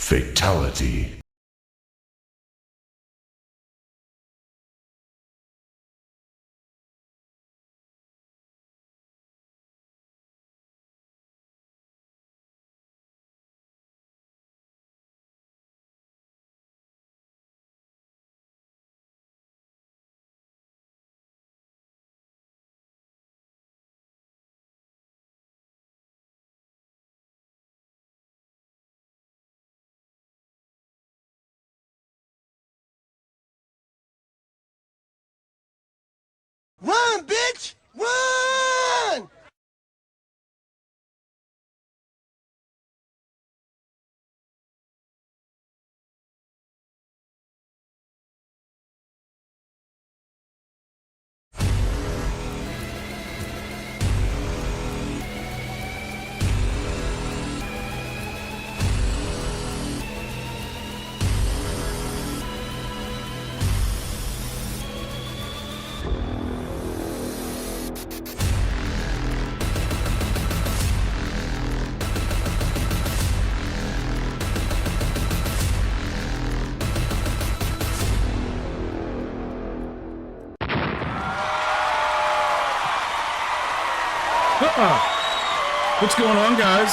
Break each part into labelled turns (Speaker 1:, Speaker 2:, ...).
Speaker 1: Fatality.
Speaker 2: Run, bitch! Run!
Speaker 3: What's going on, guys?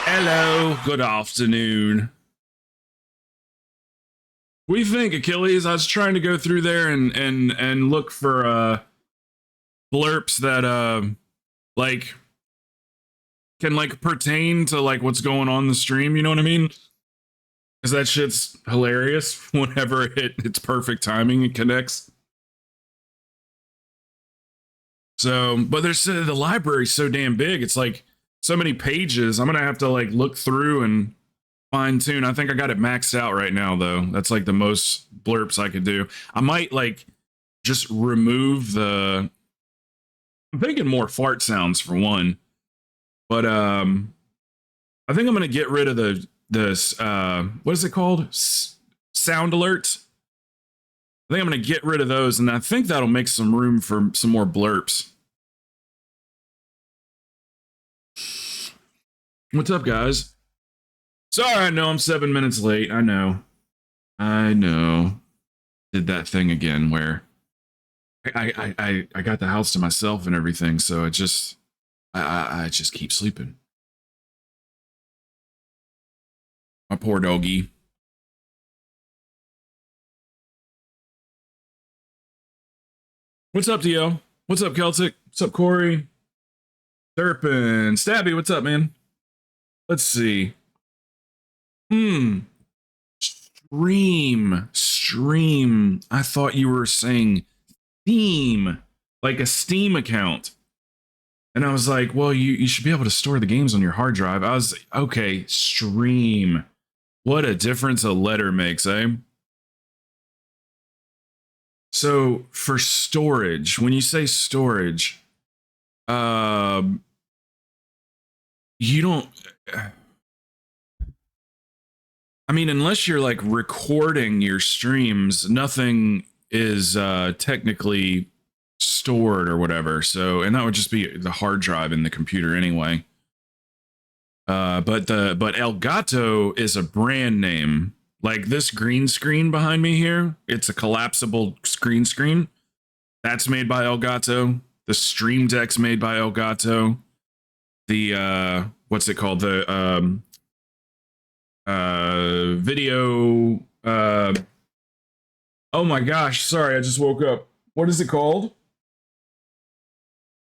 Speaker 3: Hello, good afternoon. What do you think, Achilles? I was trying to go through there and look for blurps that like can like pertain to like what's going on in the stream, you know what I mean? Because that shit's hilarious whenever it's perfect timing and connects. So, but there's the library's so damn big. It's like so many pages. I'm gonna have to like look through and fine tune. I think I got it maxed out right now, though. That's like the most blurps I could do. I might like just remove the. I'm thinking more fart sounds for one, but I think I'm gonna get rid of the what is it called? Sound alerts. I think I'm going to get rid of those, and I think that'll make some room for some more blurps. What's up, guys? Sorry, I know I'm 7 minutes late. I know. Did that thing again where I got the house to myself and everything, so it just I just keep sleeping. My poor doggy. What's up, Dio? What's up, Celtic? What's up, Corey? Serpent. Stabby, what's up, man? Let's see. Stream. I thought you were saying Steam, like a Steam account. And I was like, well, you should be able to store the games on your hard drive. I was, okay, stream. What a difference a letter makes, eh? So for storage, when you say storage, you don't, I mean, unless you're like recording your streams, nothing is technically stored or whatever. So, and that would just be the hard drive in the computer anyway. But Elgato is a brand name. Like this green screen behind me here, it's a collapsible green screen. That's made by Elgato. The Stream Deck's made by Elgato. The what's it called? The video oh my gosh, sorry, I just woke up. What is it called?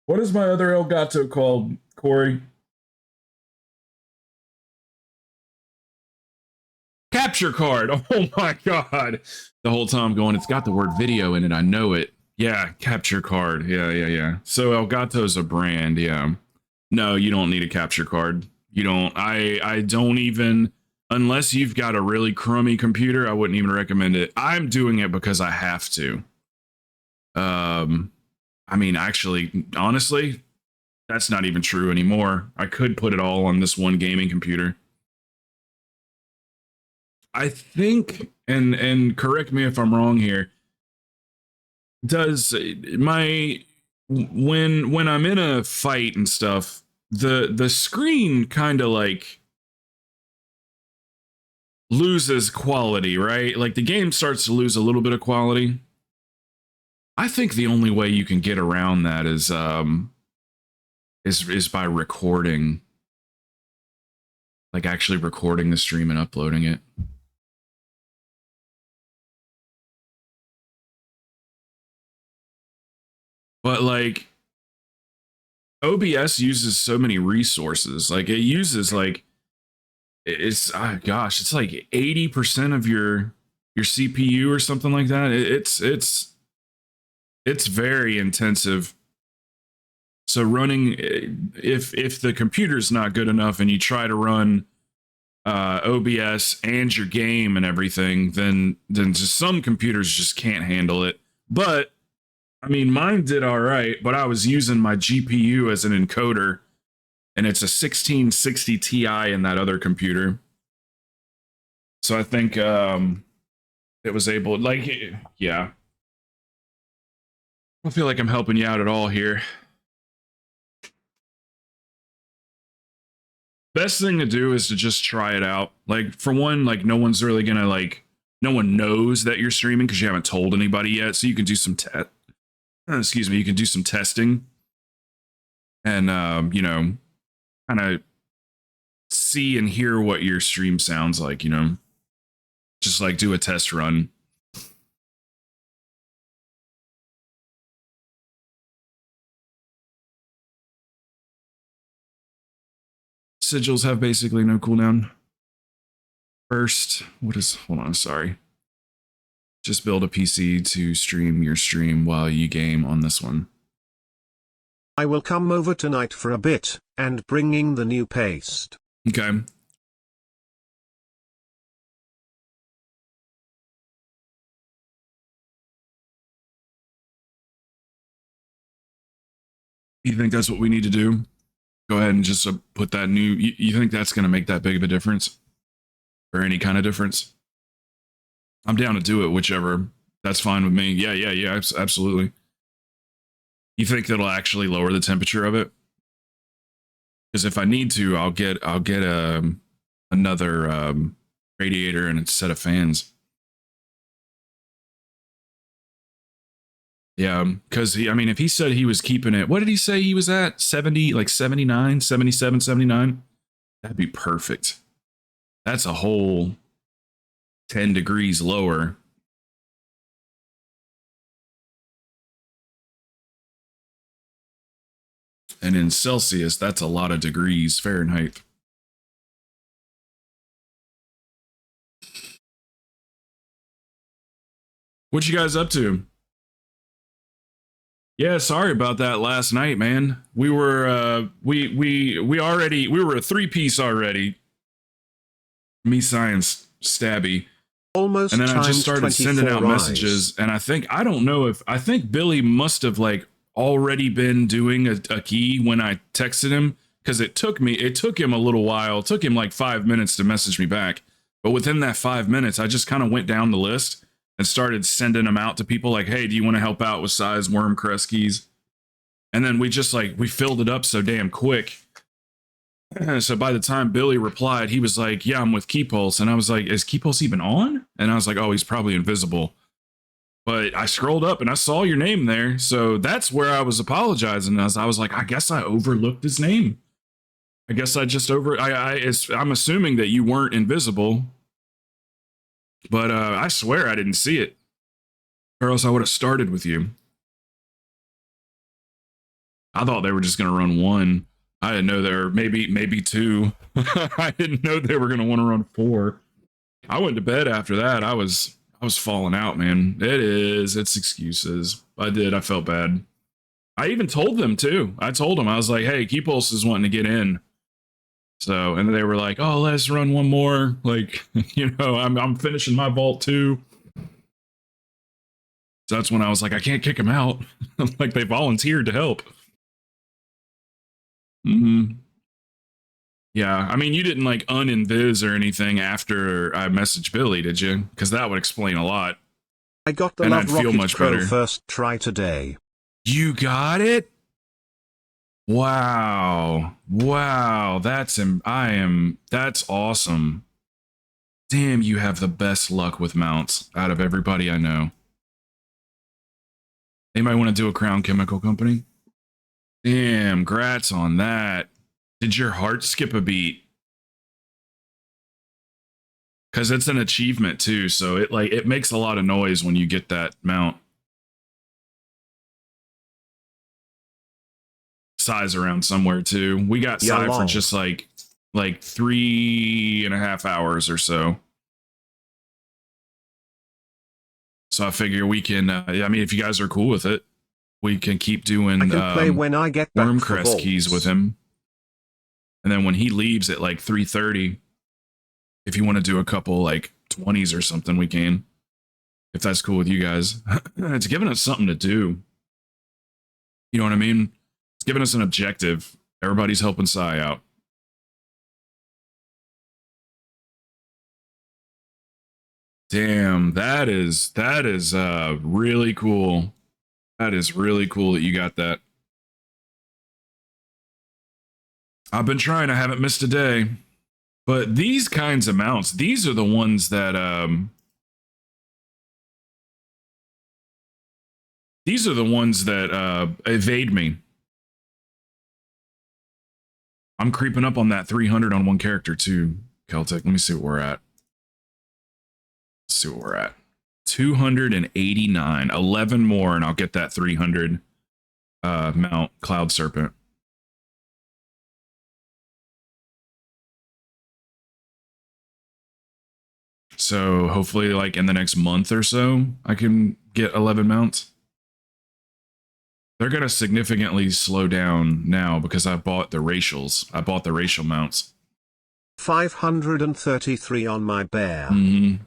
Speaker 3: What is my other Elgato called, Corey? Capture card. Oh my god. The whole time going, it's got the word video in it. I know it. Yeah, capture card. Yeah. So Elgato's a brand, yeah. No, you don't need a capture card. You don't. I don't even, unless you've got a really crummy computer, I wouldn't even recommend it. I'm doing it because I have to. I mean, actually, honestly, that's not even true anymore. I could put it all on this one gaming computer. I think, and correct me if I'm wrong here, does my when I'm in a fight and stuff, the screen kind of like loses quality, right? Like the game starts to lose a little bit of quality. I think the only way you can get around that is by recording, like actually recording the stream and uploading it. But like OBS uses so many resources. Like it uses like it's gosh, it's like 80% of your CPU or something like that. It's very intensive. So running, if the computer's not good enough and you try to run OBS and your game and everything, then just some computers just can't handle it. But I mean, mine did all right, but I was using my GPU as an encoder, and it's a 1660 Ti in that other computer. So I think it was able, like, yeah. I don't feel like I'm helping you out at all here. Best thing to do is to just try it out. Like, for one, like, no one's really gonna, like, no one knows that you're streaming because you haven't told anybody yet. So you can do some you can do some testing and, you know, kind of see and hear what your stream sounds like, you know, just like do a test run. Sigils have basically no cooldown. First, hold on, sorry. Just build a PC to stream your stream while you game on this one.
Speaker 1: I will come over tonight for a bit, and bringing the new paste.
Speaker 3: Okay. You think that's what we need to do? Go ahead and just put that new, you think that's going to make that big of a difference? Or any kind of difference? I'm down to do it, whichever. That's fine with me. Yeah, absolutely. You think that'll actually lower the temperature of it? Because if I need to, I'll get another radiator and a set of fans. Yeah, because I mean, if he said he was keeping it, what did he say he was at? 70, like 79, 77, 79? That'd be perfect. That's a whole 10 degrees lower. And in Celsius, that's a lot of degrees Fahrenheit. What you guys up to? Yeah, sorry about that last night, man. We were we were a three-piece already. Me, Science, Stabby.
Speaker 1: Almost.
Speaker 3: And then I just started sending out messages, and I think Billy must have like already been doing a key when I texted him, because it took him a little while. It took him like 5 minutes to message me back. But within that 5 minutes, I just kind of went down the list and started sending them out to people like, hey, do you want to help out with size worm crest keys? And then we filled it up so damn quick. So by the time Billy replied, he was like, yeah, I'm with Keypulse. And I was like, is Keypulse even on? And I was like, oh, he's probably invisible. But I scrolled up and I saw your name there. So that's where I was apologizing. I was like, I guess I overlooked his name. I guess I just I'm assuming that you weren't invisible. But I swear I didn't see it. Or else I would have started with you. I thought they were just going to run one. I didn't know there were maybe two. I didn't know they were going to want to run 4. I went to bed after that. I was falling out, man. It's excuses. I felt bad. I even told them too. I told them, I was like, hey, Keypulse is wanting to get in. So, and they were like, oh, let's run one more. Like, you know, I'm finishing my vault too. So that's when I was like, I can't kick them out. Like, they volunteered to help. Yeah, I mean, you didn't like uninvis or anything after I messaged Billy, did you? Because that would explain a lot.
Speaker 1: I got the Love Rocket Pro first try today.
Speaker 3: You got it? Wow. That's awesome. Damn, you have the best luck with mounts out of everybody I know. Anybody want to do a Crown Chemical Company? Damn, grats on that. Did your heart skip a beat? Because it's an achievement too, so it makes a lot of noise when you get that mount. Size around somewhere too. We got Psy for just like 3.5 hours or so. So I figure we can, I mean, if you guys are cool with it, we can keep doing
Speaker 1: I can play when I get back
Speaker 3: Wormcrest keys with him. And then when he leaves at like 3:30, if you want to do a couple like 20s or something, we can. If that's cool with you guys. It's giving us something to do. You know what I mean? It's giving us an objective. Everybody's helping Psy out. Damn, that is really cool. That is really cool that you got that. I've been trying, I haven't missed a day. But these kinds of mounts, these are the ones that evade me. I'm creeping up on that 300 on one character too, Celtic. Let me see what we're at. Let's see what we're at. 289. 11 more and I'll get that 300 mount Cloud Serpent. So hopefully like in the next month or so, I can get 11 mounts. They're going to significantly slow down now because I bought the racials. I bought the racial mounts.
Speaker 1: 533 on my bear.
Speaker 3: Mm-hmm.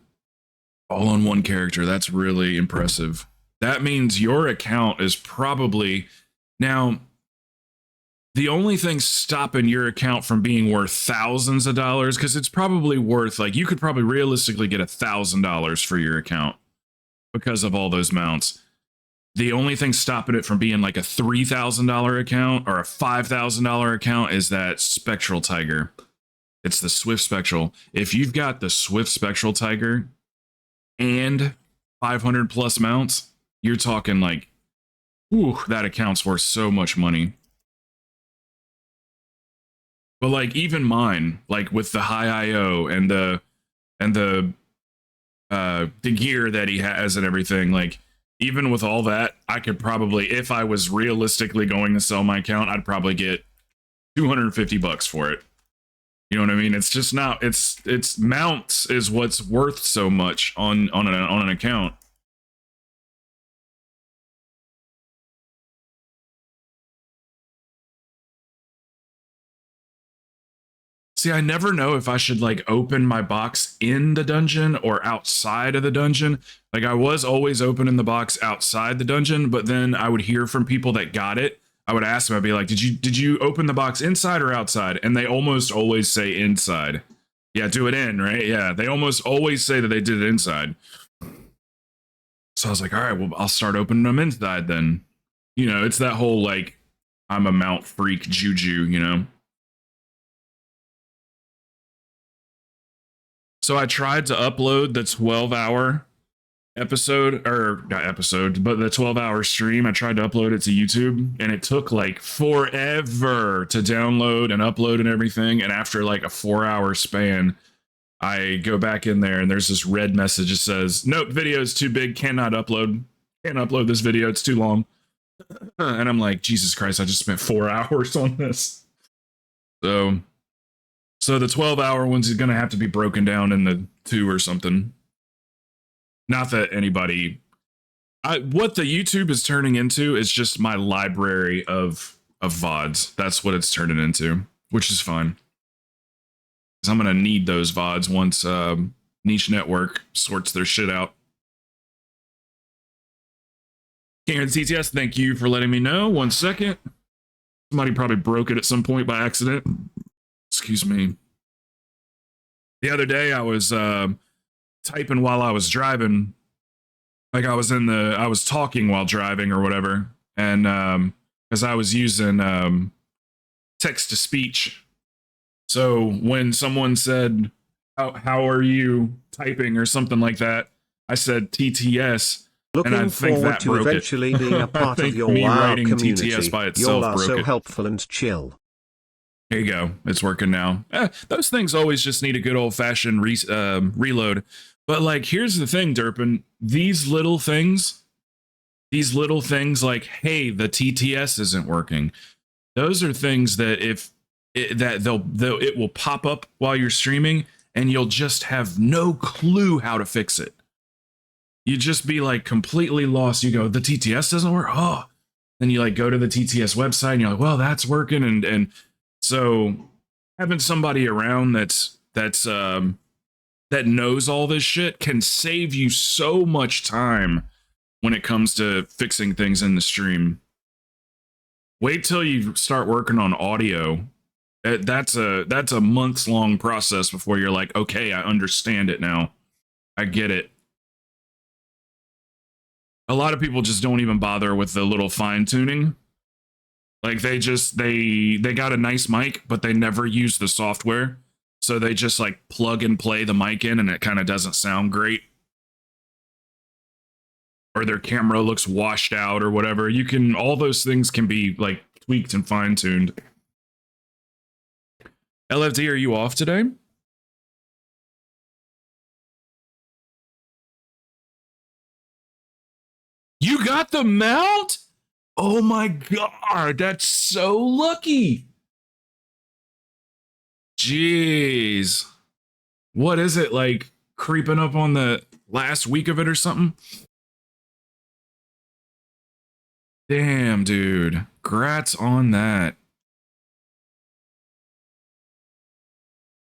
Speaker 3: All on one character. That's really impressive. That means your account is probably... Now, the only thing stopping your account from being worth thousands of dollars, because it's probably worth, like, you could probably realistically get $1,000 for your account because of all those mounts. The only thing stopping it from being like a $3,000 account or a $5,000 account is that Spectral Tiger. It's the Swift Spectral. If you've got the Swift Spectral Tiger and 500 plus mounts, you're talking like, ooh, that account's worth so much money. But like even mine, like with the high IO and the gear that he has and everything, like even with all that, I could probably, if I was realistically going to sell my account, I'd probably get $250 for it. You know what I mean? It's just not, it's mounts is what's worth so much on an account. See, I never know if I should like open my box in the dungeon or outside of the dungeon. Like I was always opening the box outside the dungeon, but then I would hear from people that got it. I would ask them, I'd be like, did you open the box inside or outside? And they almost always say inside. Yeah, do it in, right? Yeah, they almost always say that they did it inside. So I was like, all right, well, I'll start opening them inside then. You know, it's that whole like, I'm a mount freak juju, you know? So I tried to upload the 12-hour episode, or not episode, but the 12-hour stream. I tried to upload it to YouTube, and it took like forever to download and upload and everything. And after like a 4-hour span, I go back in there, and there's this red message that says, "Nope, video is too big, cannot upload. Can't upload this video, it's too long." And I'm like, Jesus Christ, I just spent 4 hours on this. So the 12-hour ones is going to have to be broken down into 2 or something. Not that anybody... what the YouTube is turning into is just my library of VODs. That's what it's turning into, which is fine. Because I'm going to need those VODs once Niche Network sorts their shit out. Karen CTS, thank you for letting me know. 1 second. Somebody probably broke it at some point by accident. Excuse me. The other day I was typing while I was driving. Like I was talking while driving or whatever. And because I was using text to speech. So when someone said, how are you typing or something like that. I said TTS, and I
Speaker 1: Looking
Speaker 3: think
Speaker 1: forward
Speaker 3: that
Speaker 1: to
Speaker 3: broke it.
Speaker 1: eventually being a
Speaker 3: I
Speaker 1: part of
Speaker 3: think
Speaker 1: your
Speaker 3: me
Speaker 1: WoW
Speaker 3: writing TTS
Speaker 1: community.
Speaker 3: by
Speaker 1: Y'all
Speaker 3: itself
Speaker 1: are
Speaker 3: broke
Speaker 1: so
Speaker 3: it.
Speaker 1: helpful and chill.
Speaker 3: There you go. It's working now. Those things always just need a good old fashioned reload. But like, here's the thing, Durpin. These little things like, hey, the TTS isn't working. Those are things that it will pop up while you're streaming, and you'll just have no clue how to fix it. You just be like completely lost. You go, the TTS doesn't work. Oh, then you like go to the TTS website and you're like, well, that's working. And so having somebody around that knows all this shit can save you so much time when it comes to fixing things in the stream. Wait till you start working on audio. That's a months long process before you're like, okay, I understand it now. I get it. A lot of people just don't even bother with the little fine tuning. Like they got a nice mic, but they never use the software. So they just like plug and play the mic in and it kind of doesn't sound great. Or their camera looks washed out or whatever. All those things can be like tweaked and fine tuned. LFD, are you off today? You got the mount? Oh my god, that's so lucky. Jeez. What is it, like creeping up on the last week of it or something? Damn, dude. Grats on that.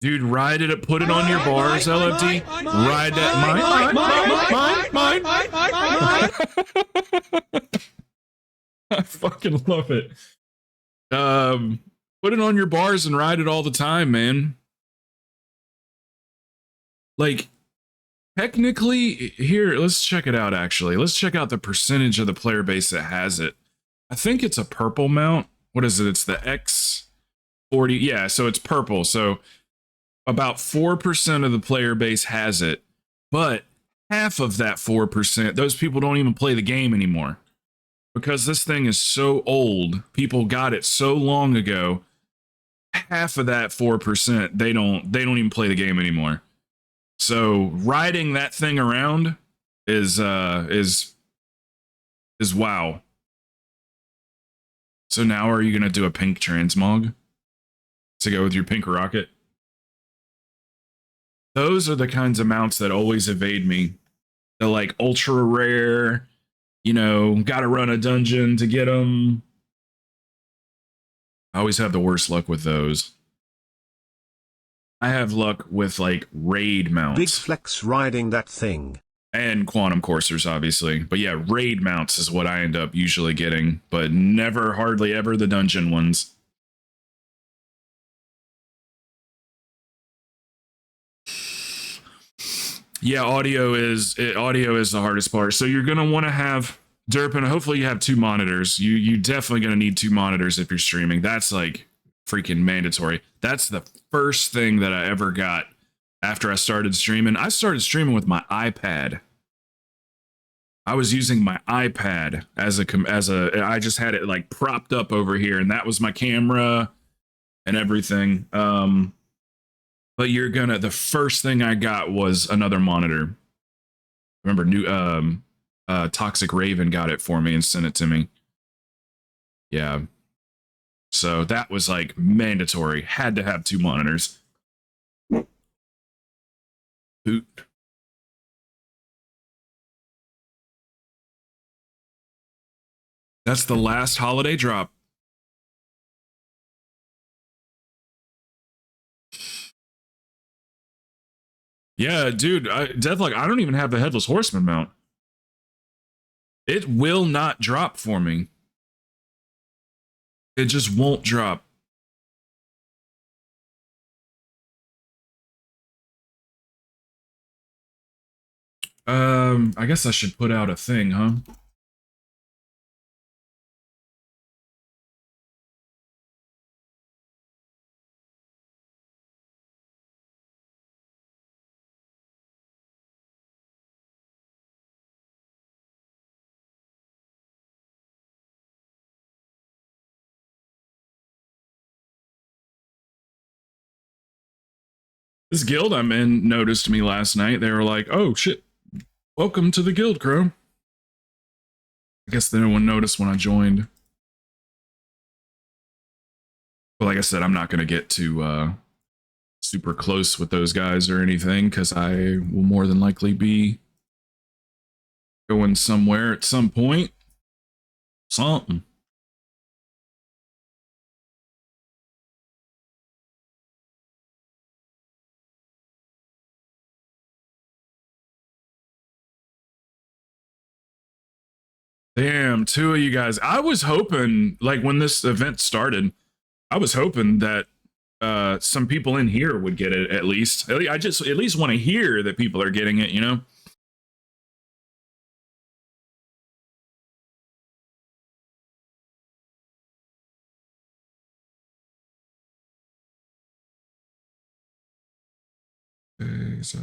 Speaker 3: Dude, ride it, put it on your bars, LFD. Ride that. Mine. I fucking love it. Put it on your bars and ride it all the time, man. Like, technically, here, let's check it out, actually. Let's check out the percentage of the player base that has it. I think it's a purple mount. What is it? It's the X40. Yeah, so it's purple. So about 4% of the player base has it, but half of that 4%, those people don't even play the game anymore. Because this thing is so old, people got it so long ago, half of that 4%, they don't even play the game anymore. So riding that thing around is wow. So now are you gonna do a pink transmog to go with your pink rocket? Those are the kinds of mounts that always evade me. The like ultra rare, gotta run a dungeon to get them. I always have the worst luck with those. I have luck with like raid mounts.
Speaker 1: Big flex riding that thing.
Speaker 3: And quantum coursers, obviously. But yeah, raid mounts is what I end up usually getting, but never, hardly ever the dungeon ones. Yeah, audio is the hardest part. So you're gonna want to have Durpin. Hopefully you have two monitors. You definitely gonna need two monitors if you're streaming. That's like freaking mandatory. That's the first thing that I ever got after I started streaming. I started streaming with my iPad. I was using my iPad I just had it like propped up over here, and that was my camera and everything. But the first thing I got was another monitor. Remember, Toxic Raven got it for me and sent it to me. Yeah. So that was like mandatory. Had to have two monitors. Hoot. That's the last holiday drop. Yeah, dude, Deathlock, I don't even have the Headless Horseman mount. It will not drop for me. It just won't drop. I guess I should put out a thing, huh? This guild I'm in noticed me last night. They were like, "Oh shit, welcome to the guild, Crow." I guess no one noticed when I joined. But like I said, I'm not going to get too super close with those guys or anything because I will more than likely be going somewhere at some point. Something. Damn, two of you guys. I was hoping, like, when this event started, I was hoping that some people in here would get it at least. I just at least want to hear that people are getting it, you know? Okay, so.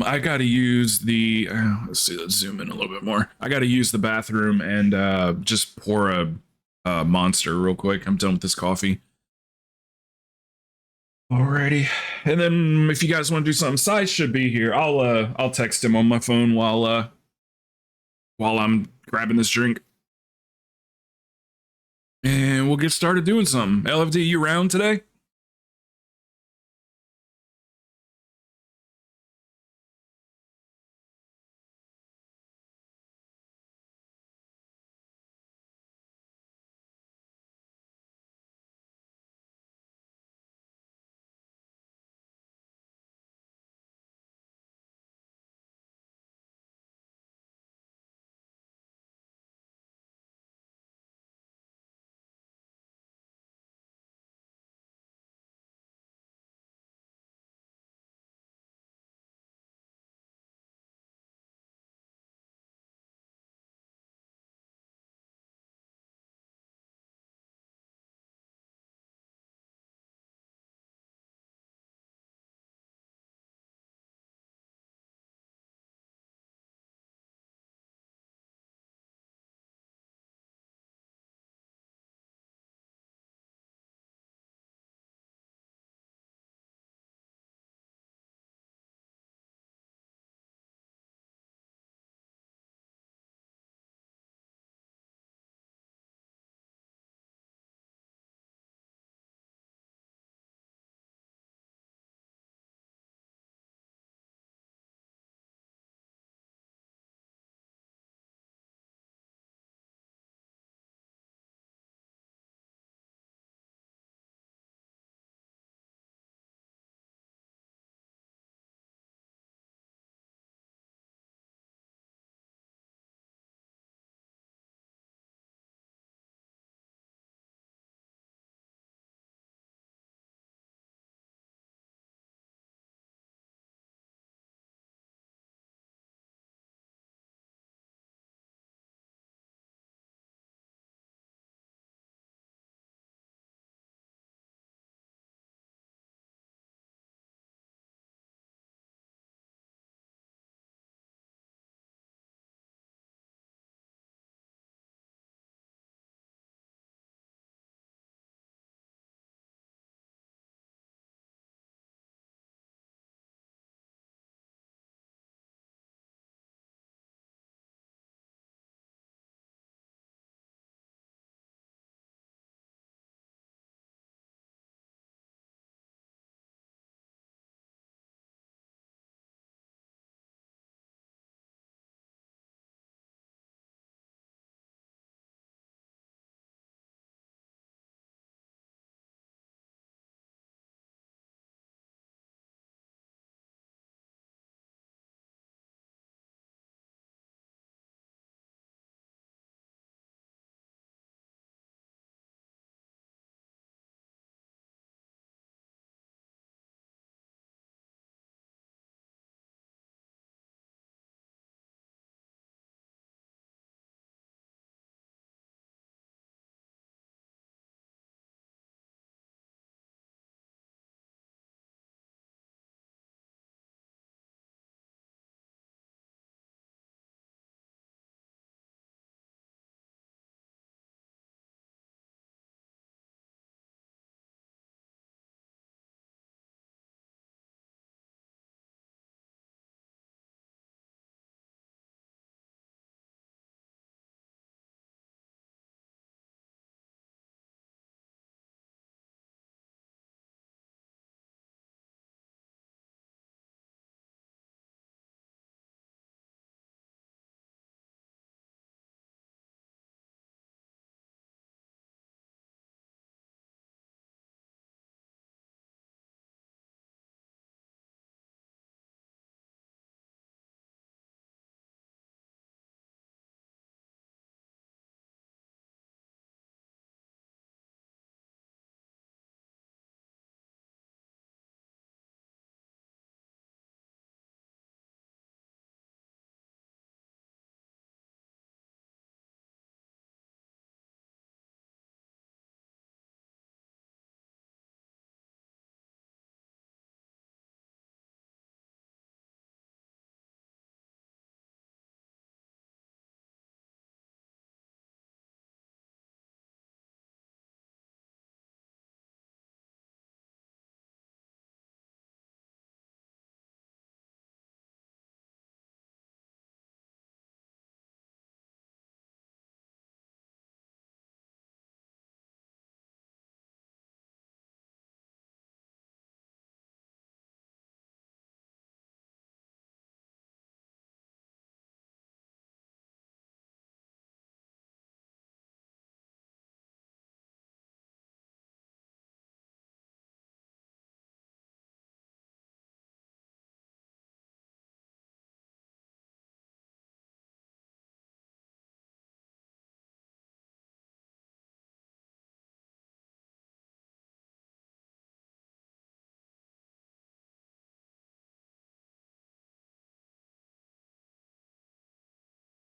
Speaker 3: I got to use the. Let's see. Let's zoom in a little bit more. I got to use the bathroom and just pour a monster real quick. I'm done with this coffee. Alrighty, and then if you guys want to do something, Sai should be here. I'll text him on my phone while I'm grabbing this drink, and we'll get started doing something. LFD, you around today?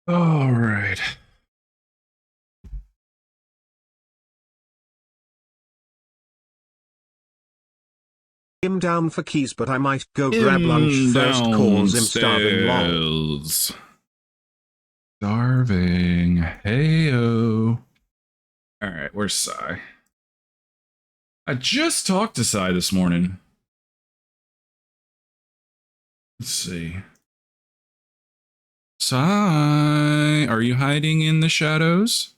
Speaker 3: All right.
Speaker 1: Him down for keys, but I might go grab lunch first. Cause him starving. Lol.
Speaker 3: Downstairs. Starving. Heyo. All right, where's Sai? I just talked to Sai this morning. Let's see. Sai, are you hiding in the shadows?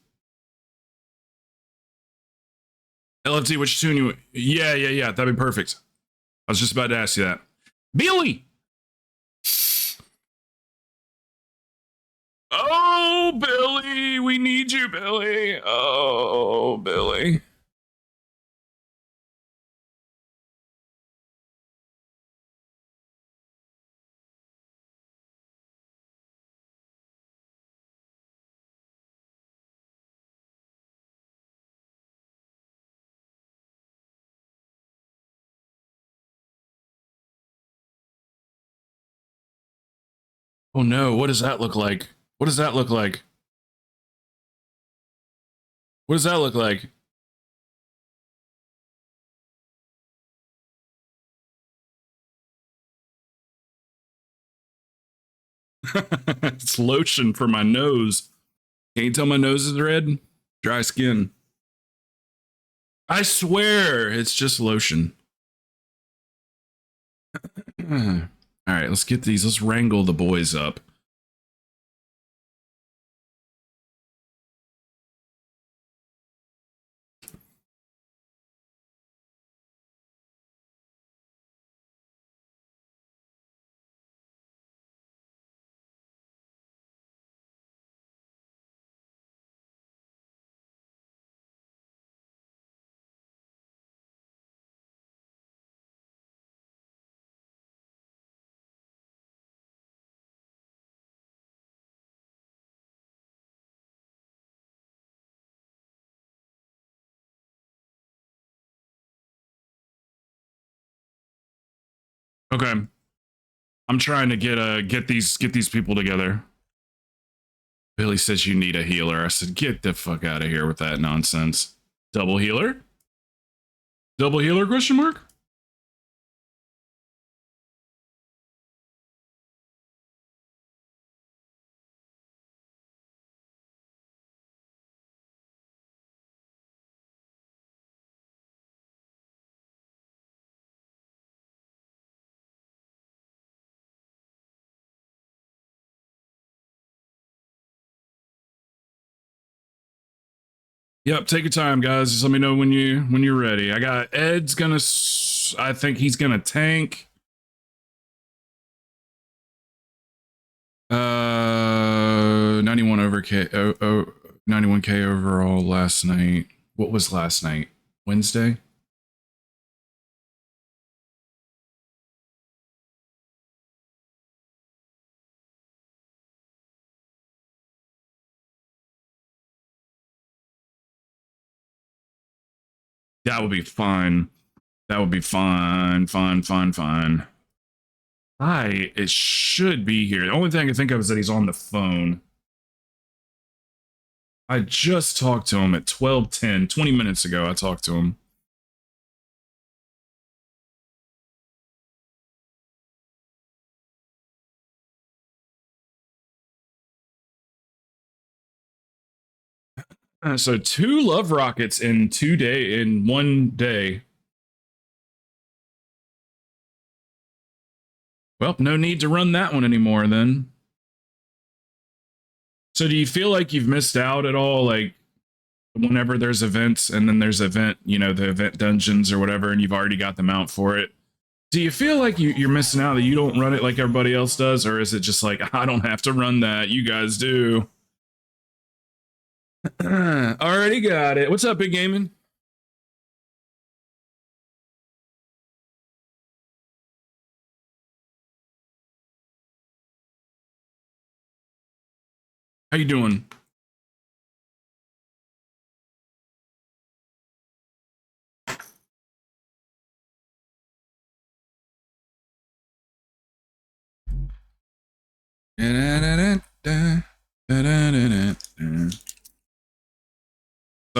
Speaker 3: LFT, which tune you? Yeah. That'd be perfect. I was just about to ask you that. Billy! Oh, Billy! We need you, Billy! Oh, Billy. Oh no, what does that look like? What does that look like? What does that look like? It's lotion for my nose. Can't you tell my nose is red? Dry skin. I swear, it's just lotion. All right, let's get these. Let's wrangle the boys up. Okay, I'm trying to get these people together. Billy says you need a healer. I said, get the fuck out of here with that nonsense. Double healer? Double healer question mark? Yep, take your time, guys. Just let me know when you're ready. I got Ed's gonna. I think he's gonna tank. 91 over K. 91K overall last night. What was last night? Wednesday. That would be fine. That would be fine. Fine. It should be here. The only thing I can think of is that he's on the phone. I just talked to him at 12:10, 20 minutes ago. I talked to him. So 2 love rockets in 1 day. Well, no need to run that one anymore then. So do you feel like you've missed out at all? Like whenever there's events and then there's the event dungeons or whatever, and you've already got the mount for it. Do you feel like you're missing out that you don't run it like everybody else does? Or is it just like, I don't have to run that, you guys do? Already got it. What's up, Big Gaming? How you doing?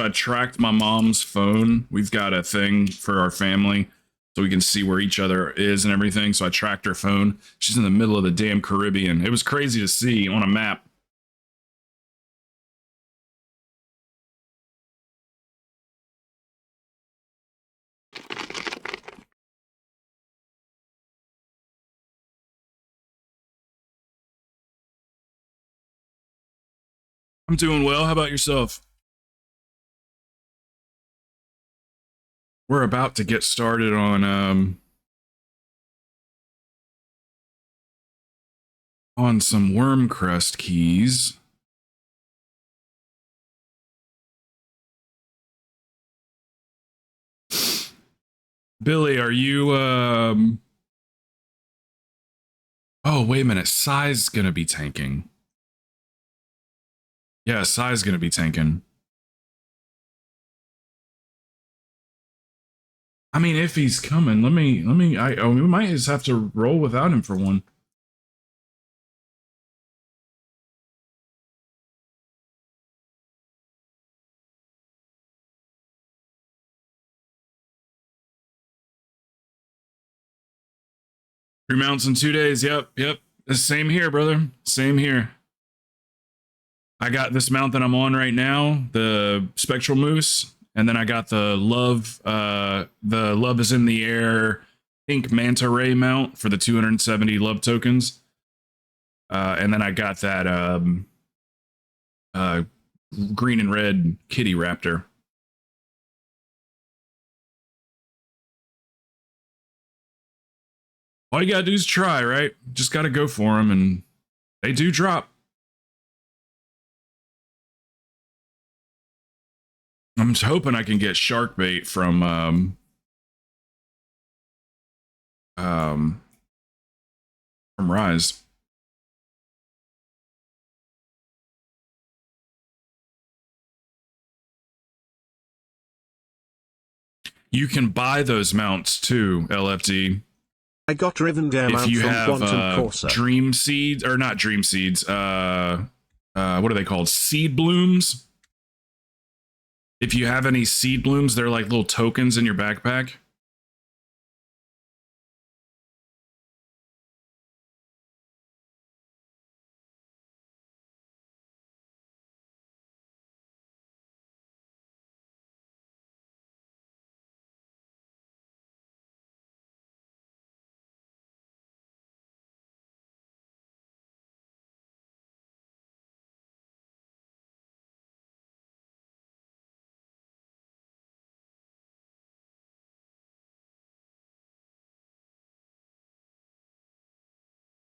Speaker 3: I tracked my mom's phone. We've got a thing for our family so we can see where each other is and everything. So I tracked her phone. She's in the middle of the damn Caribbean. It was crazy to see on a map. I'm doing well. How about yourself? We're about to get started on some worm crust keys. Billy, are you oh, wait a minute. Sai's gonna be tanking. Yeah, Sai's gonna be tanking. I mean, if he's coming, we might just have to roll without him for one. Three mounts in 2 days. Yep. Same here, brother. Same here. I got this mount that I'm on right now, the Spectral Moose, and then I got the Love is in the Air Pink Manta Ray mount for the 270 love tokens. And then I got that green and red kitty raptor. All you gotta do is try, right? Just gotta go for them, and they do drop. I'm just hoping I can get shark bait from Rise. You can buy those mounts too, LFD.
Speaker 1: I got driven down
Speaker 3: if you
Speaker 1: from
Speaker 3: have
Speaker 1: Quantum Corsa.
Speaker 3: Dream Seeds, or not Dream Seeds, what are they called? Seed Blooms. If you have any Seed Blooms, they're like little tokens in your backpack.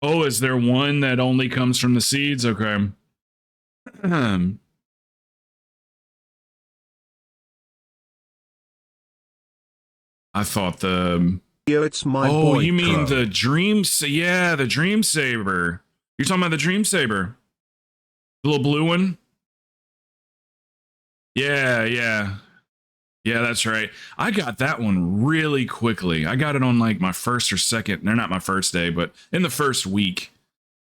Speaker 3: Oh, is there one that only comes from the seeds? Okay. I thought the...
Speaker 1: It's my
Speaker 3: oh,
Speaker 1: boy,
Speaker 3: you mean
Speaker 1: Crow.
Speaker 3: the Dream... yeah, the Dream Saber. You're talking about the Dream Saber. The little blue one? Yeah. Yeah, that's right. I got that one really quickly. I got it on like my first or second... They're not my first day, but in the first week,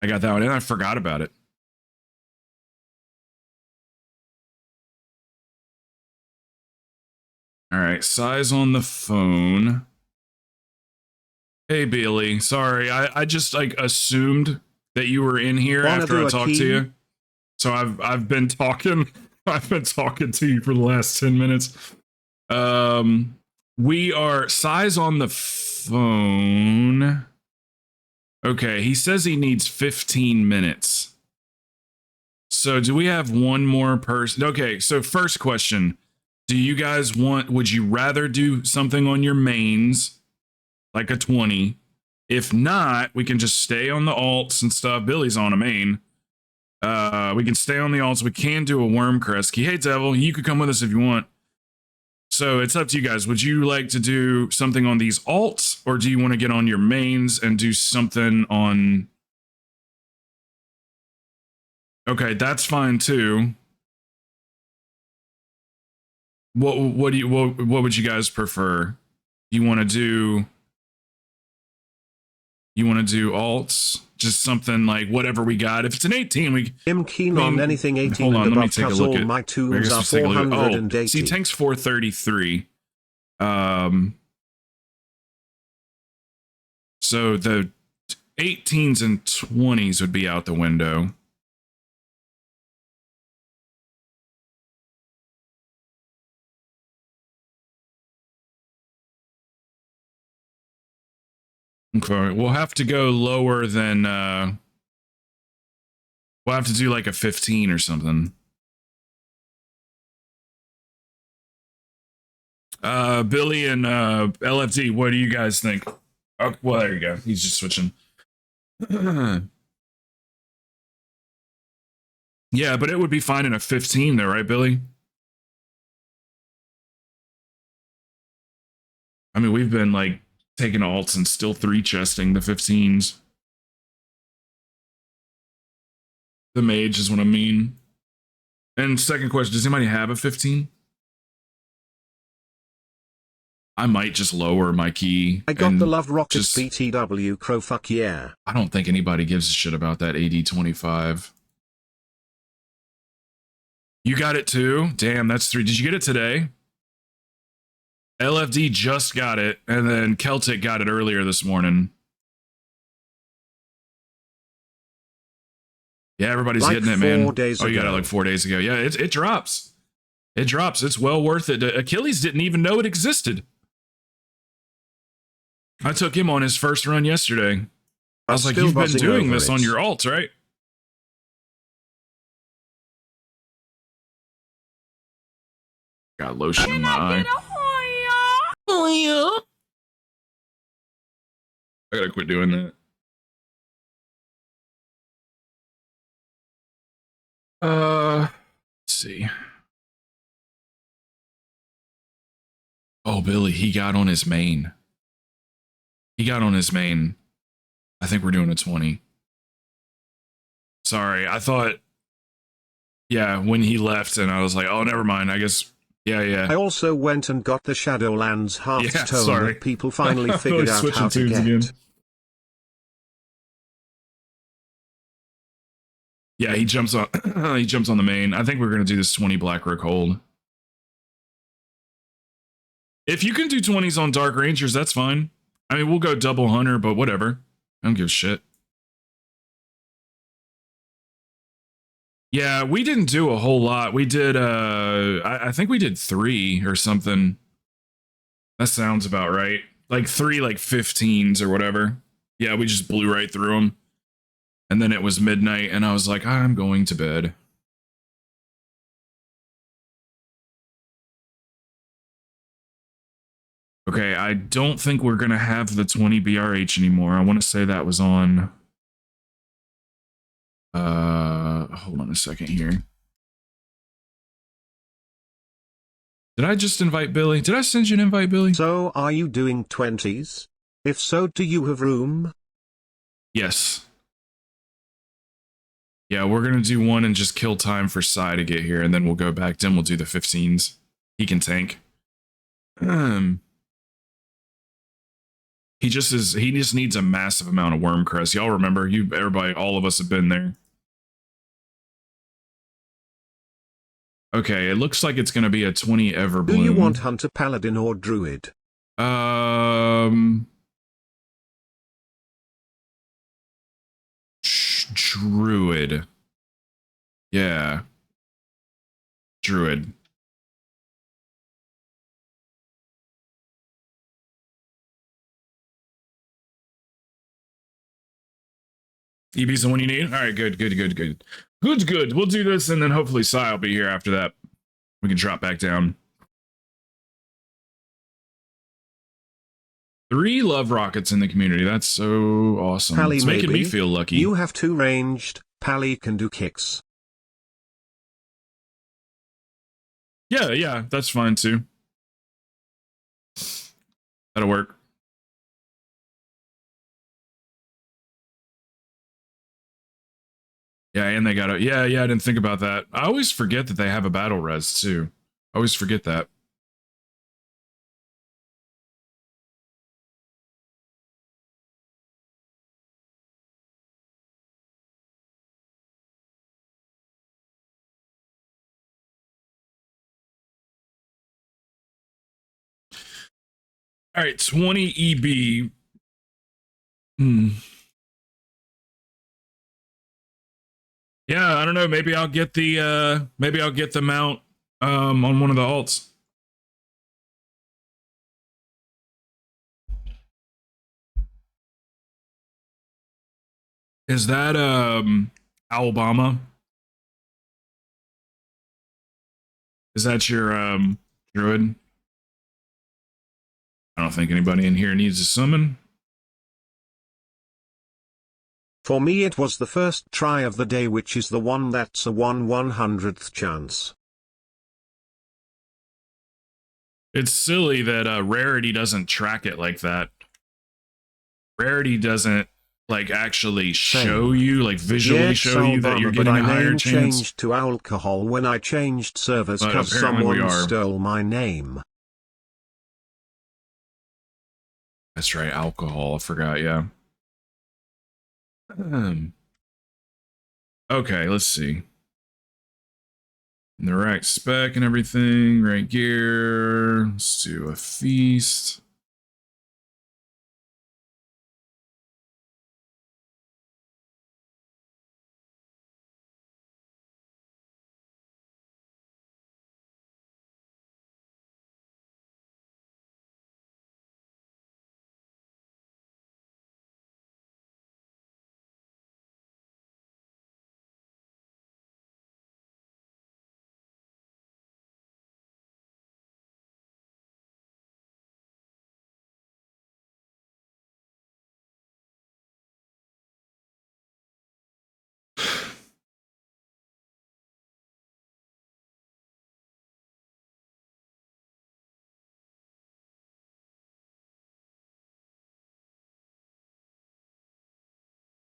Speaker 3: I got that one, and I forgot about it. All right, Sai's on the phone. Hey, Bailey. Sorry, I just like assumed that you were in here after I talked to you. So I've been talking. I've been talking to you for the last 10 minutes. We are Sai's on the phone. Okay, he says he needs 15 minutes. So do we have one more person? Okay, so first question. Do you guys would you rather do something on your mains, like a 20? If not, we can just stay on the alts and stuff. Billy's on a main. We can stay on the alts. We can do a worm crest. Hey, Devil, you could come with us if you want. So it's up to you guys. Would you like to do something on these alts, or do you want to get on your mains and do something on... Okay, that's fine too. What would you guys prefer? You want to do alts? just something like whatever we got. If it's an 18, we.
Speaker 1: I'm keen on anything 18
Speaker 3: hold on,
Speaker 1: and
Speaker 3: let me
Speaker 1: above,
Speaker 3: take a
Speaker 1: cause
Speaker 3: look
Speaker 1: all
Speaker 3: at.
Speaker 1: my
Speaker 3: I
Speaker 1: tunes
Speaker 3: guess
Speaker 1: are
Speaker 3: let's take a look.
Speaker 1: 480.
Speaker 3: Oh, see, tank's 433. So the 18s and 20s would be out the window. Okay, we'll have to go lower than we'll have to do like a 15 or something. Billy and LFD, what do you guys think? Oh, well, there you go. He's just switching. Yeah, but it would be fine in a 15 though, right, Billy? I mean, we've been like taking alts and still 3-chesting the 15s. The mage is what I mean. And second question, does anybody have a 15? I might just lower my key.
Speaker 1: I got the Love Rockets BTW Crow, fuck yeah.
Speaker 3: I don't think anybody gives a shit about that AD25. You got it too? Damn, that's 3. Did you get it today? LFD just got it, and then Celtic got it earlier this morning. Yeah, everybody's
Speaker 1: like
Speaker 3: getting it, man.
Speaker 1: 4 days
Speaker 3: you
Speaker 1: ago.
Speaker 3: got it like 4 days ago. Yeah, it drops. It drops. It's well worth it. Achilles didn't even know it existed. I took him on his first run yesterday. I was like, you've been doing this on your alts, right? Got lotion in my eye. Oh, yeah. I gotta quit doing that. Let's see. Oh, Billy, he got on his main. He got on his main. I think we're doing a 20. Sorry, I thought, yeah, when he left, and I was like, oh, never mind. I guess, yeah.
Speaker 1: I also went and got the Shadowlands Hearthstone
Speaker 3: sorry.
Speaker 1: that people finally figured out how to get.
Speaker 3: Again. Yeah, he jumps on. He jumps on the main. I think we're gonna do this 20 Blackrook hold. If you can do 20s on Dark Rangers, that's fine. I mean, we'll go double Hunter, but whatever. I don't give a shit. Yeah, we didn't do a whole lot. We did, I think we did 3 or something. That sounds about right. Like 3, like 15s or whatever. Yeah, we just blew right through them. And then it was midnight, and I was like, I'm going to bed. Okay, I don't think we're going to have the 20 BRH anymore. I want to say that was on... hold on a second here. Did I just invite Billy? Did I send you an invite, Billy?
Speaker 1: So, are you doing 20s? If so, do you have room?
Speaker 3: Yes. Yeah, we're going to do 1 and just kill time for Psy to get here, and then we'll go back to him. We'll do the 15s. He can tank. He just needs a massive amount of worm crest. Y'all remember, everybody, all of us have been there. Okay, it looks like it's going to be a 20 Everbloom.
Speaker 1: Do you want Hunter, Paladin, or Druid?
Speaker 3: Druid. Yeah. Druid. EB's the one you need? All right, good. Good. We'll do this, and then hopefully Psy will be here after that. We can drop back down. 3 love rockets in the community. That's so awesome.
Speaker 1: Pally,
Speaker 3: it's making
Speaker 1: maybe.
Speaker 3: me feel lucky.
Speaker 1: You have 2 ranged. Pally can do kicks.
Speaker 3: Yeah, that's fine too. That'll work. Yeah, and they got a... Yeah, I didn't think about that. I always forget that they have a battle res, too. I always forget that. All right, 20 EB. Yeah, I don't know. Maybe I'll get the mount on one of the alts. Is that Alabama? Is that your druid? I don't think anybody in here needs a summon.
Speaker 1: For me it was the first try of the day, which is the one that's a 1/100th chance.
Speaker 3: It's silly that Rarity doesn't track it like that. Rarity doesn't like actually show you, like visually show you that you're getting a higher chance.
Speaker 1: Changed to alcohol when I changed servers because someone stole my name.
Speaker 3: That's right, alcohol. I forgot. Yeah. Okay, let's see. The right spec and everything, right gear. Let's do a feast.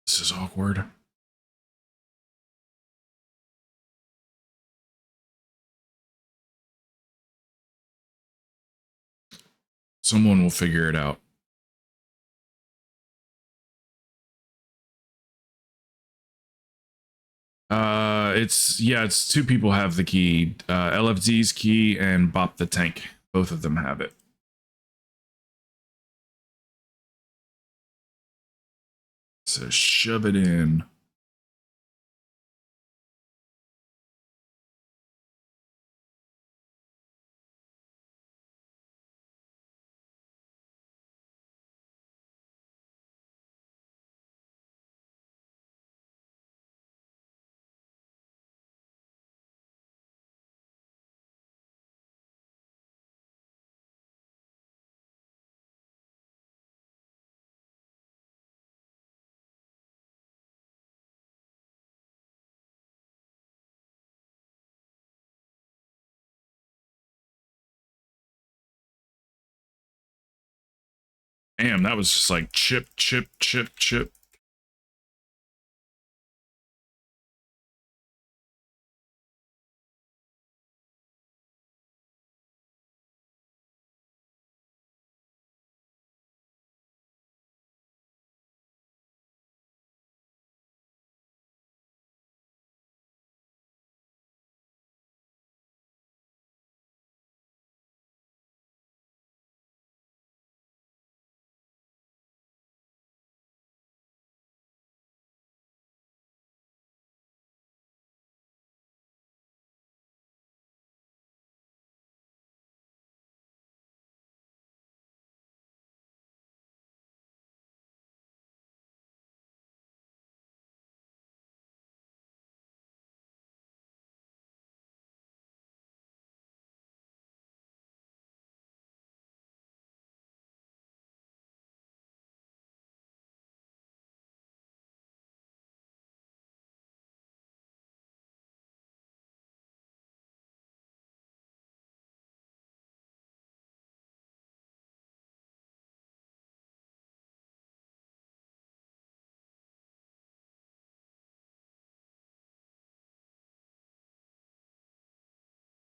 Speaker 3: This is awkward. Someone will figure it out. It's two people have the key. LFZ's key and Bop the Tank. Both of them have it. So shove it in. Damn, that was just like chip, chip, chip, chip.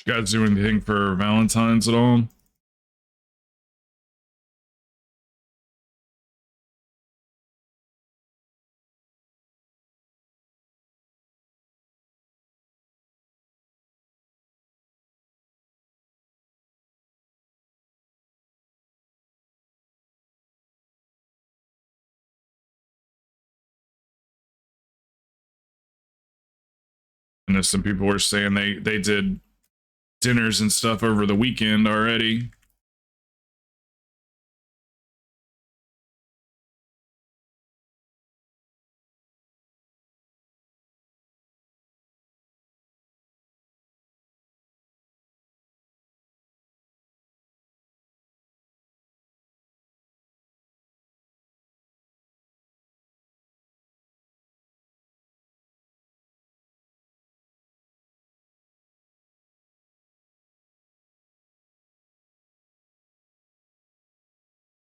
Speaker 3: You guys do anything for Valentine's at all? And some people were saying they did dinners and stuff over the weekend already.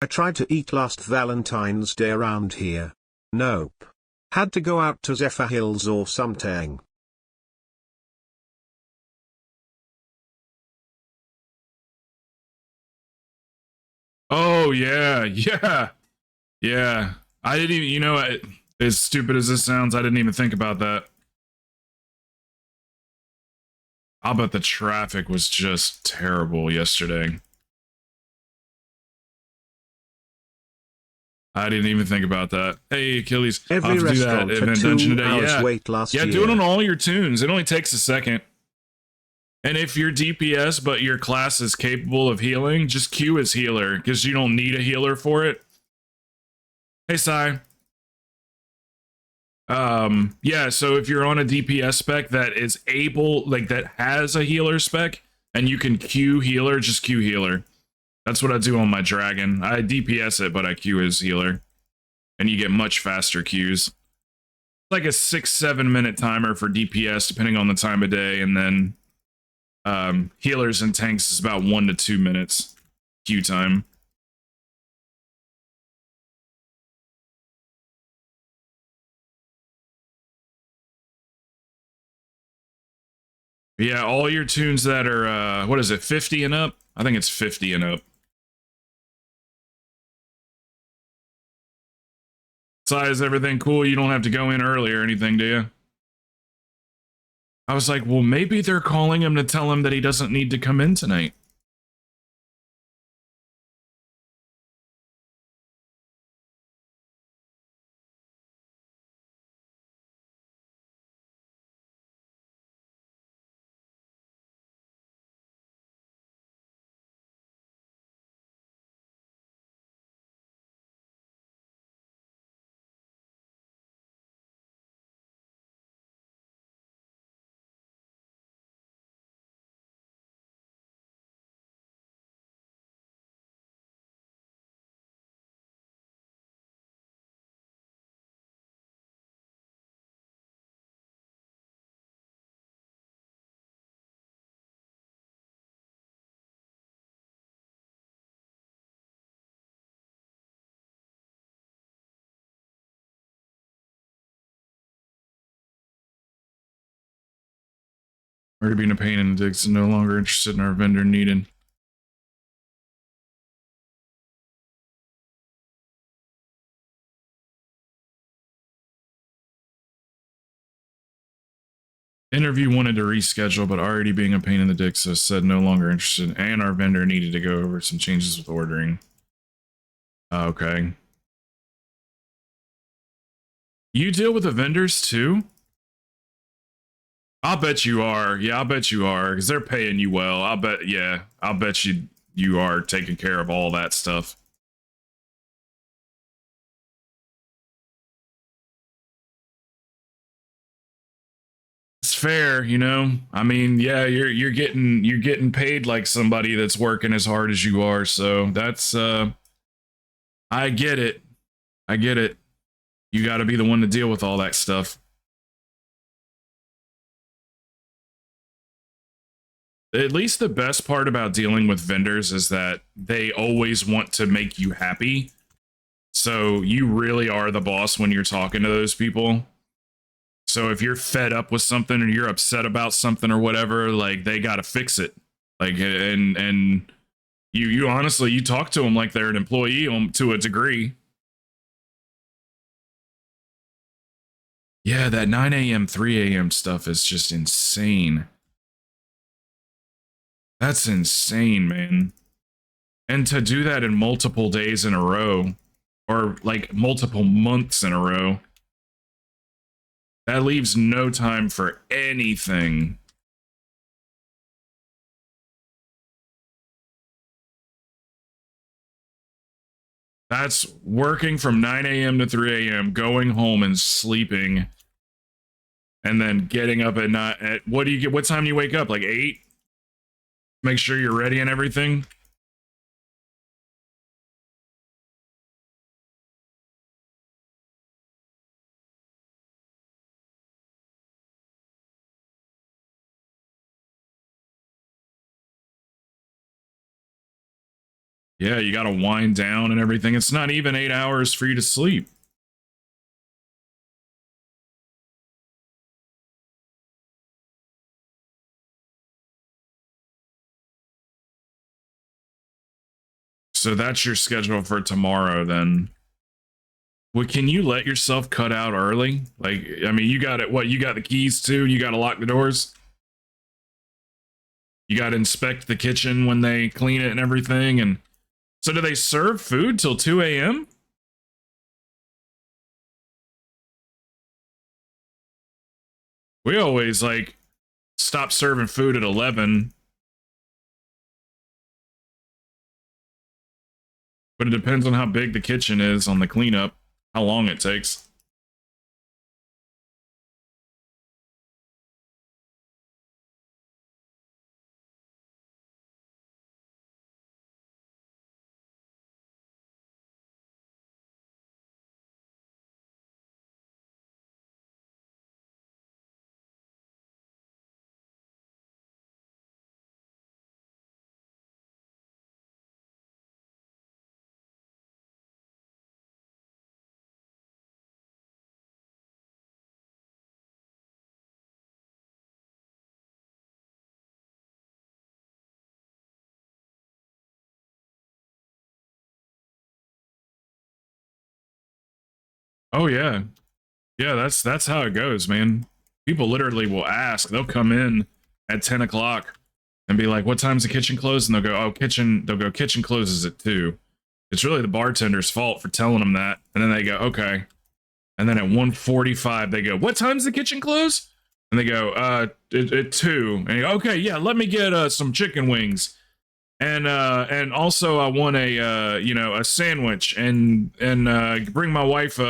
Speaker 1: I tried to eat last Valentine's Day around here. Nope. Had to go out to Zephyr Hills or something.
Speaker 3: Oh yeah, yeah, yeah. I didn't even, as stupid as this sounds, I didn't even think about that. I'll bet the traffic was just terrible yesterday. I didn't even think about that. Hey, Achilles,
Speaker 1: Every
Speaker 3: I'll have to do that
Speaker 1: restaurant
Speaker 3: event
Speaker 1: had 2
Speaker 3: dungeon today.
Speaker 1: hours
Speaker 3: Yeah,
Speaker 1: wait last
Speaker 3: yeah,
Speaker 1: year.
Speaker 3: do it on all your tunes. It only takes a second. And if you're DPS but your class is capable of healing, just queue as healer because you don't need a healer for it. Hey, Sai. Yeah, so if you're on a DPS spec that is able, like that has a healer spec and you can queue healer, just queue healer. That's what I do on my dragon. I DPS it, but I queue as healer. And you get much faster queues. Like a 6-7 minute timer for DPS, depending on the time of day, and then healers and tanks is about 1 to 2 minutes queue time. Yeah, all your tunes that are what is it, 50 and up? I think it's 50 and up. Size, everything cool? You don't have to go in early or anything, do you? I was like, well, maybe they're calling him to tell him that he doesn't need to come in tonight. Already being a pain in the dicks and no longer interested in our vendor needed. Interview wanted to reschedule, but already being a pain in the dick, so said no longer interested. And our vendor needed to go over some changes with ordering. Okay. You deal with the vendors too? I'll bet you are. Yeah, I'll bet you are, because they're paying you well. I'll bet you are taking care of all that stuff. It's fair, I mean, yeah, you're getting paid like somebody that's working as hard as you are, so that's I get it. I get it. You got to be the one to deal with all that stuff. At least the best part about dealing with vendors is that they always want to make you happy. So you really are the boss when you're talking to those people. So if you're fed up with something or you're upset about something or whatever, like they got to fix it. Like, and you honestly, you talk to them like they're an employee to a degree. Yeah, that 9 a.m., 3 a.m. stuff is just insane. That's insane, man. And to do that in multiple days in a row, or like multiple months in a row, That leaves no time for anything. That's working from 9 a.m. to 3 a.m., going home and sleeping, and then getting up at night. At what do you get? What time do you wake up? Like 8? Make sure you're ready and everything. Yeah, you got to wind down and everything. It's not even 8 hours for you to sleep. So that's your schedule for tomorrow then. Well, can you let yourself cut out early? Like, I mean, you got it. What, you got the keys too? You got to lock the doors? You got to inspect the kitchen when they clean it and everything. And so do they serve food till 2 a.m.? We always like stop serving food at 11. But it depends on how big the kitchen is on the cleanup, how long it takes. Oh yeah. Yeah, that's how it goes, man. People literally will ask. They'll come in at 10 o'clock and be like, what time's the kitchen closed? And they'll go, kitchen closes at 2. It's really the bartender's fault for telling them that. And then they go, okay. And then at 1:45, they go, what time's the kitchen close? And they go, at 2. And you go, okay, yeah, let me get some chicken wings. And also I want a sandwich and bring my wife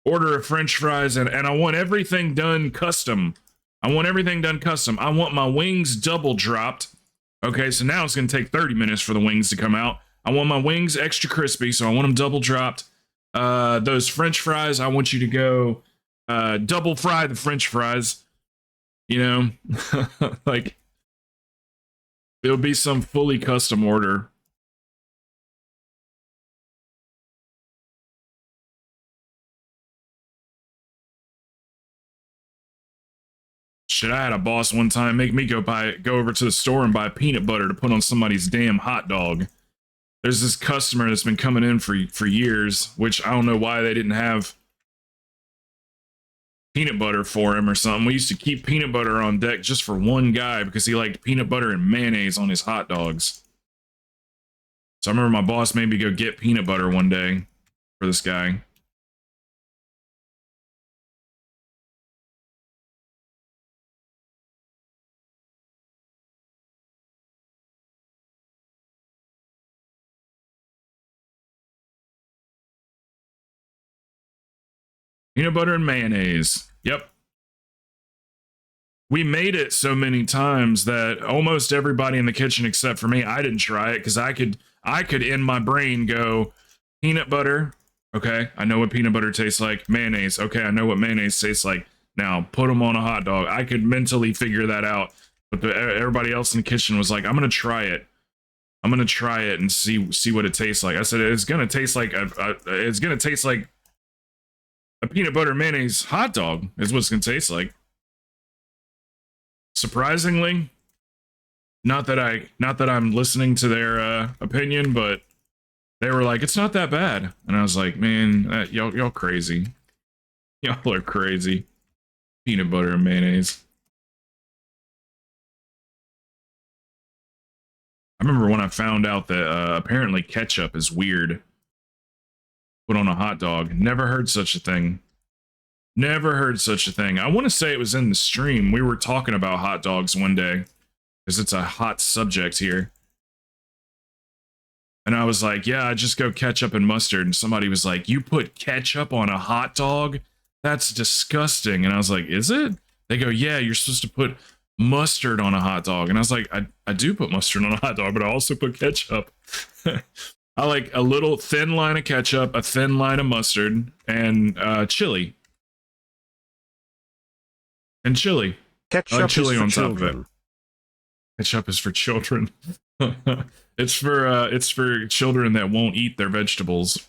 Speaker 3: order of French fries, and I want everything done custom. I want my wings double dropped. Okay, so now it's gonna take 30 minutes for the wings to come out. I want my wings extra crispy, so I want them double dropped. Those French fries, I want you to go double fry the French fries. You know, like it'll be some fully custom order. Shit, I had a boss one time make me go over to the store and buy peanut butter to put on somebody's damn hot dog. There's this customer that's been coming in for years, which I don't know why they didn't have peanut butter for him or something. We used to keep peanut butter on deck just for one guy because he liked peanut butter and mayonnaise on his hot dogs. So I remember my boss made me go get peanut butter one day for this guy. Peanut butter and mayonnaise. Yep. We made it so many times that almost everybody in the kitchen except for me, I didn't try it because I could in my brain go peanut butter. Okay, I know what peanut butter tastes like. Mayonnaise. Okay, I know what mayonnaise tastes like. Now put them on a hot dog. I could mentally figure that out. But everybody else in the kitchen was like, I'm gonna try it. I'm gonna try it and see what it tastes like. I said it's gonna taste like a peanut butter mayonnaise hot dog is what it's gonna taste like. Surprisingly, not that I'm listening to their opinion, but they were like, it's not that bad. And I was like, man, y'all crazy. Y'all are crazy. Peanut butter and mayonnaise. I remember when I found out that apparently ketchup is weird. Put on a hot dog. Never heard such a thing. Never heard such a thing. I want to say it was in the stream. We were talking about hot dogs one day because it's a hot subject here. And I was like, yeah, I just go ketchup and mustard. And somebody was like, you put ketchup on a hot dog? That's disgusting. And I was like, is it? They go, yeah, you're supposed to put mustard on a hot dog. And I was like, I do put mustard on a hot dog, but I also put ketchup. I like a little thin line of ketchup, a thin line of mustard, and chili. And chili.
Speaker 1: Ketchup
Speaker 3: chili
Speaker 1: is for
Speaker 3: on top
Speaker 1: children.
Speaker 3: of it. Ketchup is for children. It's for children that won't eat their vegetables.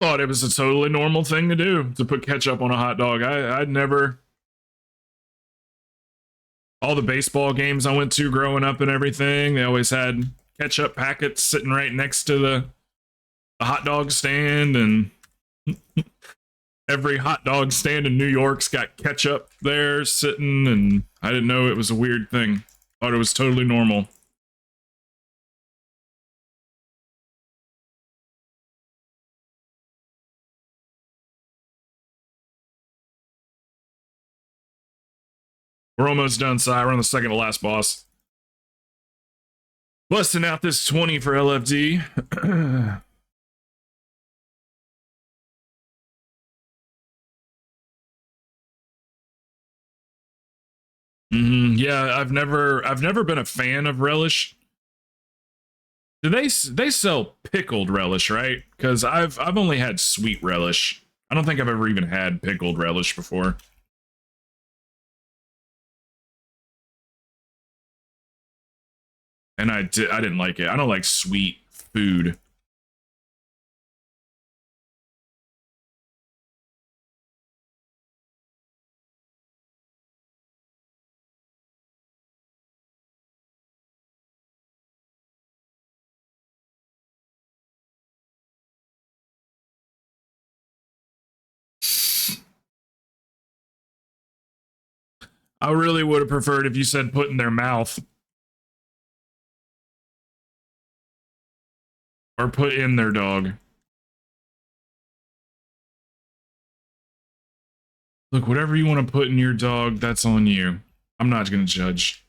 Speaker 3: Thought it was a totally normal thing to do to put ketchup on a hot dog. I'd never. All the baseball games I went to growing up and everything, they always had ketchup packets sitting right next to the hot dog stand, and every hot dog stand in New York's got ketchup there sitting, and I didn't know it was a weird thing. Thought it was totally normal. We're almost done, Si. We're on the second to last boss. Busting out this 20 for LFD. Yeah, I've never been a fan of relish. Do they sell pickled relish, right? Because I've only had sweet relish. I don't think I've ever even had pickled relish before. And I didn't like it. I don't like sweet food. I really would have preferred if you said put in their mouth. Or put in their dog. Look, whatever you want to put in your dog, that's on you. I'm not going to judge.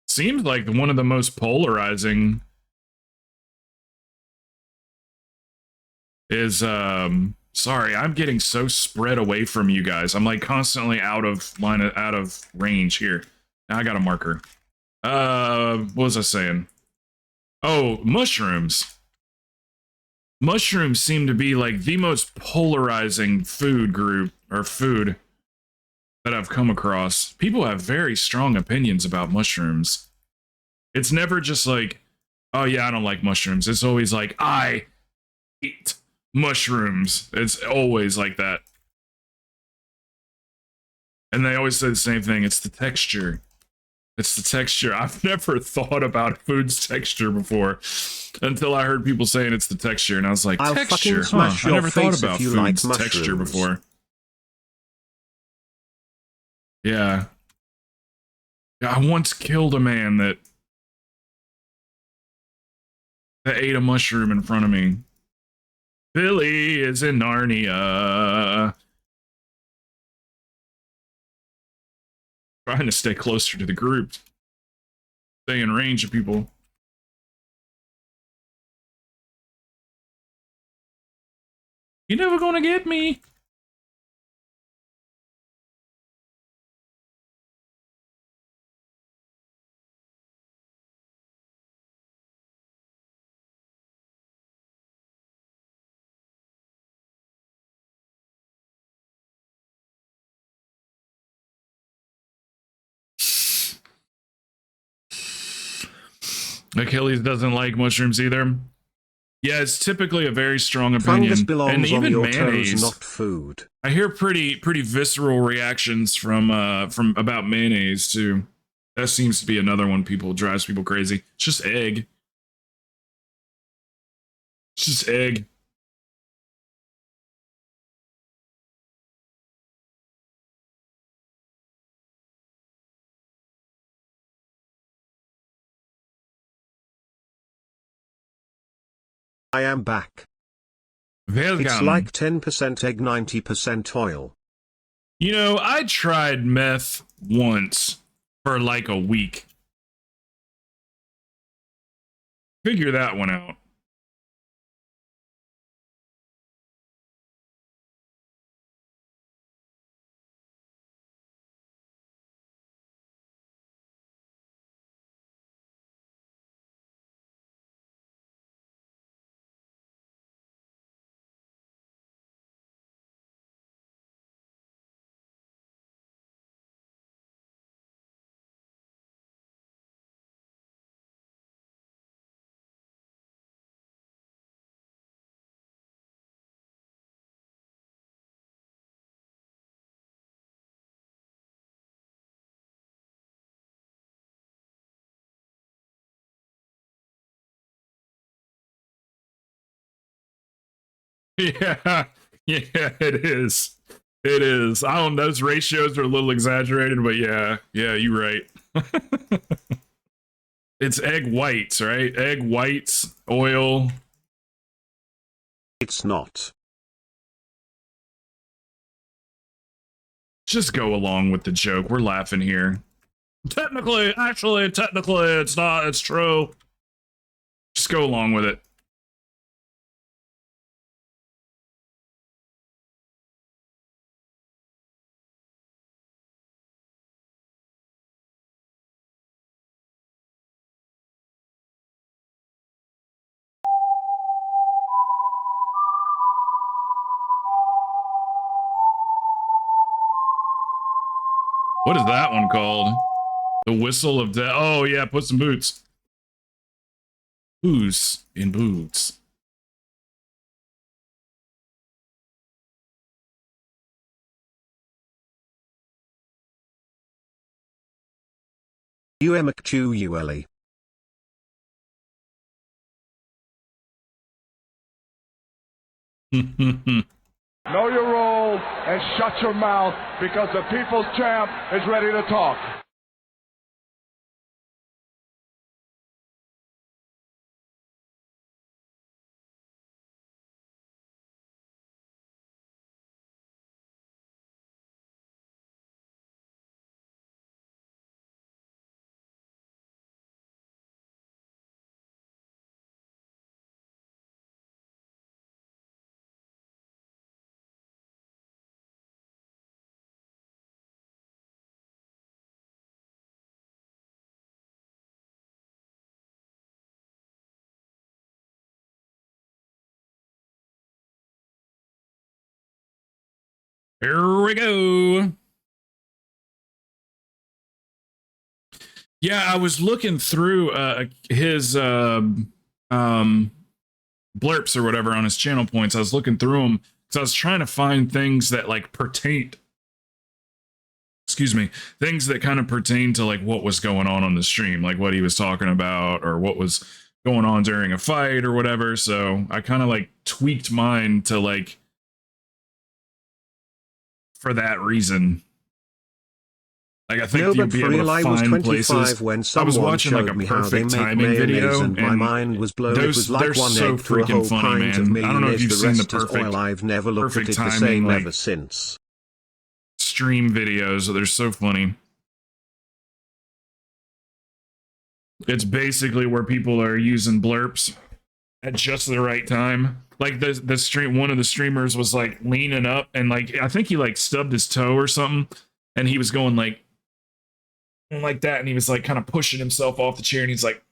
Speaker 3: Seems like one of the most polarizing is sorry, I'm getting so spread away from you guys. I'm like constantly out of range here. Now I got a marker. What was I saying? Oh, mushrooms. Mushrooms seem to be like the most polarizing food group or food that I've come across. People have very strong opinions about mushrooms. It's never just like, oh yeah, I don't like mushrooms. It's always like, I eat mushrooms. It's always like that. And they always say the same thing. It's the texture. It's the texture. I've never thought about food's texture before until I heard people saying it's the texture. And I was like,
Speaker 1: I'll
Speaker 3: texture?
Speaker 1: Huh.
Speaker 3: I never thought about food's texture before. Yeah. I once killed a man that ate a mushroom in front of me. Billy is in Narnia. Trying to stay closer to the group. Stay in range of people. You're never gonna get me. Achilles doesn't like mushrooms either. Yeah, it's typically a very strong opinion.
Speaker 1: Fungus belongs
Speaker 3: and even
Speaker 1: on your
Speaker 3: mayonnaise,
Speaker 1: toes, not food.
Speaker 3: I hear pretty visceral reactions from about mayonnaise too. That seems to be another one drives people crazy. It's just egg. It's just egg.
Speaker 1: I am back.
Speaker 3: Welcome.
Speaker 1: It's like 10% egg, 90% oil.
Speaker 3: You know, I tried meth once for like a week. Figure that one out. Yeah, yeah, it is. It is. I don't know, those ratios are a little exaggerated, but yeah, you're right. It's egg whites, right? Egg whites, oil.
Speaker 1: It's not.
Speaker 3: Just go along with the joke. We're laughing here. Technically, it's not. It's true. Just go along with it. What is that one called? The whistle of death. Oh yeah, put some boots. Booze in boots.
Speaker 1: UMQULE.
Speaker 4: Know your role and shut your mouth because the people's champ is ready to talk.
Speaker 3: Here we go. Yeah, I was looking through his blurps or whatever on his channel points. I was looking through them because I was trying to find things that like pertained. Excuse me, things that kind of pertain to like what was going on the stream, like what he was talking about or what was going on during a fight or whatever. So I kind of like tweaked mine to like for that reason. Like I think
Speaker 1: No,
Speaker 3: you'd
Speaker 1: but
Speaker 3: be
Speaker 1: for
Speaker 3: able
Speaker 1: real,
Speaker 3: to
Speaker 1: I was
Speaker 3: find
Speaker 1: 25
Speaker 3: places.
Speaker 1: when
Speaker 3: I
Speaker 1: someone
Speaker 3: was watching like
Speaker 1: showed
Speaker 3: a
Speaker 1: me how they
Speaker 3: perfect
Speaker 1: make
Speaker 3: timing
Speaker 1: mayonnaise,
Speaker 3: video,
Speaker 1: and my mind was blown. It was like
Speaker 3: they're
Speaker 1: one
Speaker 3: so
Speaker 1: egg through a
Speaker 3: freaking
Speaker 1: whole
Speaker 3: funny,
Speaker 1: pint of
Speaker 3: man. I don't know if
Speaker 1: mayonnaise.
Speaker 3: you've
Speaker 1: The
Speaker 3: seen the
Speaker 1: rest is
Speaker 3: perfect,
Speaker 1: oil. I've never looked at
Speaker 3: perfect
Speaker 1: it the
Speaker 3: timing
Speaker 1: same
Speaker 3: like
Speaker 1: ever since.
Speaker 3: stream videos. They're so funny. It's basically where people are using blurps at just the right time. Like the stream, one of the streamers was like leaning up and like I think he like stubbed his toe or something, and he was going like that, and he was like kind of pushing himself off the chair, and he's like,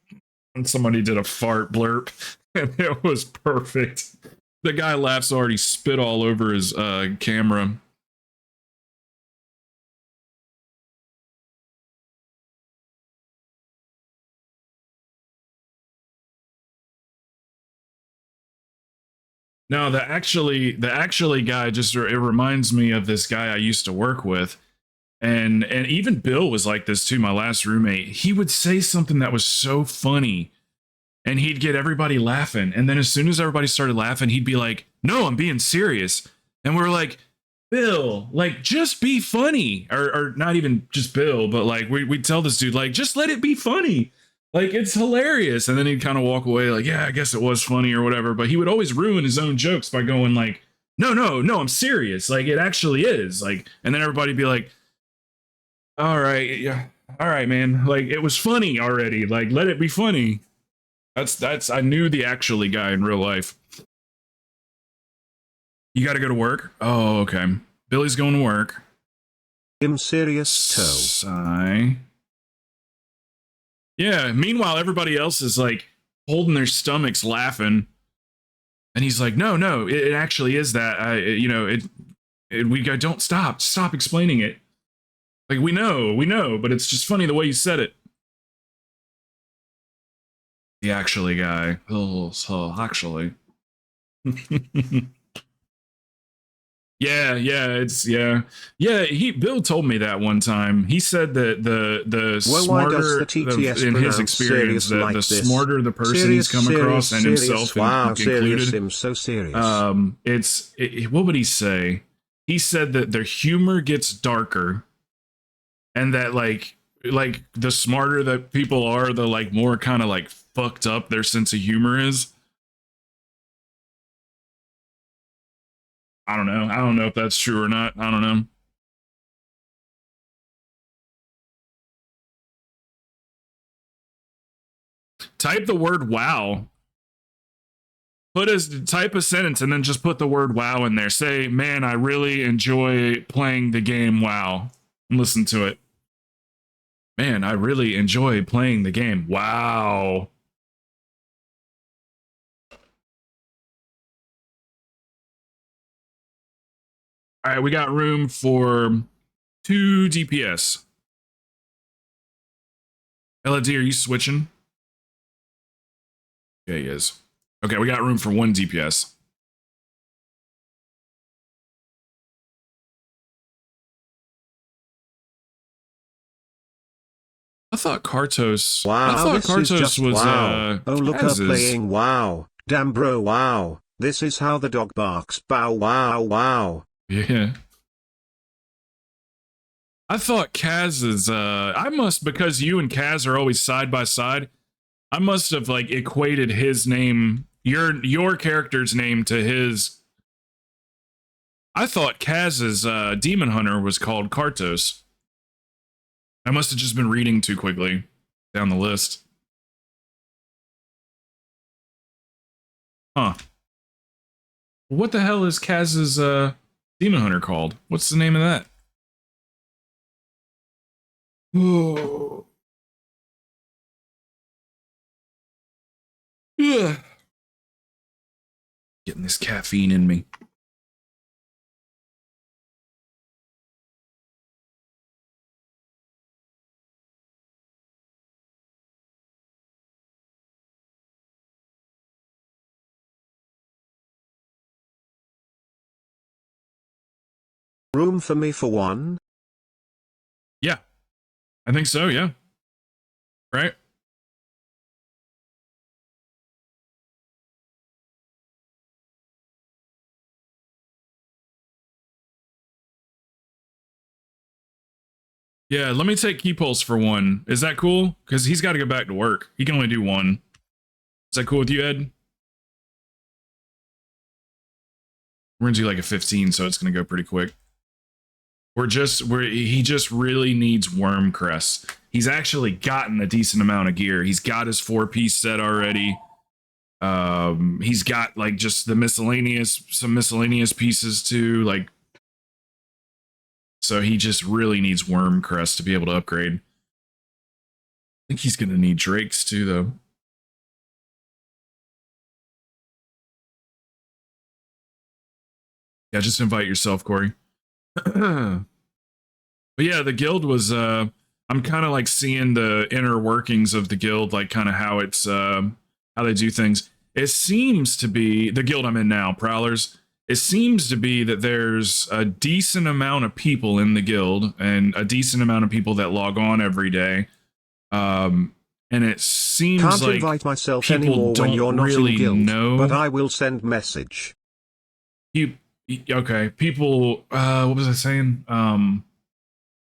Speaker 3: and somebody did a fart blurp, and it was perfect. The guy laughs hard, he spit all over his camera. No, the actually guy just it reminds me of this guy I used to work with. And even Bill was like this too, my last roommate. He would say something that was so funny and he'd get everybody laughing. And then as soon as everybody started laughing, he'd be like, "No, I'm being serious." And we're like, "Bill, like, just be funny." Or not even just Bill, but like we'd tell this dude, like, just let it be funny. Like, it's hilarious. And then he'd kind of walk away like, "Yeah, I guess it was funny," or whatever. But he would always ruin his own jokes by going like, no, I'm serious. Like, it actually is. Like, and then everybody'd be like, "All right, yeah, all right, man. Like, it was funny already. Like, let it be funny." I knew the actually guy in real life. You got to go to work? Oh, okay. Billy's going to work.
Speaker 1: I'm serious toe.
Speaker 3: Sigh. Yeah, meanwhile, everybody else is like holding their stomachs laughing. And he's like, no, it actually is that. Don't stop explaining it. Like, we know, but it's just funny the way you said it. The actually guy. Oh, actually. Yeah. Bill told me that one time. He said that the smarter in his experience, that the smarter the person he's come across, and himself included.
Speaker 1: I'm so serious.
Speaker 3: What would he say? He said that their humor gets darker, and that like the smarter that people are, the like more kind of like fucked up their sense of humor is. I don't know if that's true or not. I don't know. Type the word wow. Type a sentence and then just put the word wow in there. Say, "Man, I really enjoy playing the game WoW." And listen to it. "Man, I really enjoy playing the game WoW." All right, we got room for 2 DPS. LD, are you switching? Yeah, he is. Okay, we got room for 1 DPS. I thought Kartos.
Speaker 1: Wow,
Speaker 3: I thought Kartos was.
Speaker 1: Wow. Oh, look, her
Speaker 3: Kaz's.
Speaker 1: playing WoW. Damn, bro, wow. This is how the dog barks. Bow, wow, wow.
Speaker 3: Yeah. I thought Kaz's. I must, because you and Kaz are always side by side, I must have like equated his name, your character's name, to his. I thought Kaz's demon hunter was called Kartos. I must have just been reading too quickly down the list. Huh. What the hell is Kaz's demon hunter called? What's the name of that? Oh. Yeah. Getting this caffeine in me.
Speaker 1: Room for me for 1?
Speaker 3: Yeah. I think so, yeah. Right? Yeah, let me take Key Pulse for 1. Is that cool? Because he's got to go back to work. He can only do 1. Is that cool with you, Ed? We're gonna do like a 15, so it's gonna go pretty quick. He just really needs Worm Crest. He's actually gotten a decent amount of gear. He's got his 4-piece set already. He's got like just some miscellaneous pieces too, like. So he just really needs Worm Crest to be able to upgrade. I think he's gonna need Drakes too, though. Yeah, just invite yourself, Corey. But yeah, the guild was I'm kind of like seeing the inner workings of the guild, like kind of how it's how they do things. It seems to be the guild I'm in now, Prowlers. It seems to be that there's a decent amount of people in the guild and a decent amount of people that log on every day. and it seems
Speaker 1: Can't
Speaker 3: like
Speaker 1: invite myself
Speaker 3: people
Speaker 1: anymore when
Speaker 3: don't
Speaker 1: you're not
Speaker 3: really
Speaker 1: in guild,
Speaker 3: know.
Speaker 1: but I will send message.
Speaker 3: Okay, people. What was I saying?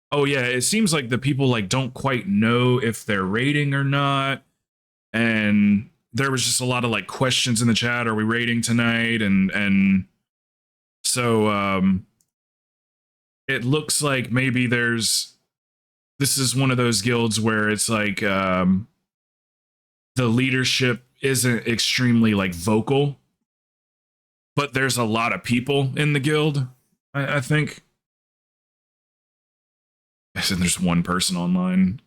Speaker 3: Oh yeah, it seems like the people like don't quite know if they're raiding or not, and there was just a lot of like questions in the chat. Are we raiding tonight? And so it looks like maybe this is one of those guilds where it's like the leadership isn't extremely like vocal, but there's a lot of people in the guild. I think. I said there's one person online.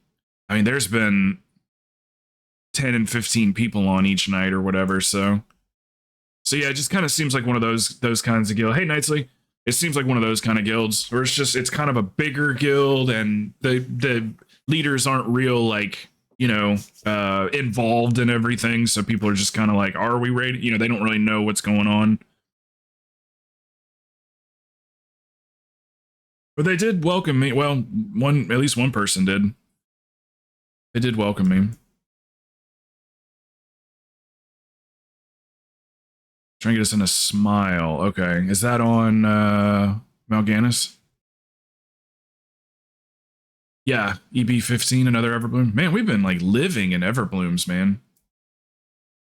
Speaker 3: I mean, there's been 10 and 15 people on each night or whatever. So yeah, it just kind of seems like one of those kinds of guild. Hey, Knightsley, it seems like one of those kind of guilds where it's kind of a bigger guild, and the leaders aren't real like involved in everything. So people are just kind of like, are we raiding? They don't really know what's going on. But they did welcome me. Well, at least one person did. They did welcome me. Trying to get us in a smile. Okay. Is that on Mal'Ganis? Yeah. EB15, another Everbloom. Man, we've been like living in Everblooms, man.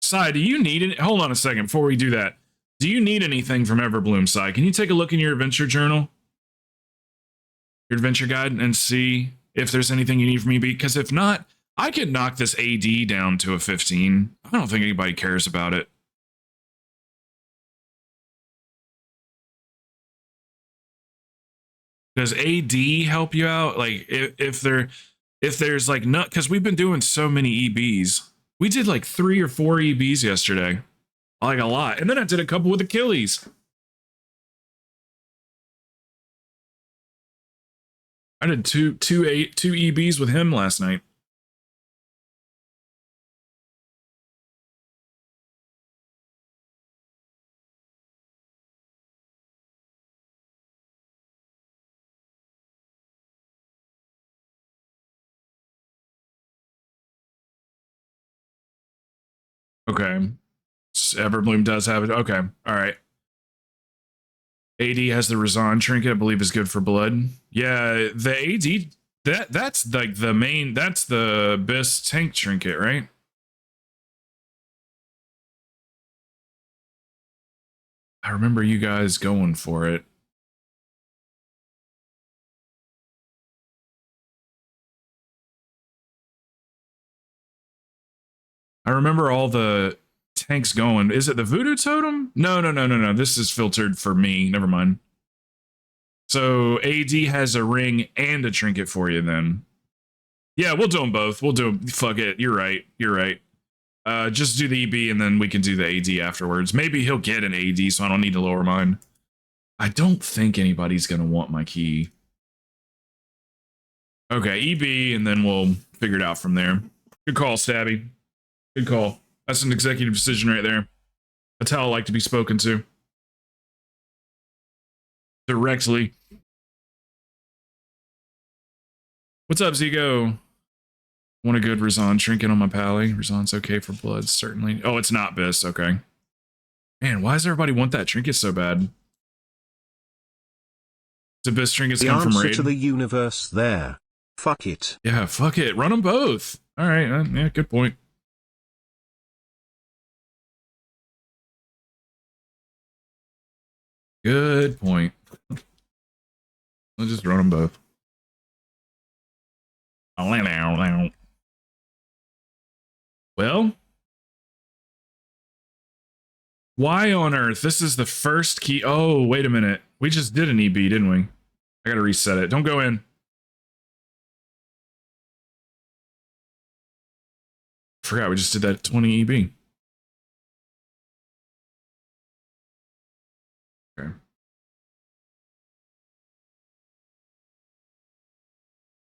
Speaker 3: Sai, do you need it? Hold on a second before we do that. Do you need anything from Everbloom, Sai? Can you take a look in your adventure journal? Your adventure guide, and see if there's anything you need from me? Because if not, I could knock this AD down to a 15. I don't think anybody cares about it. Does AD help you out? Like if there's like not, because we've been doing so many EBs. We did like 3 or 4 EBs yesterday. Like a lot. And then I did a couple with Achilles. I did two EBs with him last night. Okay. Everbloom does have it. Okay. All right. AD has the Razan trinket, I believe is good for blood. Yeah, the AD, that's like the main, that's the best tank trinket, right? I remember you guys going for it. I remember all the tanks going. Is it the Voodoo Totem? No. This is filtered for me. Never mind. So AD has a ring and a trinket for you then. Yeah, we'll do them both. We'll do them. Fuck it. You're right. Just do the EB and then we can do the AD afterwards. Maybe he'll get an AD, so I don't need to lower mine. I don't think anybody's going to want my key. Okay, EB, and then we'll figure it out from there. Good call, Stabby. Good call. That's an executive decision right there. That's how I like to be spoken to. Directly. What's up, Zigo? Want a good Razan trinket on my pally? Razan's okay for blood, certainly. Oh, it's not Biss. Okay. Man, why does everybody want that trinket so bad? The Biss trinkets come from raid.
Speaker 1: The answer to the universe there. Fuck it.
Speaker 3: Yeah, fuck it. Run them both. All right. Yeah, good point. Good point. Let's just run them both. Well, why on earth? This is the first key. Oh, wait a minute. We just did an EB, didn't we? I gotta reset it. Don't go in. Forgot we just did that 20 EB. Okay.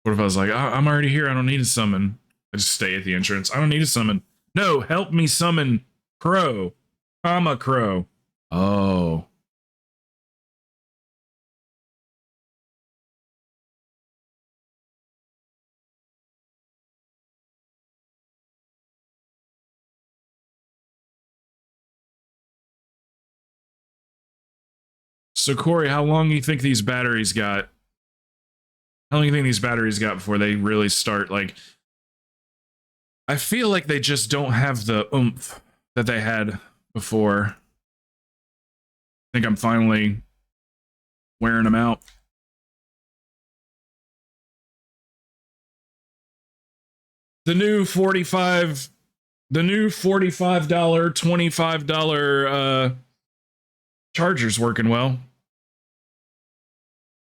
Speaker 3: What if I was like, I'm already here. I don't need to summon. I just stay at the entrance. I don't need to summon. No, help me summon Crow. Crow. Oh. So Corey, how long do you think these batteries got? How long do you think these batteries got before they really start? Like, I feel like they just don't have the oomph that they had before. I think I'm finally wearing them out. The new $45, $25, charger's working well.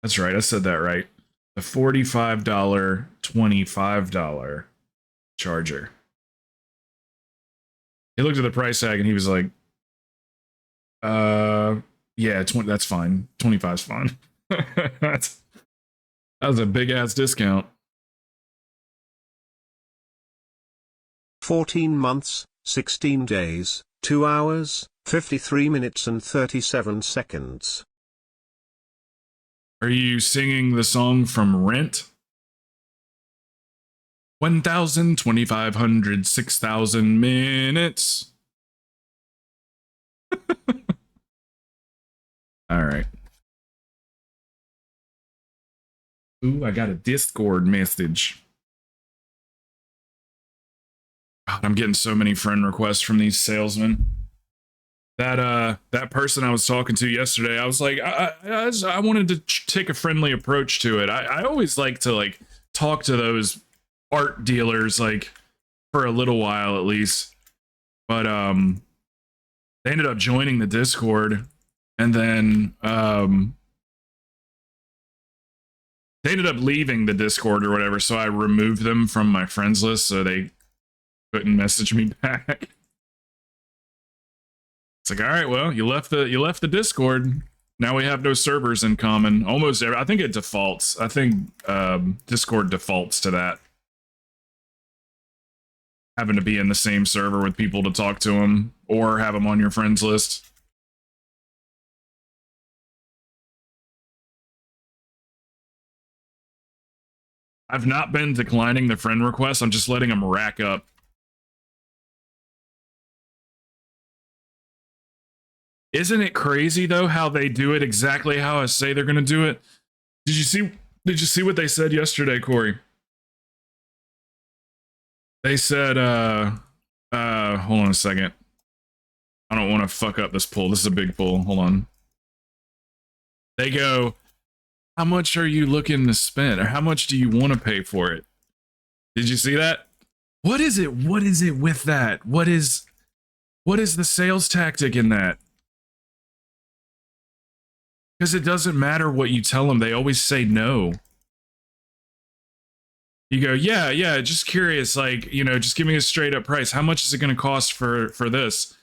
Speaker 3: That's right, I said that right. The $45, $25 charger. He looked at the price tag and he was like, yeah, 20, that's fine. 25 is fine. That was a big ass discount.
Speaker 1: 14 months, 16 days, 2 hours, 53 minutes and 37 seconds.
Speaker 3: Are you singing the song from Rent? 1,000, 2,500, 6,000 minutes. All right. Ooh, I got a Discord message. God, I'm getting so many friend requests from these salesmen. That person I was talking to yesterday, I was like, I wanted to take a friendly approach to it. I always like to like talk to those art dealers like for a little while at least. But they ended up joining the Discord, and then they ended up leaving the Discord or whatever, so I removed them from my friends list so they couldn't message me back. It's like, all right, well, you left the Discord. Now we have no servers in common. Almost every, I think it defaults. I think Discord defaults to that. Having to be in the same server with people to talk to them or have them on your friends list. I've not been declining the friend requests. I'm just letting them rack up. Isn't it crazy though how they do it exactly how I say they're going to do it? Did you see what they said yesterday, Corey? They said hold on a second. I don't want to fuck up this pull. This is a big pull. Hold on. They go, how much are you looking to spend, or how much do you want to pay for it? Did you see that? What is it? What is it with that? What is the sales tactic in that? Because it doesn't matter what you tell them, they always say no. You go, yeah, just curious, like, you know, just give me a straight up price. How much is it going to cost for this?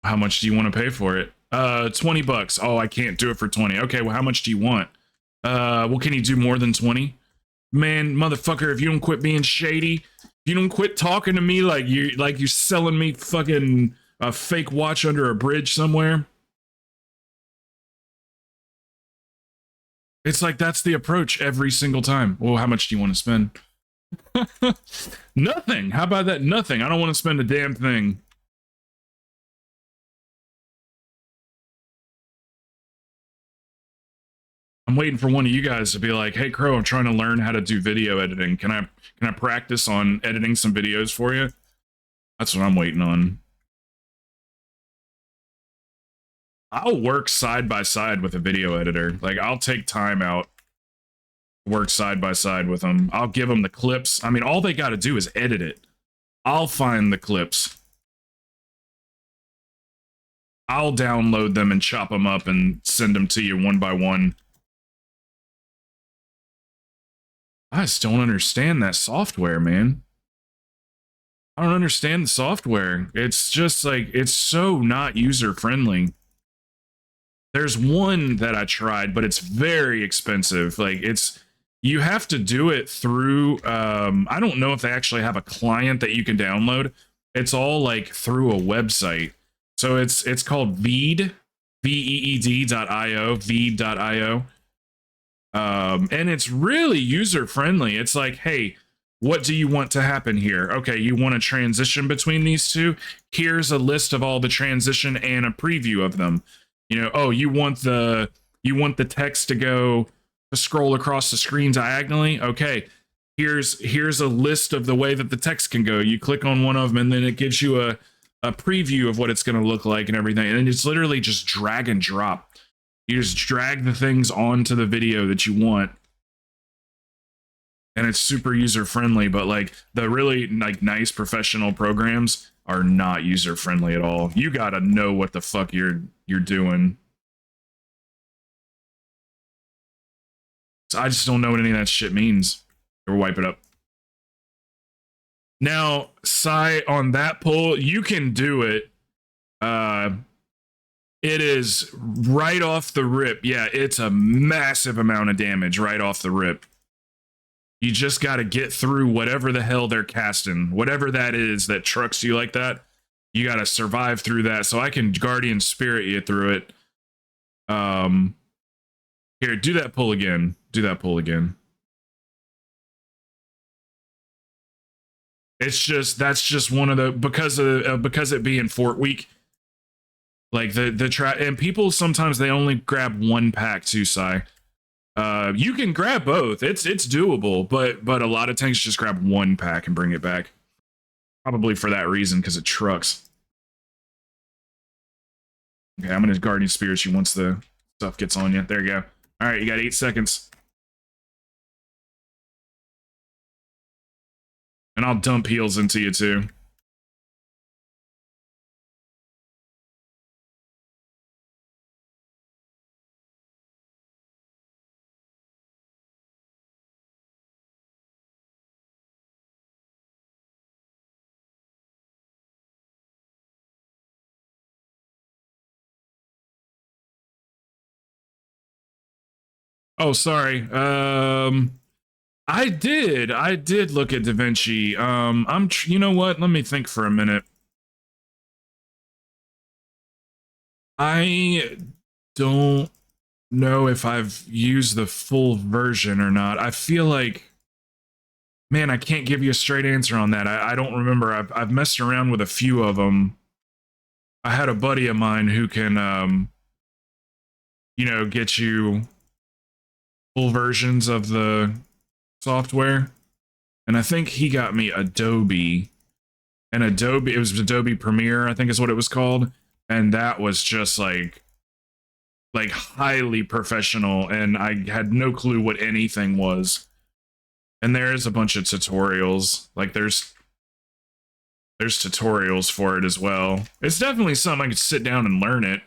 Speaker 3: How much do you want to pay for it? $20. Oh, I can't do it for 20. Okay, well, how much do you want? Well, can you do more than 20? Man, motherfucker, if you don't quit being shady, if you don't quit talking to me like you're selling me fucking a fake watch under a bridge somewhere. It's like that's the approach every single time. Well, how much do you want to spend? Nothing. How about that? Nothing. I don't want to spend a damn thing. I'm waiting for one of you guys to be like, "Hey, Crow, I'm trying to learn how to do video editing. Can I practice on editing some videos for you?" That's what I'm waiting on. I'll work side by side with a video editor. Like, I'll take time out, work side by side with them. I'll give them the clips. I mean, all they got to do is edit it. I'll find the clips. I'll download them and chop them up and send them to you one by one. I just don't understand that software, man. I don't understand the software. It's just like, it's so not user-friendly. There's one that I tried, but it's very expensive. Like, you have to do it through, I don't know if they actually have a client that you can download. It's all like through a website. So it's called Veed, veed.io, veed.io. And it's really user-friendly. It's like, hey, what do you want to happen here? Okay, you want a transition between these two? Here's a list of all the transition and a preview of them. You know, oh, you want the You want the text to scroll across the screen diagonally. Okay, here's a list of the way that the text can go. You click on one of them, and then it gives you a preview of what it's going to look like and everything. And it's literally just drag and drop. You just drag the things onto the video that you want. And it's super user friendly, but like the really like nice professional programs are not user friendly at all. You got to know what the fuck you're doing. So I just don't know what any of that shit means. Or wipe it up. Now, Sai, on that pull, you can do it. It is right off the rip. Yeah, it's a massive amount of damage right off the rip. You just got to get through whatever the hell they're casting. Whatever that is that trucks you like that. You got to survive through that. So I can Guardian Spirit you through it. Here, do that pull again. Do that pull again. It's just, that's just one of the, because it being Fort Week, like and people sometimes they only grab one pack too, Sai. You can grab both. It's doable, but a lot of tanks just grab one pack and bring it back. Probably for that reason, because it trucks. Okay, I'm gonna Guardian Spirit you once the stuff gets on you. There you go. All right, you got 8 seconds. And I'll dump heals into you too. Oh, sorry. I did look at Da Vinci. You know what? Let me think for a minute. I don't know if I've used the full version or not. I feel like, man, I can't give you a straight answer on that. I don't remember. I've messed around with a few of them. I had a buddy of mine who can, you know, get you full versions of the software, and I think he got me Adobe, and it was Adobe Premiere, I think is what it was called, and that was just like highly professional, and I had no clue what anything was. And there is a bunch of tutorials, like there's tutorials for it as well. It's definitely something I could sit down and learn it.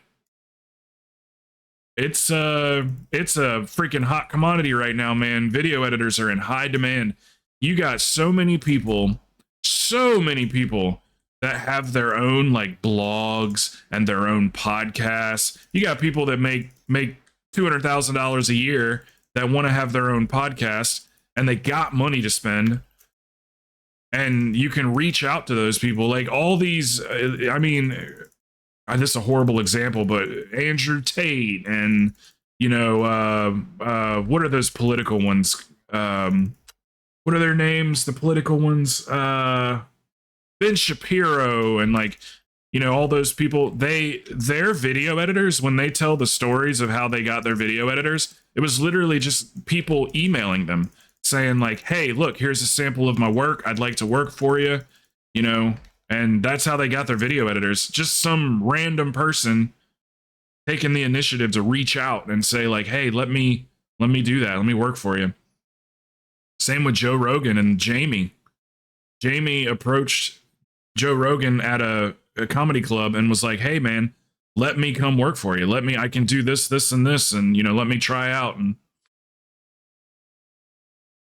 Speaker 3: It's a freaking hot commodity right now, man. Video editors are in high demand. You got so many people that have their own like blogs and their own podcasts. You got people that make $200,000 a year that want to have their own podcast, and they got money to spend. And you can reach out to those people. Like all these, I mean, this is a horrible example, but Andrew Tate and, you know, what are those political ones? What are their names? The political ones? Ben Shapiro and like, you know, all those people, their video editors, when they tell the stories of how they got their video editors, it was literally just people emailing them saying like, hey, look, here's a sample of my work. I'd like to work for you, you know. And that's how they got their video editors. Just some random person taking the initiative to reach out and say like, hey, let me do that. Let me work for you. Same with Joe Rogan and Jamie. Jamie approached Joe Rogan at a comedy club and was like, hey man, let me come work for you. I can do this, this, and this, and you know, let me try out. And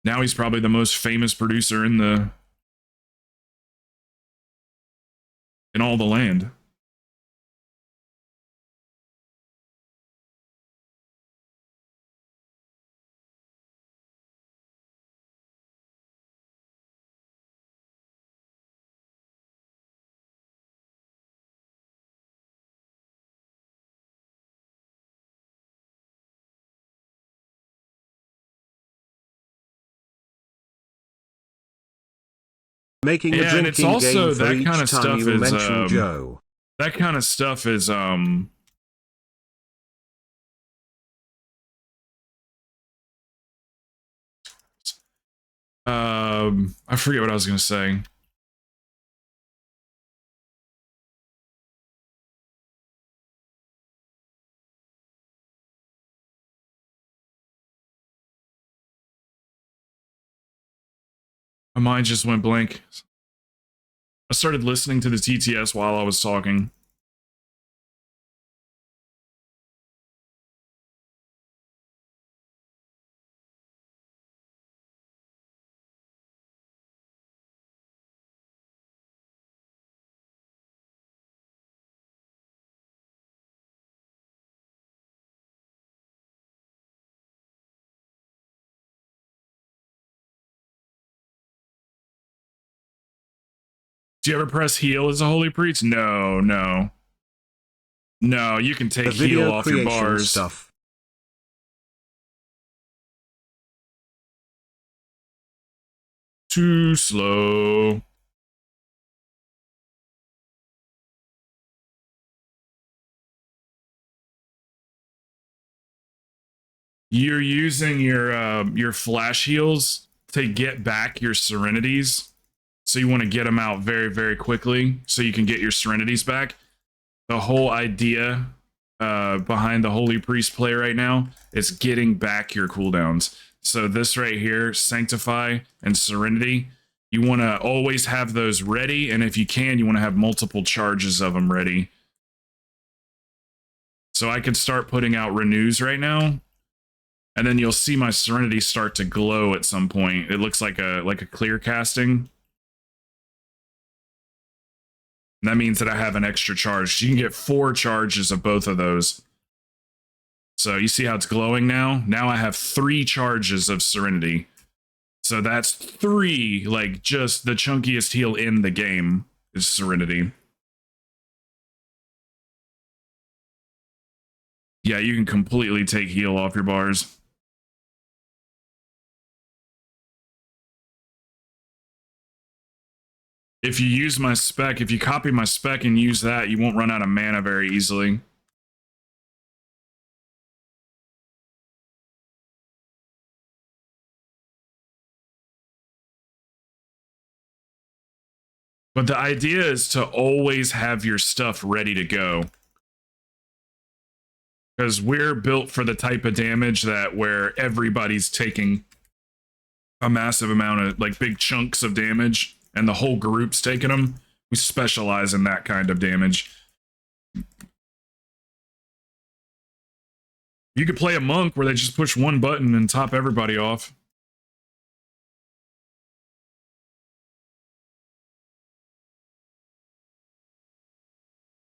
Speaker 3: now he's probably the most famous producer in all the land.
Speaker 1: Making a drinking
Speaker 3: it's also
Speaker 1: game for
Speaker 3: that
Speaker 1: each
Speaker 3: kind of
Speaker 1: time
Speaker 3: stuff
Speaker 1: you
Speaker 3: is
Speaker 1: mention Joe.
Speaker 3: That kind of stuff is I forget what I was gonna say. My mind just went blank. I started listening to the TTS while I was talking. Do you ever press heal as a holy priest? No, no. No, you can take
Speaker 1: The
Speaker 3: heal
Speaker 1: video
Speaker 3: off your
Speaker 1: creation
Speaker 3: bars.
Speaker 1: stuff.
Speaker 3: Too slow. You're using your flash heals to get back your serenities. So you want to get them out very, very quickly so you can get your serenities back. The whole idea behind the Holy Priest play right now is getting back your cooldowns. So this right here, Sanctify and Serenity, you want to always have those ready. And if you can, you want to have multiple charges of them ready. So I could start putting out Renews right now. And then you'll see my Serenity start to glow at some point. It looks like a clear casting. And that means that I have an extra charge. You can get 4 charges of both of those. So you see how it's glowing now? Now I have 3 charges of Serenity. So that's 3, like, just the chunkiest heal in the game is Serenity. Yeah, you can completely take heal off your bars. If you use my spec, if you copy my spec and use that, you won't run out of mana very easily. But the idea is to always have your stuff ready to go. Because we're built for the type of damage that where everybody's taking a massive amount of, like, big chunks of damage, and the whole group's taking them. We specialize in that kind of damage. You could play a monk where they just push one button and top everybody off.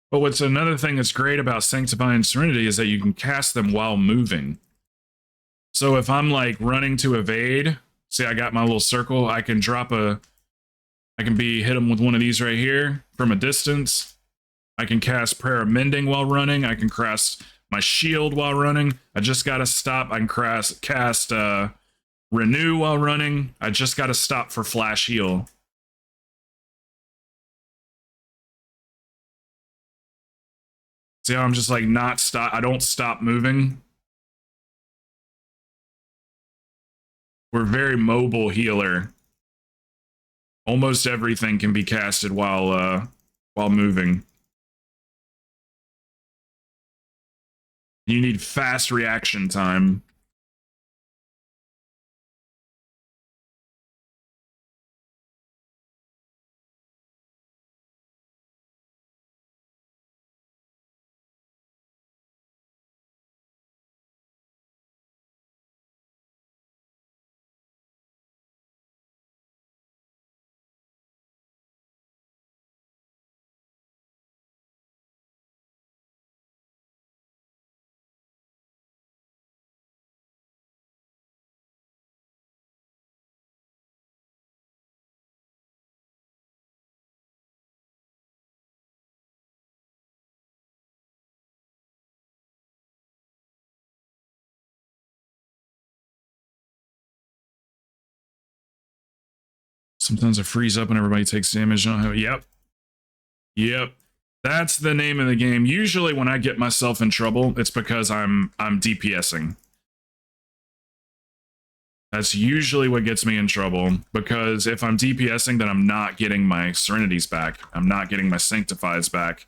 Speaker 3: But what's another thing that's great about Sanctify and Serenity is that you can cast them while moving. So if I'm like running to evade, see I got my little circle, I can drop a, I can hit them with one of these right here from a distance. I can cast Prayer of Mending while running. I can cast my shield while running. I just got to stop. I can cast Renew while running. I just got to stop for Flash Heal. See how I'm just like not stop. I don't stop moving. We're very mobile healer. Almost everything can be casted while moving. You need fast reaction time. Sometimes I freeze up and everybody takes damage. Yep. Yep. That's the name of the game. Usually when I get myself in trouble, it's because I'm DPSing. That's usually what gets me in trouble, because if I'm DPSing, then I'm not getting my Serenities back. I'm not getting my Sanctifies back.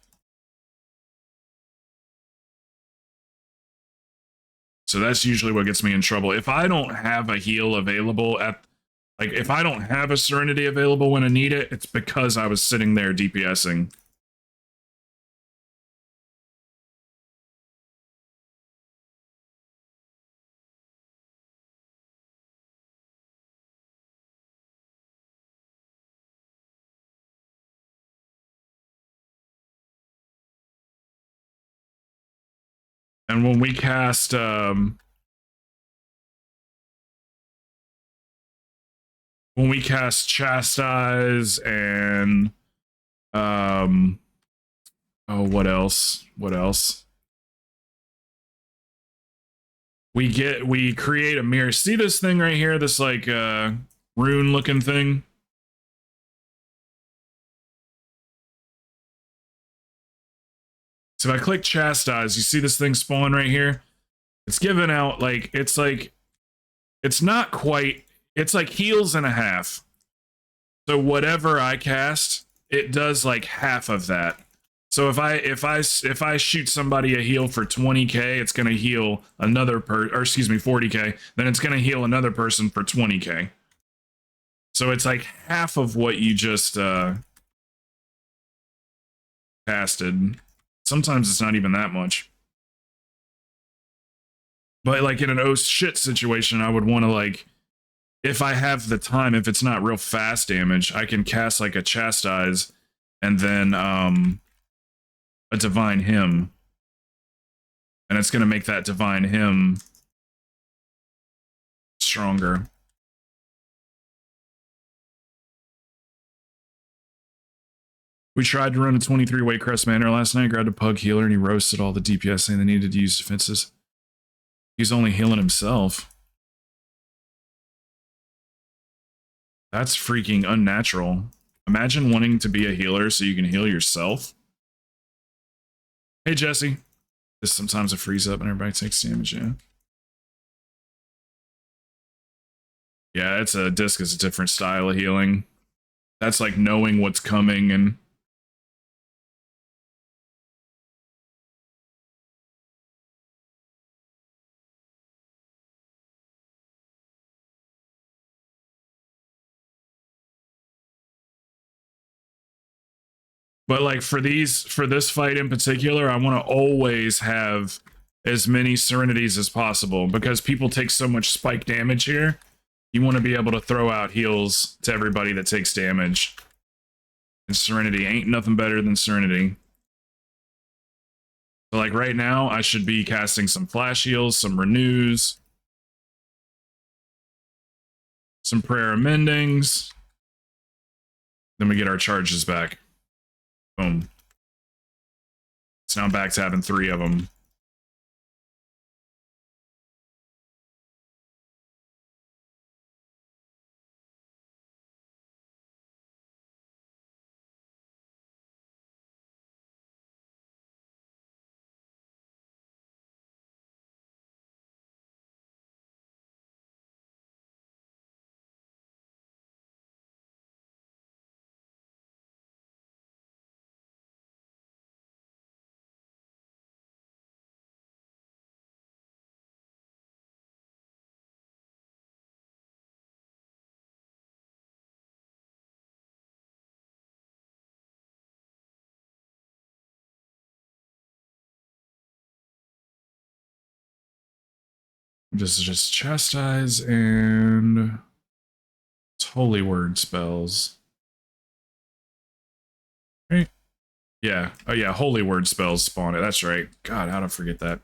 Speaker 3: So that's usually what gets me in trouble. If I don't have a heal available at, like, if I don't have a Serenity available when I need it, it's because I was sitting there DPSing. And when we cast Chastise and oh, what else? What else? We create a mirror. See this thing right here? This like rune looking thing? So if I click Chastise, you see this thing spawn right here? It's given out like, it's not quite, it's like heals and a half. So whatever I cast, it does like half of that. So if I shoot somebody a heal for 20k, it's gonna heal another 40k, then it's gonna heal another person for 20k. So it's like half of what you just casted. Sometimes it's not even that much. But like in an oh shit situation, I would want to, like, if I have the time, if it's not real fast damage, I can cast like a Chastise and then a Divine Hymn. And it's going to make that Divine Hymn stronger. We tried to run a 23-way Crest Manor last night, grabbed a Pug Healer, and he roasted all the DPS saying they needed to use defenses. He's only healing himself. That's freaking unnatural. Imagine wanting to be a healer so you can heal yourself. Hey, Jesse. This sometimes a freeze up and everybody takes damage, yeah. Yeah, it's a disc is a different style of healing. That's like knowing what's coming and... But like for this fight in particular, I want to always have as many Serenities as possible because people take so much spike damage here. You want to be able to throw out heals to everybody that takes damage. And Serenity ain't nothing better than Serenity. So like right now, I should be casting some flash heals, some renews, some prayer amendings. Then we get our charges back. Boom. So now I'm back to having 3 of them. Just chastise and holy word spells. Right? Yeah. Oh yeah, holy word spells spawn it. That's right. God, how did I forget that?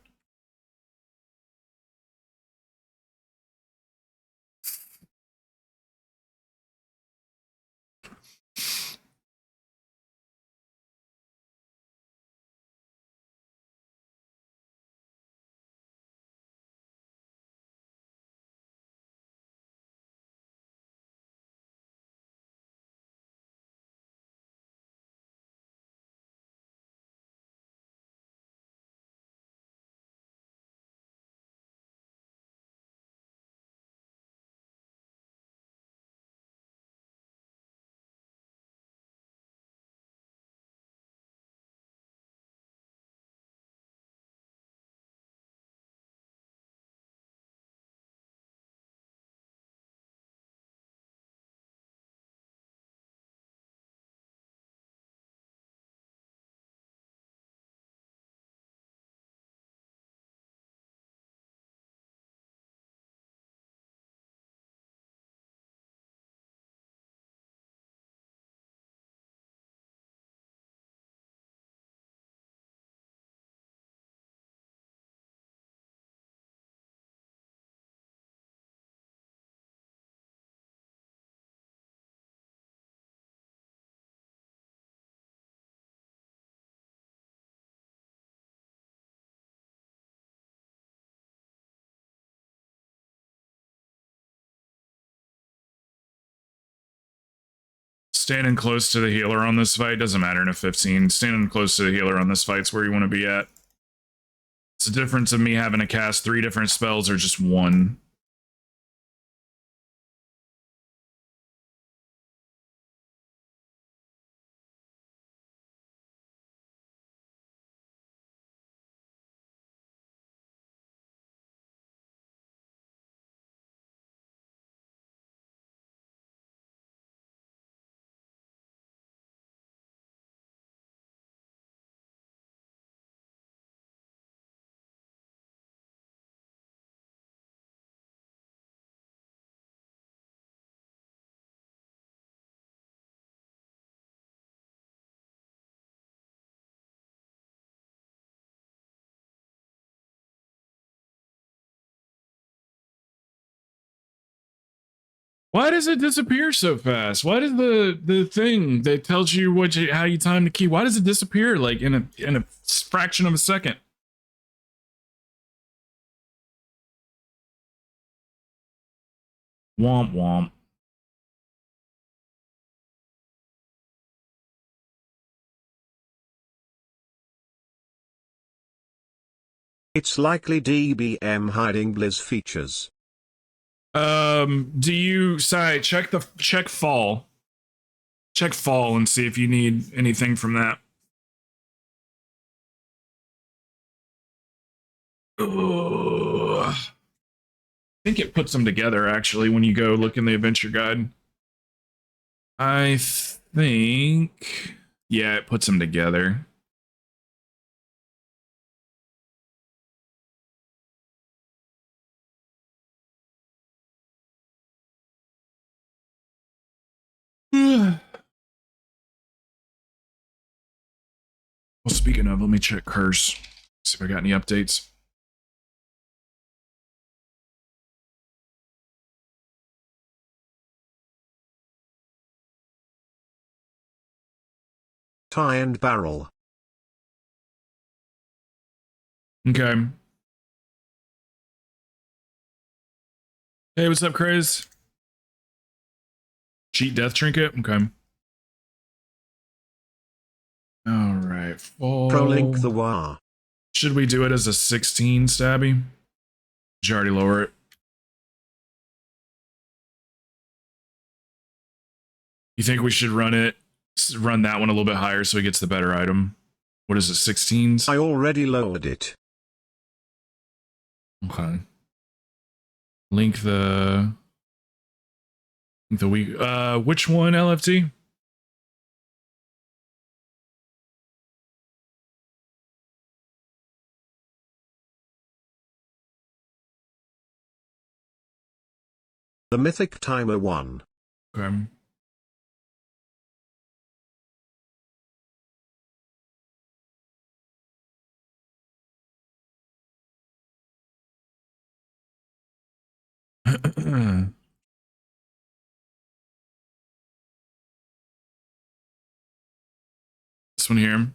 Speaker 3: Standing close to the healer on this fight doesn't matter in a 15. Standing close to the healer on this fight's where you want to be at. It's the difference of me having to cast 3 different spells or just 1. Why does it disappear so fast? Why does the thing that tells you how you time the key, why does it disappear like in a fraction of a second? Womp womp.
Speaker 1: It's likely DBM hiding Blizz features.
Speaker 3: Do you check fall? Check fall and see if you need anything from that. Ugh. I think it puts them together actually when you go look in the adventure guide. I think, yeah, it puts them together. Well, speaking of, let me check Curse. See if I got any updates.
Speaker 1: Tie and barrel.
Speaker 3: Okay. Hey, what's up, Craze? Cheat death trinket? Okay. All right.
Speaker 1: Prolink the war.
Speaker 3: Should we do it as a 16 stabby? Did you already lower it? You think we should run that one a little bit higher so he gets the better item? What is it, 16s?
Speaker 1: I already lowered it.
Speaker 3: Okay. Link the week. Which one, LFT?
Speaker 1: The Mythic Timer 1.
Speaker 3: Okay. This one here.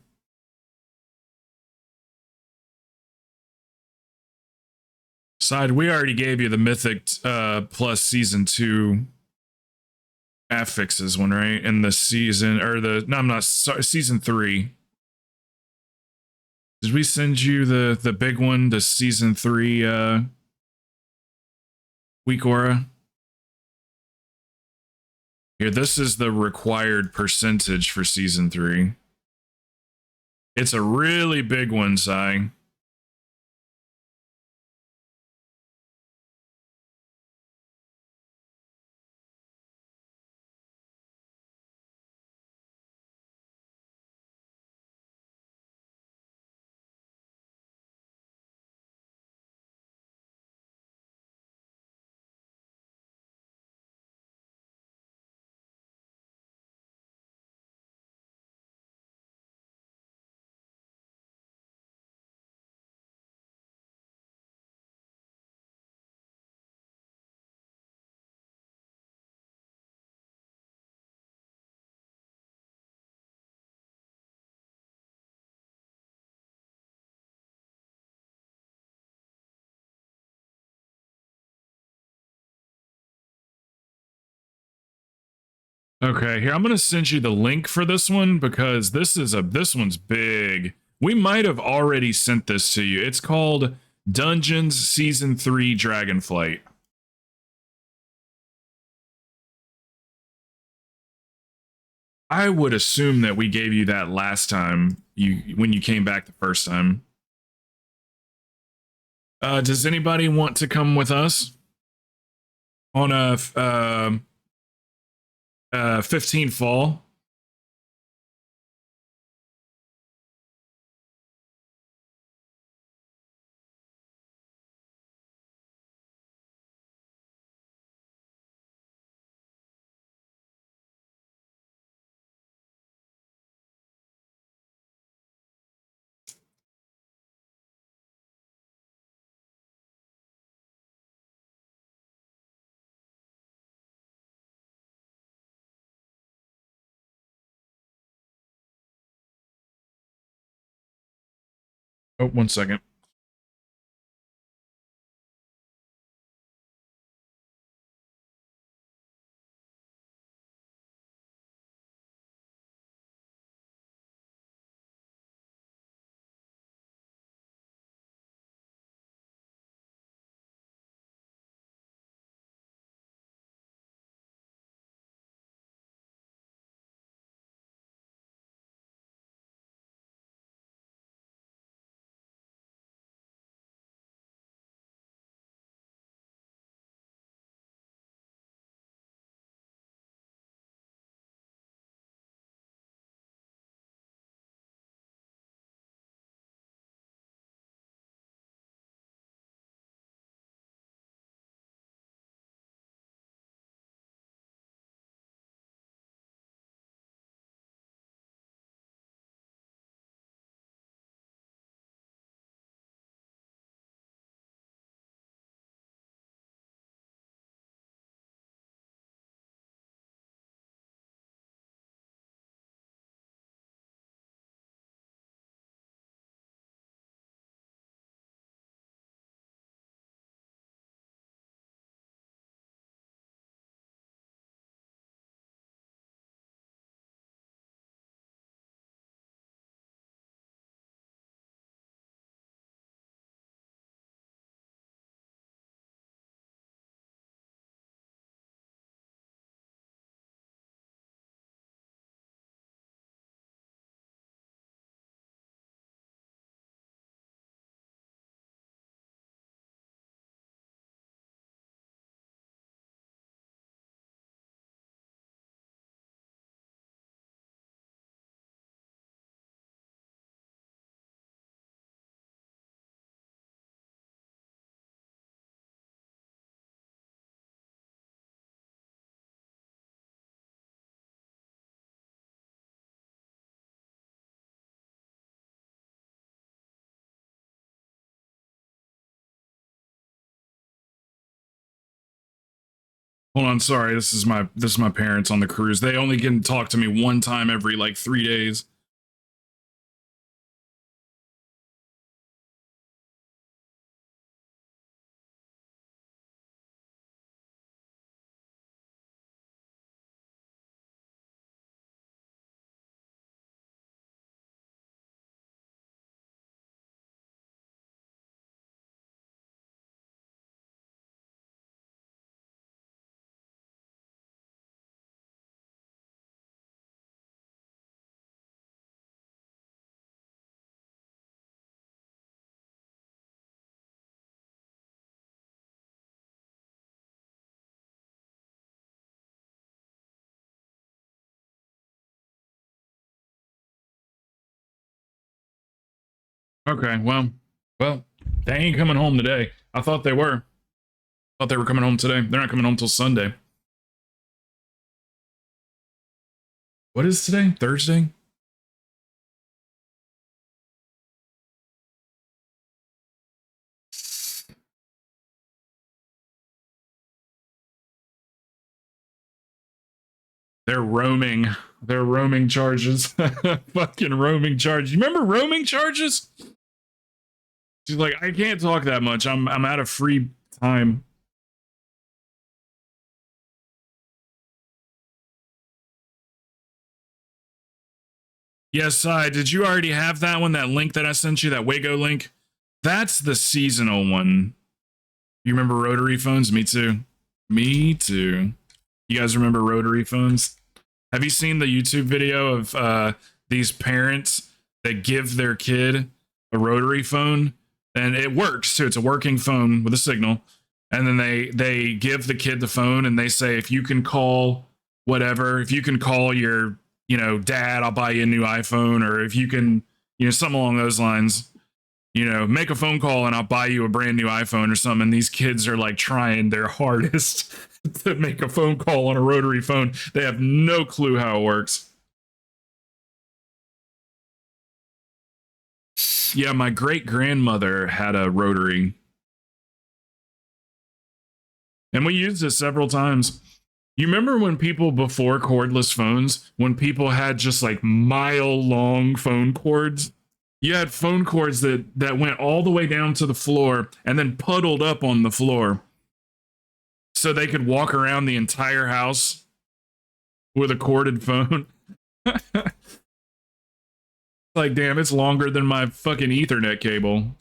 Speaker 3: Side, we already gave you the Mythic plus season 2 affixes one, right? And the season, or the, no, I'm not sorry, season 3. Did we send you the big one, the season 3 weak aura? Here, this is the required percentage for season 3. It's a really big one, Sai. Okay, here I'm gonna send you the link for this one because this one's big. We might have already sent this to you. It's called Dungeons Season 3 Dragonflight. I would assume that we gave you that last time when you came back the first time. Does anybody want to come with us on a 15 fall? Oh, 1 second. Hold on, sorry. This is my parents on the cruise. They only can talk to me one time every like 3 days. Okay, well, they ain't coming home today. I thought they were. I thought they were coming home today. They're not coming home till Sunday. What is today? Thursday? They're roaming. They're roaming charges. Fucking roaming charges. You remember roaming charges? She's like, I can't talk that much. I'm out of free time. Yes, did you already have that one? That link that I sent you, that Wago link? That's the seasonal one. You remember rotary phones? Me too. Me too. You guys remember rotary phones? Have you seen the YouTube video of these parents that give their kid a rotary phone? And it works too. It's a working phone with a signal. And then they give the kid the phone and they say, if you can call whatever, if you can call your, dad, I'll buy you a new iPhone. Or if you can, something along those lines, make a phone call and I'll buy you a brand new iPhone or something. And these kids are like trying their hardest to make a phone call on a rotary phone. They have no clue how it works. Yeah, my great grandmother had a rotary. And we used it several times. You remember when people before cordless phones, when people had just like mile-long phone cords? You had phone cords that went all the way down to the floor and then puddled up on the floor. So they could walk around the entire house with a corded phone. Like, damn, it's longer than my fucking Ethernet cable.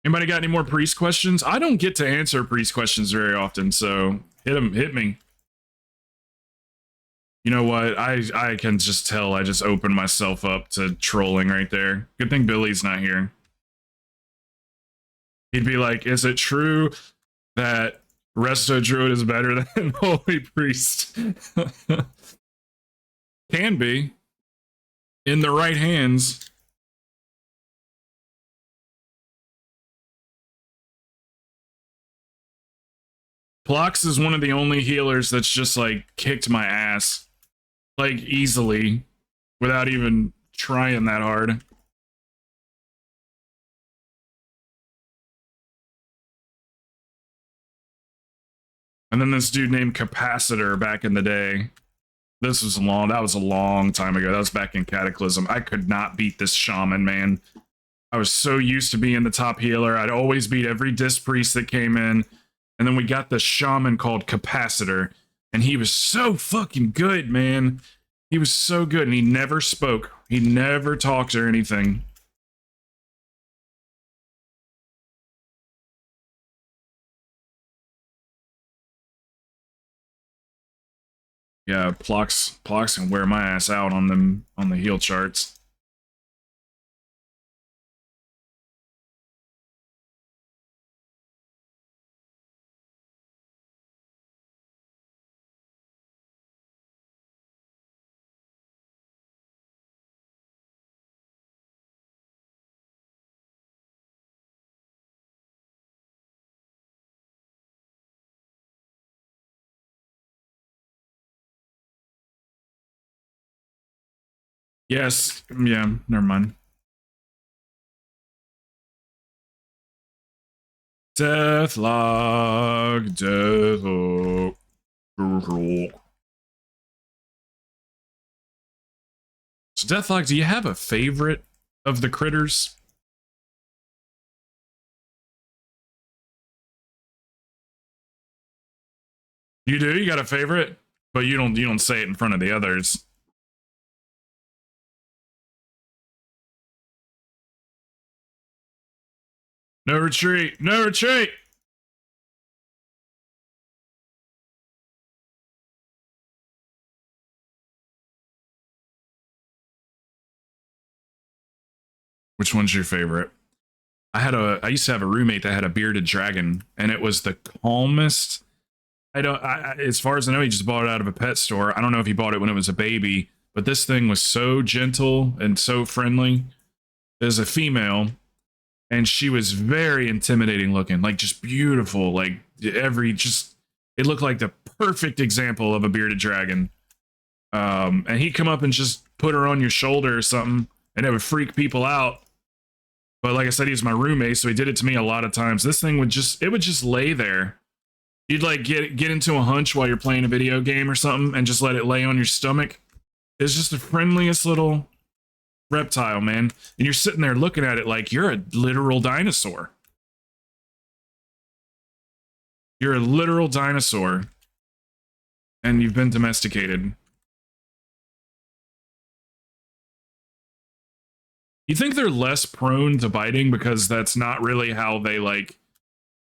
Speaker 3: Anybody got any more priest questions? I don't get to answer priest questions very often, so hit me. You know what? I can just tell I just opened myself up to trolling right there. Good thing Billy's not here. He'd be like, is it true that Resto Druid is better than Holy Priest? Can be. In the right hands. Plox is one of the only healers that's just like kicked my ass. Like easily. Without even trying that hard. And then this dude named Capacitor back in the day. That was a long time ago. That was back in Cataclysm. I could not beat this shaman, man. I was so used to being the top healer. I'd always beat every disc priest that came in. And then we got this shaman called Capacitor. And he was so fucking good, man. He was so good. And he never spoke. He never talked or anything. Yeah, Plox can wear my ass out on the heal charts. Yes, yeah, never mind. Deathlog. So Deathlog, do you have a favorite of the critters? You do? You got a favorite? But you don't say it in front of the others. No retreat! No retreat! Which one's your favorite? I used to have a roommate that had a bearded dragon, and it was the calmest. As far as I know, he just bought it out of a pet store. I don't know if he bought it when it was a baby, but this thing was so gentle and so friendly. There's a female, and she was very intimidating looking, like just beautiful, like it looked like the perfect example of a bearded dragon. And he'd come up and just put her on your shoulder or something, and it would freak people out. But like I said, he was my roommate, so he did it to me a lot of times. This thing would just lay there. You'd like get into a hunch while you're playing a video game or something and just let it lay on your stomach It's just the friendliest little reptile, man. And you're sitting there looking at it like you're a literal dinosaur. You're a literal dinosaur. And you've been domesticated. You think they're less prone to biting because that's not really how they like...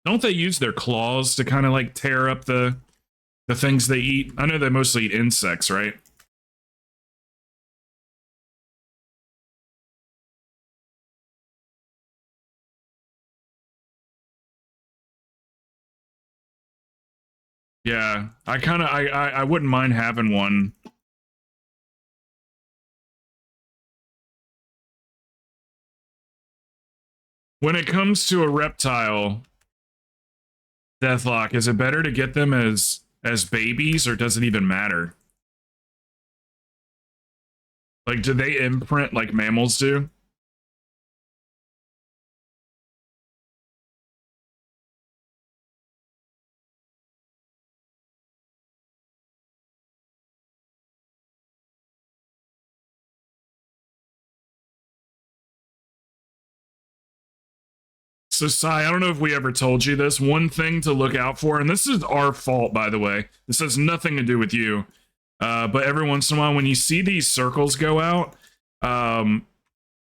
Speaker 3: Don't they use their claws to kind of like tear up the things they eat? I know they mostly eat insects, right? Yeah, I wouldn't mind having one. When it comes to a reptile, Deathlock, is it better to get them as babies, or does it even matter? Like, do they imprint like mammals do? So, Sai, I don't know if we ever told you this. One thing to look out for, and this is our fault, by the way. This has nothing to do with you. But every once in a while, when you see these circles go out,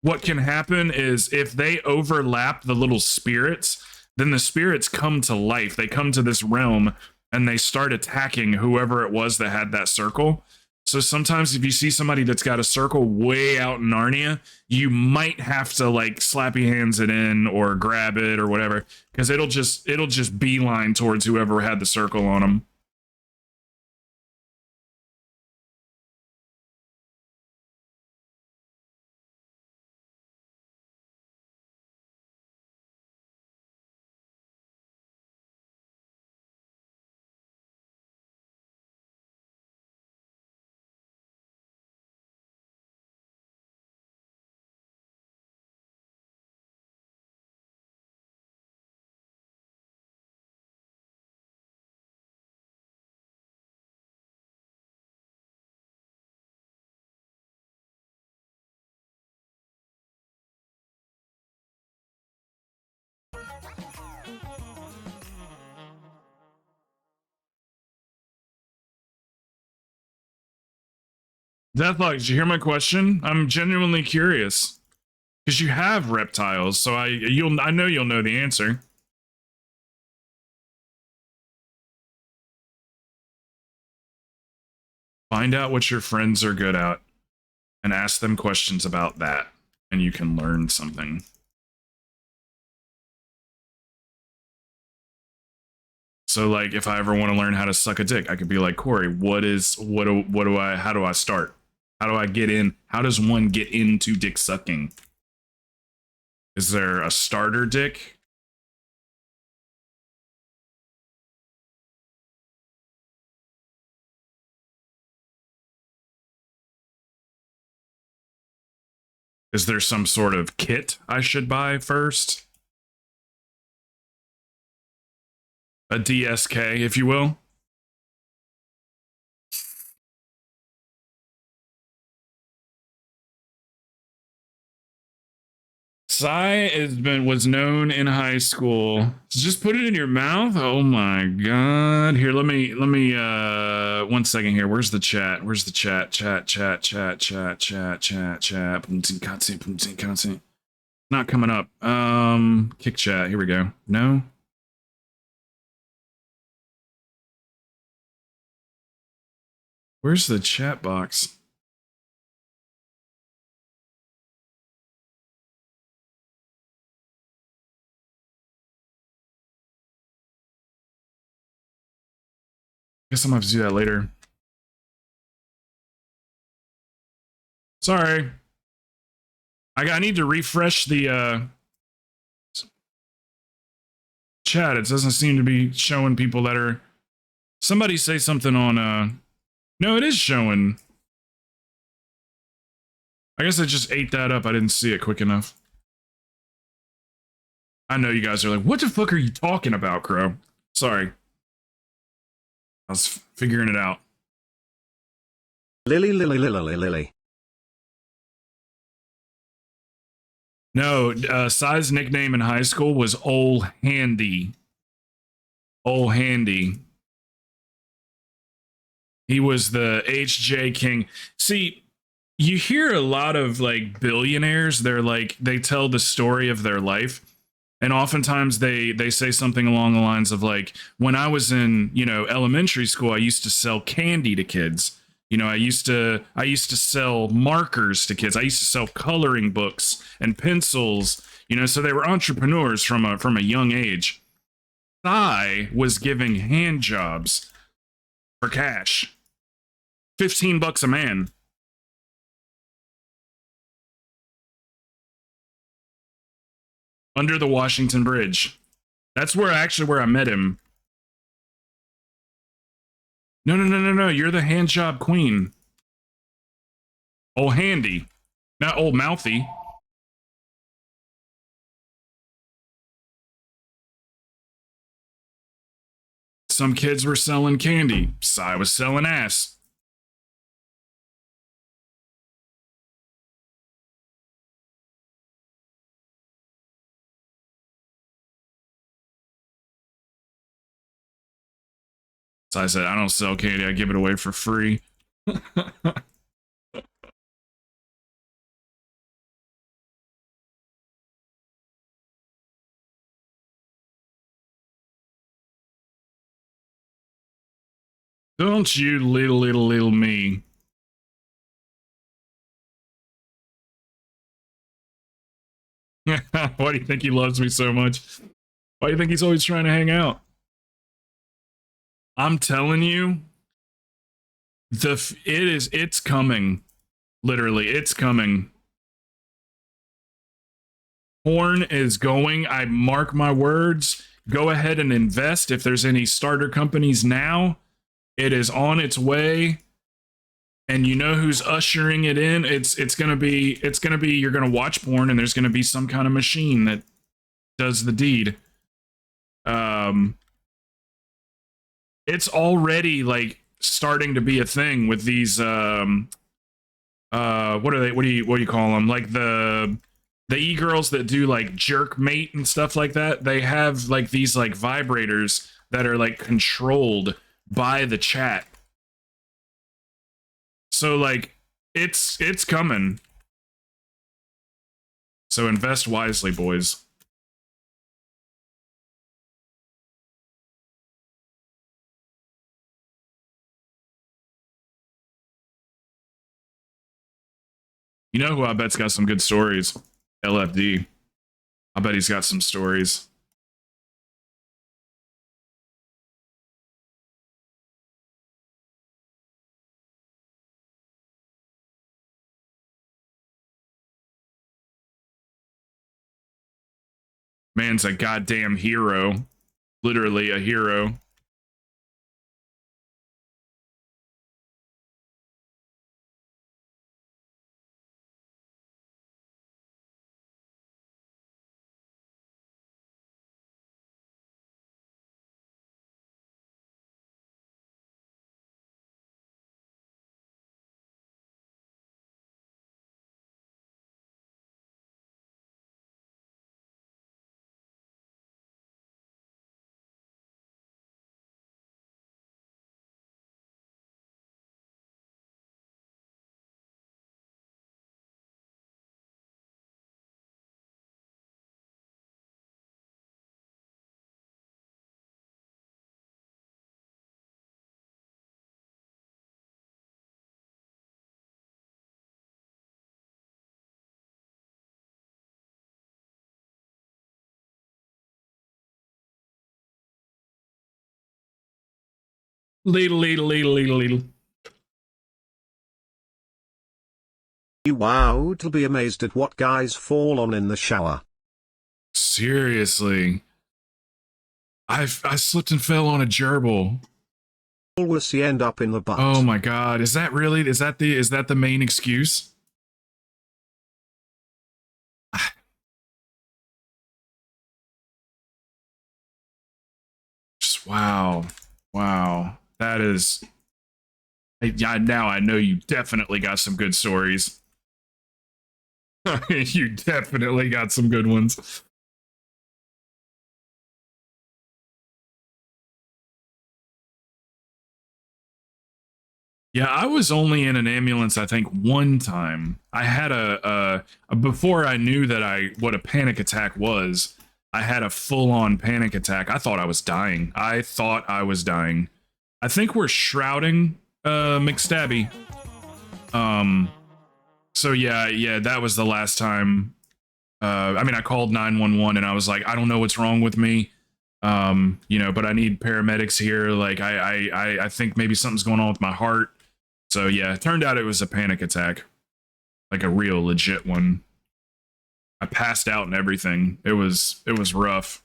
Speaker 3: what can happen is if they overlap the little spirits, then the spirits come to life. They come to this realm, and they start attacking whoever it was that had that circle. So sometimes if you see somebody that's got a circle way out in Narnia, you might have to like slappy hands it in or grab it or whatever, because it'll just beeline towards whoever had the circle on them. Deathlock, did you hear my question? I'm genuinely curious. Because you have reptiles, so I know you'll know the answer. Find out what your friends are good at and ask them questions about that, and you can learn something. So like if I ever want to learn how to suck a dick, I could be like, Corey, how do I start? How do I get in? How does one get into dick sucking? Is there a starter dick? Is there some sort of kit I should buy first? A DSK, if you will. Sai was known in high school. Just put it in your mouth. Oh my god. Here, let me 1 second here. Where's the chat? Where's the chat? Chat. Not coming up. Kick chat. Here we go. No. Where's the chat box? Guess I'm gonna have to do that later. Sorry. I need to refresh the chat. It doesn't seem to be showing people that are... Somebody say something on... No, it is showing. I guess I just ate that up. I didn't see it quick enough. I know you guys are like, what the fuck are you talking about, Crow? Sorry. I was figuring it out.
Speaker 1: Lily, Lily, Lily, Lily, Lily.
Speaker 3: No, Sai's nickname in high school was Ol' Handy. Ol' Handy. He was the HJ King. See, you hear a lot of like billionaires, they're like, they tell the story of their life. And oftentimes they say something along the lines of like, when I was in, elementary school, I used to sell candy to kids. I used to sell markers to kids. I used to sell coloring books and pencils, so they were entrepreneurs from a young age. I was giving hand jobs for cash. $15 a man. Under the Washington Bridge. That's where I met him. No. You're the hand job queen. Old Handy. Not old Mouthy. Some kids were selling candy. Sai was selling ass. So I said, I don't sell candy, I give it away for free. Don't you little me. Why do you think he loves me so much? Why do you think he's always trying to hang out? I'm telling you, it's coming. Literally, it's coming. Porn is going, I mark my words. Go ahead and invest if there's any starter companies now. It is on its way. And you know who's ushering it in? It's gonna be you're gonna watch porn and there's gonna be some kind of machine that does the deed. It's already like starting to be a thing with these what are they, what do you call them, like the e-girls that do like jerk mate and stuff like that. They have like these like vibrators that are like controlled by the chat. So like it's coming. So invest wisely, boys. You know who I bet's got some good stories? LFD. I bet he's got some stories. Man's a goddamn hero. Literally a hero. Ladle.
Speaker 1: Wow, it'll be amazed at what guys fall on in the shower.
Speaker 3: Seriously. I slipped and fell on a gerbil.
Speaker 1: Always end up in the butt.
Speaker 3: Oh my god, is that the main excuse? Just wow. That is, Now I know you definitely got some good stories. You definitely got some good ones. Yeah, I was only in an ambulance, I think, one time. I had before I knew that what a panic attack was, I had a full-on panic attack. I thought I was dying. I think we're shrouding McStabby. So yeah, that was the last time. I mean, I called 911 and I was like, I don't know what's wrong with me. But I need paramedics here. Like, I think maybe something's going on with my heart. So yeah, it turned out it was a panic attack, like a real legit one. I passed out and everything. It was rough.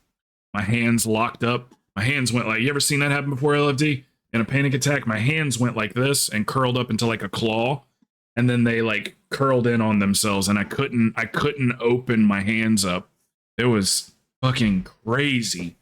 Speaker 3: My hands locked up. My hands went like, you ever seen that happen before, LFD? In a panic attack, my hands went like this and curled up into like a claw, and then they like curled in on themselves, and I couldn't open my hands up. It was fucking crazy.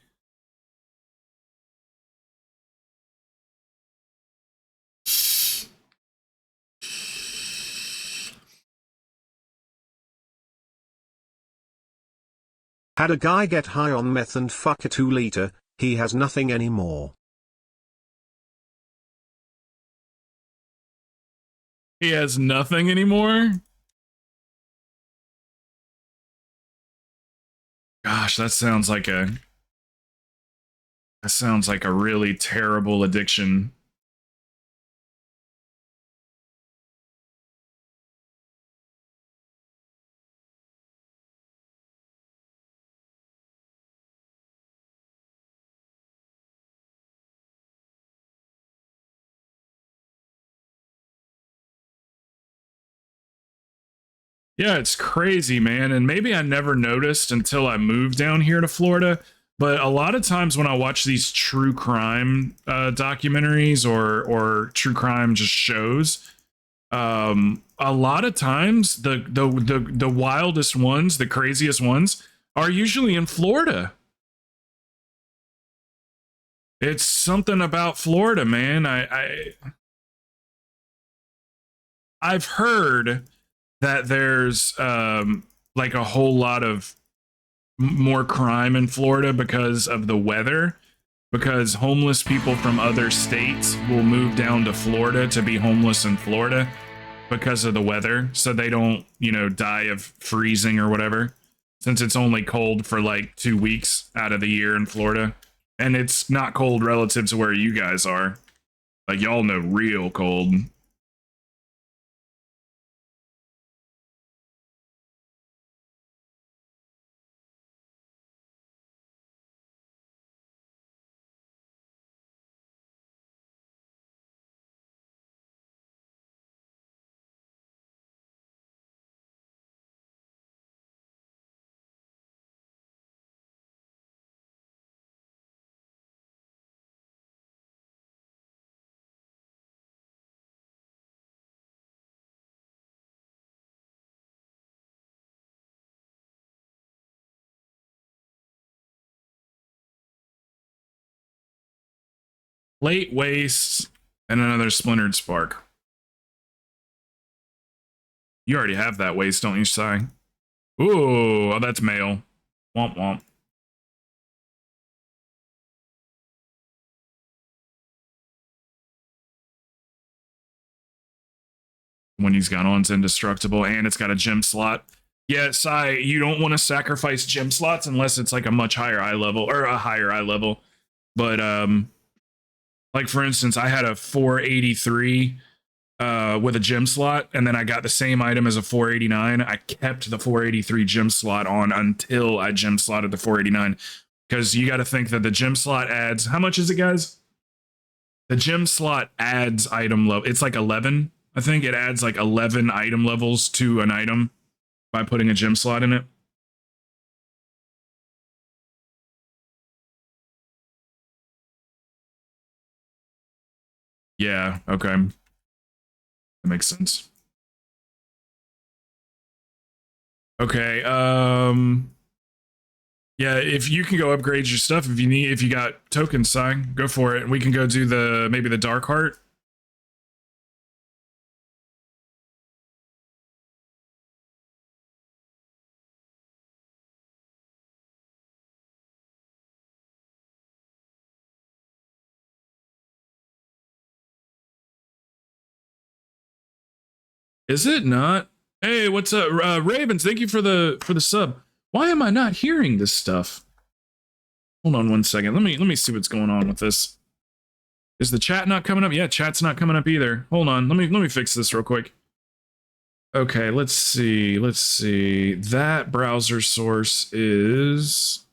Speaker 1: Had a guy get high on meth and fuck a 2-liter, he has nothing anymore.
Speaker 3: He has nothing anymore? Gosh, that sounds like a really terrible addiction. Yeah, it's crazy, man. And maybe I never noticed until I moved down here to Florida. But a lot of times when I watch these true crime documentaries or true crime just shows, a lot of times the wildest ones, the craziest ones, are usually in Florida. It's something about Florida, man. I've heard that there's like a whole lot of more crime in Florida because of the weather, because homeless people from other states will move down to Florida to be homeless in Florida because of the weather, so they don't, die of freezing or whatever, since it's only cold for like 2 weeks out of the year in Florida, and it's not cold relative to where you guys are. Like, y'all know real cold. Late waste and another splintered spark. You already have that waste, don't you, Sai? Ooh, oh, that's male. Womp womp. When he's got on, it's indestructible, and it's got a gem slot. Yeah, Sai, you don't want to sacrifice gem slots unless it's like a much higher eye level, or a higher eye level. But like for instance, I had a 483 with a gem slot, and then I got the same item as a 489. I kept the 483 gem slot on until I gem slotted the 489, because you got to think that the gem slot adds, how much is it, guys? The gem slot adds item level. It's like 11. I think it adds like 11 item levels to an item by putting a gem slot in it. Yeah, okay. That makes sense. Okay, yeah, if you can go upgrade your stuff, if you got tokens, Sai, go for it. We can go do maybe the dark heart. Is it not? Hey, what's up, Ravens? Thank you for the sub. Why am I not hearing this stuff? Hold on one second. Let me see what's going on with this. Is the chat not coming up? Yeah, chat's not coming up either. Hold on. Let me fix this real quick. Okay, let's see. Let's see. That browser source is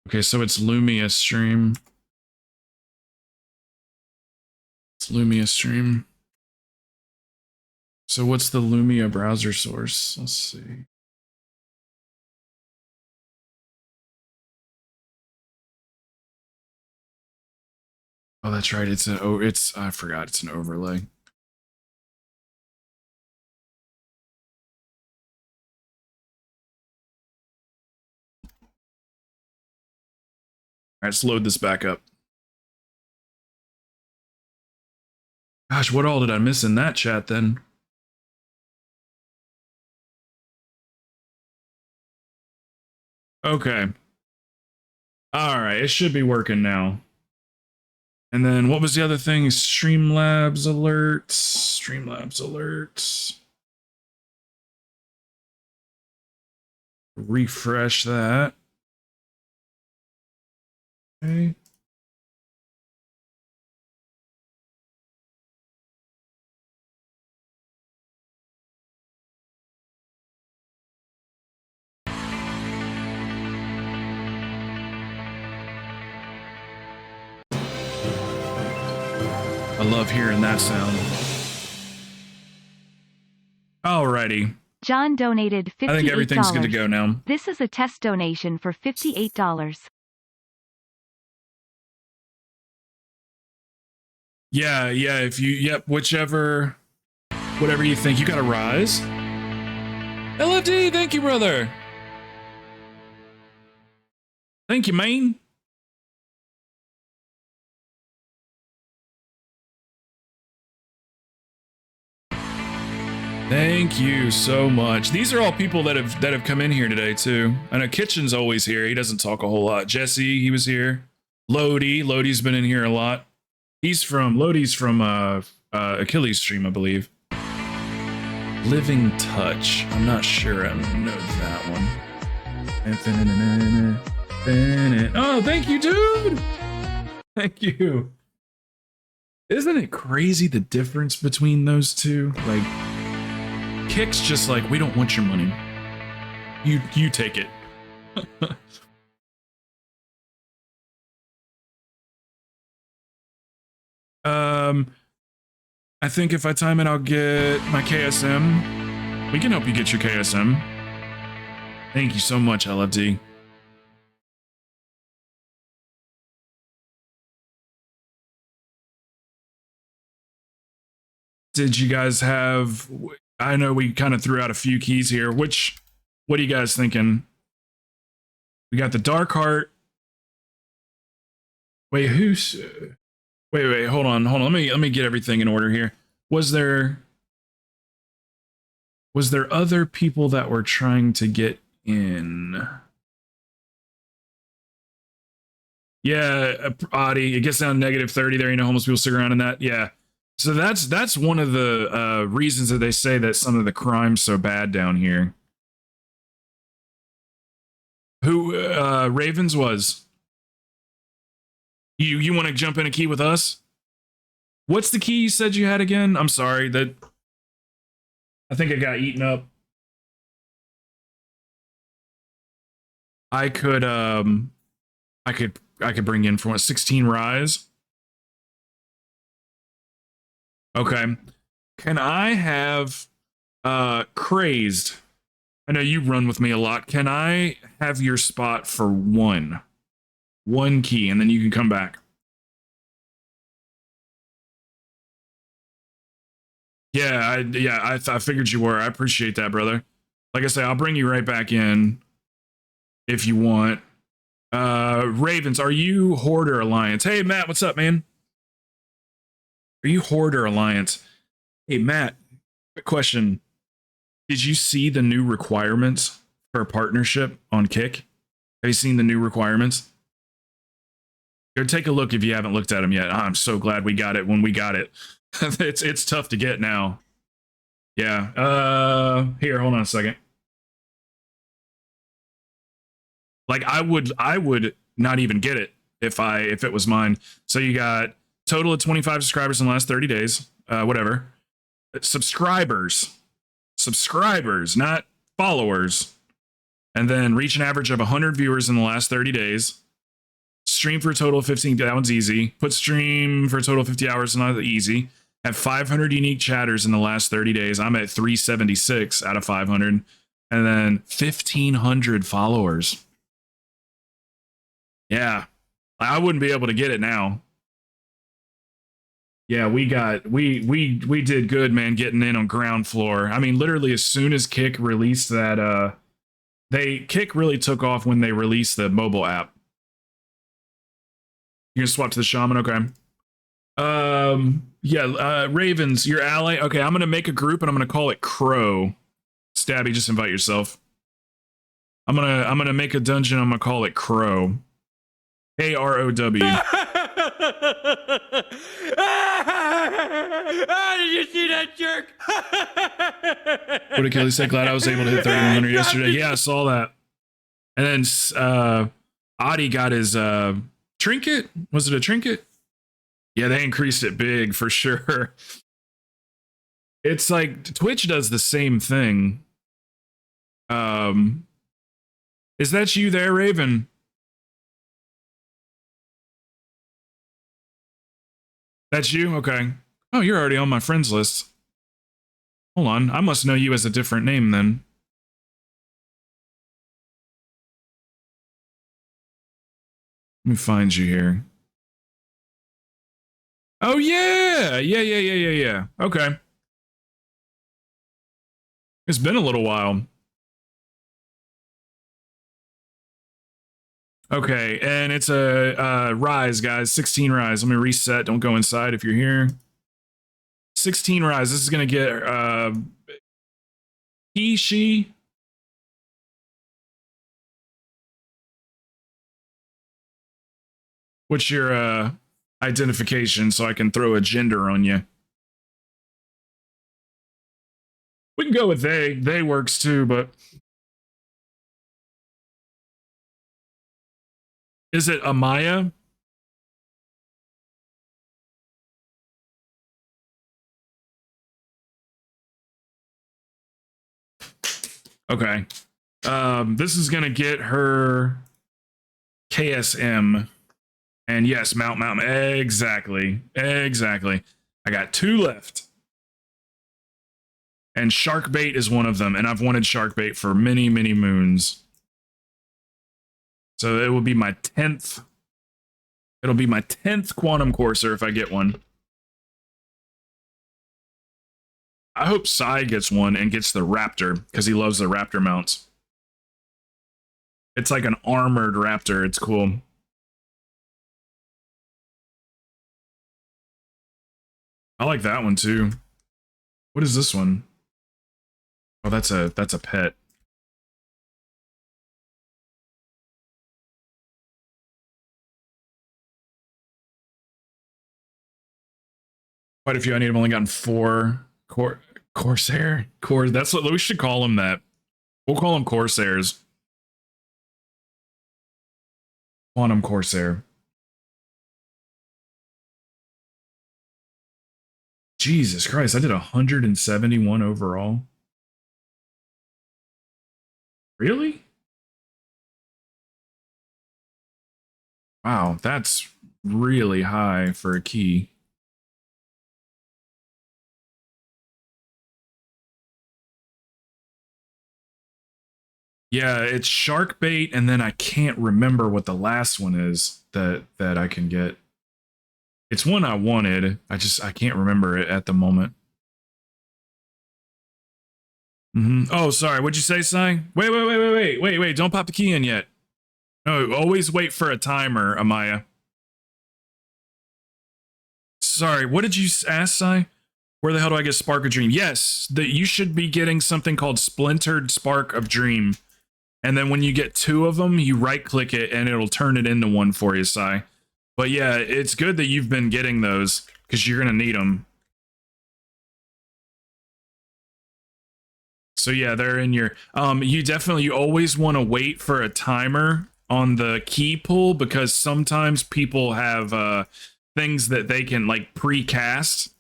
Speaker 3: okay, so it's Lumia stream. It's Lumia stream. So what's the Lumia browser source? Let's see. Oh, that's right. I forgot it's an overlay. All right, let's load this back up. Gosh, what all did I miss in that chat then? Okay. All right, it should be working now. And then what was the other thing? Streamlabs alerts. Streamlabs alerts. Refresh that. Okay. I love hearing that sound. Alrighty.
Speaker 5: John donated $58.
Speaker 3: I think everything's good to go now.
Speaker 5: This is a test donation for $58.
Speaker 3: Yeah, if you, yep, whatever you think. You got a rise. LFD, thank you, brother. Thank you, man. Thank you so much. These are all people that have come in here today too. I know Kitchen's always here. He doesn't talk a whole lot. Jesse, he was here. Lodi's been in here a lot. Lodi's from Achilles stream, I believe. Living Touch. I'm not sure I know that one. Oh, thank you, dude. Thank you. Isn't it crazy the difference between those two? Like, Kick's just like, we don't want your money. You take it. I think if I time it, I'll get my KSM. We can help you get your KSM. Thank you so much, LFD. Did you guys have... I know we kind of threw out a few keys here. What are you guys thinking? We got the Dark Heart. Wait, Wait, hold on. Let me get everything in order here. Was there other people that were trying to get in? Yeah, Adi, it gets down to -30 there. You know, homeless people stick around in that. Yeah. So that's one of the reasons that they say that some of the crime's so bad down here. Who Ravens was? You want to jump in a key with us? What's the key you said you had again? I'm sorry, that I think it got eaten up. I could bring in for 16 rise. Okay. Can I have Crazed? I know you run with me a lot. Can I have your spot for one 1 key, and then you can come back. Yeah, I figured you were. I appreciate that, brother. Like I say, I'll bring you right back in if you want. Ravens, are you Horde or Alliance? Hey, Matt, what's up, man? Are you Horde or Alliance? Hey, Matt, quick question. Did you see the new requirements for a partnership on Kick? Have you seen the new requirements? Go take a look if you haven't looked at them yet. I'm so glad we got it when we got it. It's tough to get now. Yeah. Here, hold on a second. Like I would not even get it if it was mine. So you got total of 25 subscribers in the last 30 days. Whatever. Subscribers, not followers. And then reach an average of 100 viewers in the last 30 days. Stream for a total of 15. That one's easy. Put stream for a total of 50 hours. Not easy. Have 500 unique chatters in the last 30 days. I'm at 376 out of 500. And then 1,500 followers. Yeah. I wouldn't be able to get it now. Yeah, we did good, man, getting in on ground floor. I mean, literally as soon as Kick released that, Kick really took off when they released the mobile app. You're gonna swap to the shaman, okay? Ravens, your ally. Okay, I'm gonna make a group and I'm gonna call it Crow. Stabby, just invite yourself. I'm gonna make a dungeon. I'm gonna call it Crow. K-R-O-W.
Speaker 6: Did you see that jerk?
Speaker 3: What did Kelly say? Glad I was able to hit 3,100 yesterday. Yeah, I saw that. And then Adi got his trinket. Was it a trinket? Yeah, they increased it big for sure. It's like Twitch does the same thing. Is that you there, Raven? That's you? Okay. Oh, you're already on my friends list. Hold on. I must know you as a different name then. Let me find you here. Oh, yeah. Yeah. Okay. It's been a little while. Okay, and it's a rise, guys. 16 rise. Let me reset. Don't go inside if you're here. 16 rise. This is going to get he, she. What's your identification so I can throw a gender on you? We can go with they. They works too, but is it Amaya? Okay. This is gonna get her KSM. And yes, Mount. Exactly. I got 2 left. And Sharkbait is one of them, and I've wanted Sharkbait for many, many moons. So it will be my 10th. It'll be my 10th Quantum Courser if I get one. I hope Sai gets one and gets the Raptor, because he loves the Raptor mounts. It's like an armored Raptor. It's cool. I like that one too. What is this one? Oh, that's a pet. Quite a few. I need. I've only gotten 4 Corsair. That's what we should call them. That we'll call them Corsairs. Quantum Corsair. Jesus Christ! I did 171 overall. Really? Wow, that's really high for a key. Yeah, it's shark bait, and then I can't remember what the last one is that I can get. It's one I wanted. I can't remember it at the moment. Oh, sorry. What'd you say, Si? Wait. Don't pop the key in yet. No, always wait for a timer, Amaya. Sorry, what did you ask, Si? Where the hell do I get Spark of Dream? Yes, you should be getting something called Splintered Spark of Dream. And then when you get 2 of them, you right-click it, and it'll turn it into one for you, Si. But yeah, it's good that you've been getting those, because you're going to need them. So yeah, they're in your... you always want to wait for a timer on the key pull, because sometimes people have things that they can, like, pre-cast.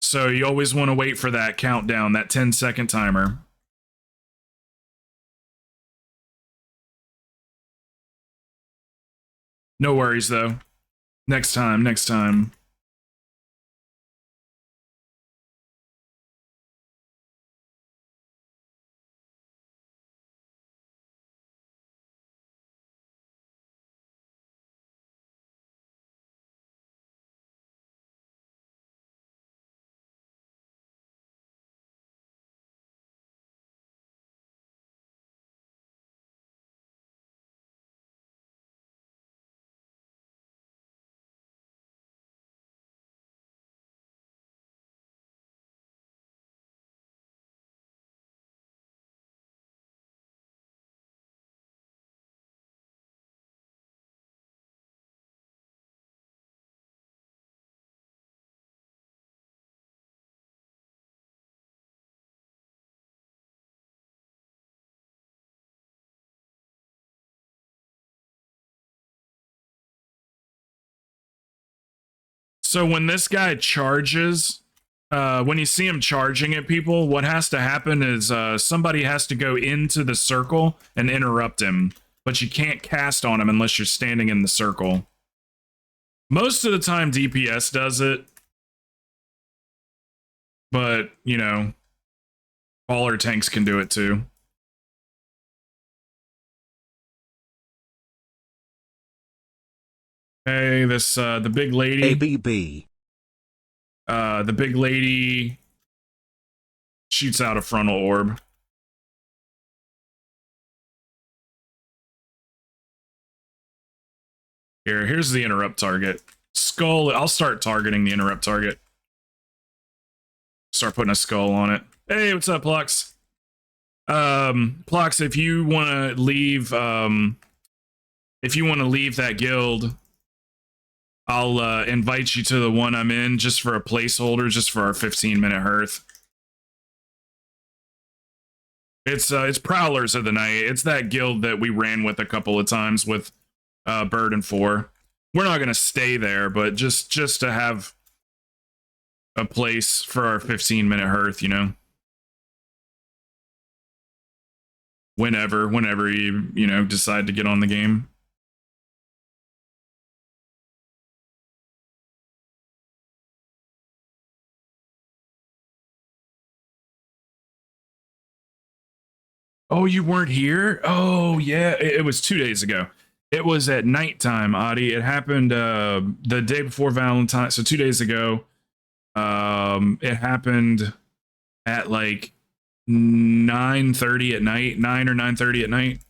Speaker 3: So you always want to wait for that countdown, that 10-second timer. No worries, though. Next time. So when this guy charges, when you see him charging at people, what has to happen is somebody has to go into the circle and interrupt him. But you can't cast on him unless you're standing in the circle. Most of the time, DPS does it. But, you know, baller tanks can do it too. Hey, this, the big lady.
Speaker 1: ABB.
Speaker 3: The big lady shoots out a frontal orb. Here's the interrupt target. Skull, I'll start targeting the interrupt target. Start putting a skull on it. Hey, what's up, Plux? Plux, if you want to leave, that guild, I'll invite you to the one I'm in just for a placeholder, just for our 15-minute hearth. It's Prowlers of the Night. It's that guild that we ran with a couple of times with Bird and 4. We're not gonna stay there, but just to have a place for our 15-minute hearth, you know. Whenever you decide to get on the game. Oh, you weren't here? Oh, yeah. It was 2 days ago. It was at nighttime, Adi. It happened the day before Valentine's. So 2 days ago. It happened at like 9:30 at night, 9 or 9:30 at night.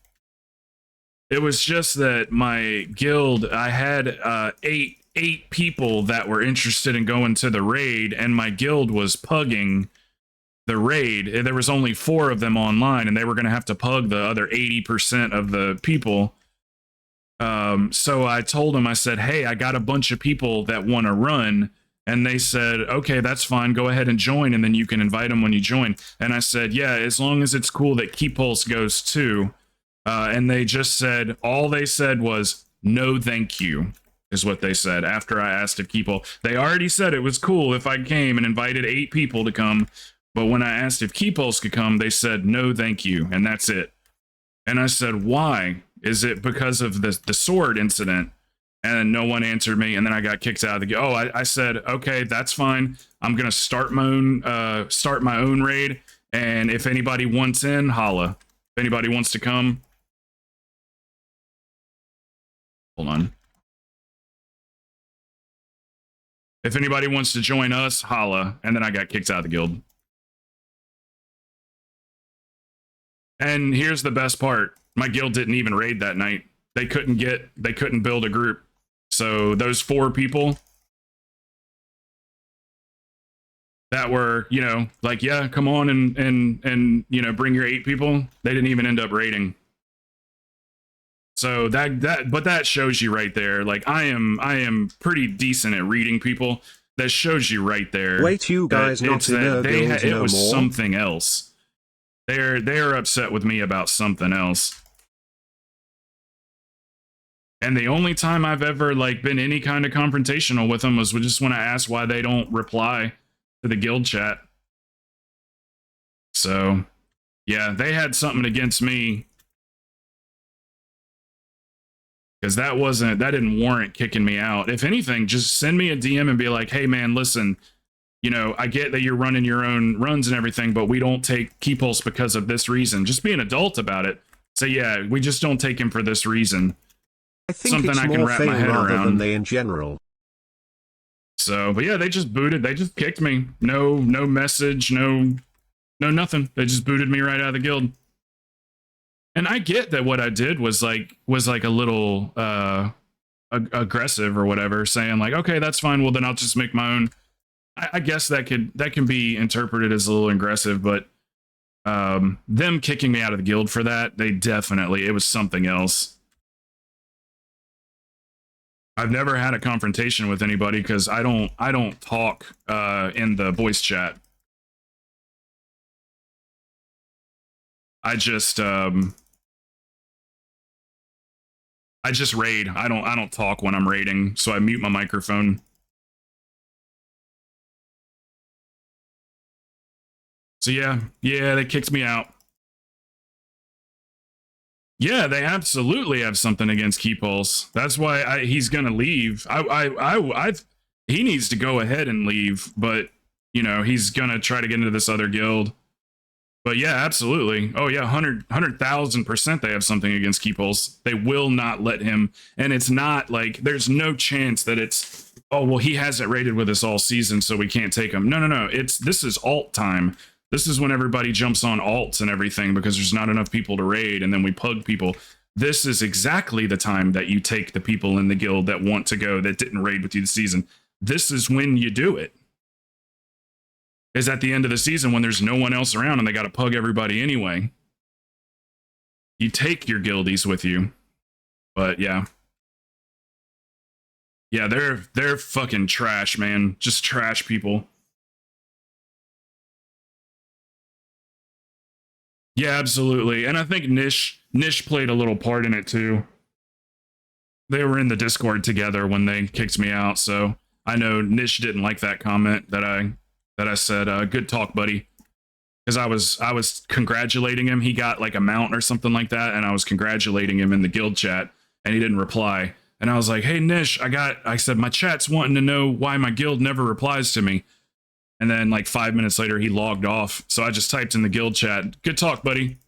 Speaker 3: It was just that my guild, I had eight people that were interested in going to the raid, and my guild was pugging the raid. There was only 4 of them online, and they were going to have to pug the other 80% of the people. So I told them, I said, hey, I got a bunch of people that want to run. And they said, okay, that's fine. Go ahead and join, and then you can invite them when you join. And I said, yeah, as long as it's cool that Keypulse goes too. And they just said, all they said was, no thank you, is what they said after I asked if Keypulse. They already said it was cool if I came and invited 8 people to come. But when I asked if Keypulse could come, they said, no thank you, and that's it. And I said, why? Is it because of the sword incident? And no one answered me, and then I got kicked out of the game. Oh, I said, okay, that's fine. I'm gonna start my own raid, And if anybody wants in, holla. If anybody wants to come, hold on. If anybody wants to join us, holla. And then I got kicked out of the guild. And here's the best part. My guild didn't even raid that night. They couldn't build a group. So those 4 people that were, you know, like, yeah, come on and you know, bring your 8 people, they didn't even end up raiding. So that shows you right there. Like I am pretty decent at reading people. That shows you right there.
Speaker 1: Wait, you guys not in their guilds
Speaker 3: it
Speaker 1: no
Speaker 3: was
Speaker 1: more?
Speaker 3: something else. They're upset with me about something else. And the only time I've ever like been any kind of confrontational with them was just when I asked why they don't reply to the guild chat. So, yeah, they had something against me. Because that didn't warrant kicking me out. If anything, just send me a DM and be like, hey man, listen, you know, I get that you're running your own runs and everything, but we don't take key pulse because of this reason. Just be an adult about it. Say, yeah, we just don't take him for this reason.
Speaker 1: I think
Speaker 3: Something
Speaker 1: it's
Speaker 3: I can
Speaker 1: more
Speaker 3: wrap
Speaker 1: fail
Speaker 3: my head
Speaker 1: rather
Speaker 3: around.
Speaker 1: than they in general.
Speaker 3: So, but yeah, they just booted. They just kicked me. No message, no nothing. They just booted me right out of the guild. And I get that what I did was like a little aggressive or whatever, saying like, okay, that's fine. Well, then I'll just make my own. I guess that can be interpreted as a little aggressive, but them kicking me out of the guild for that, it was something else. I've never had a confrontation with anybody because I don't talk in the voice chat. I just raid. I don't talk when I'm raiding, so I mute my microphone. So yeah, they kicked me out. Yeah, they absolutely have something against Key Pulse. That's why he's gonna leave. He needs to go ahead and leave, but you know he's gonna try to get into this other guild. But yeah, absolutely. Oh yeah, 100,000% they have something against Key Pulse. They will not let him, and it's not like there's no chance that it's, oh well, he hasn't raided with us all season, so we can't take him. No. This is alt time. This is when everybody jumps on alts and everything because there's not enough people to raid, and then we pug people. This is exactly the time that you take the people in the guild that want to go that didn't raid with you this season. This is when you do it. Is at the end of the season when there's no one else around and they got to pug everybody anyway. You take your guildies with you. But yeah. Yeah, they're fucking trash, man. Just trash people. Yeah, absolutely. And I think Nish played a little part in it too. They were in the Discord together when they kicked me out, so I know Nish didn't like that comment that I said, good talk, buddy. Because I was congratulating him. He got like a mount or something like that, and I was congratulating him in the guild chat, and he didn't reply. And I was like, hey Nish, I said my chat's wanting to know why my guild never replies to me. And then like 5 minutes later, he logged off. So I just typed in the guild chat, good talk, buddy.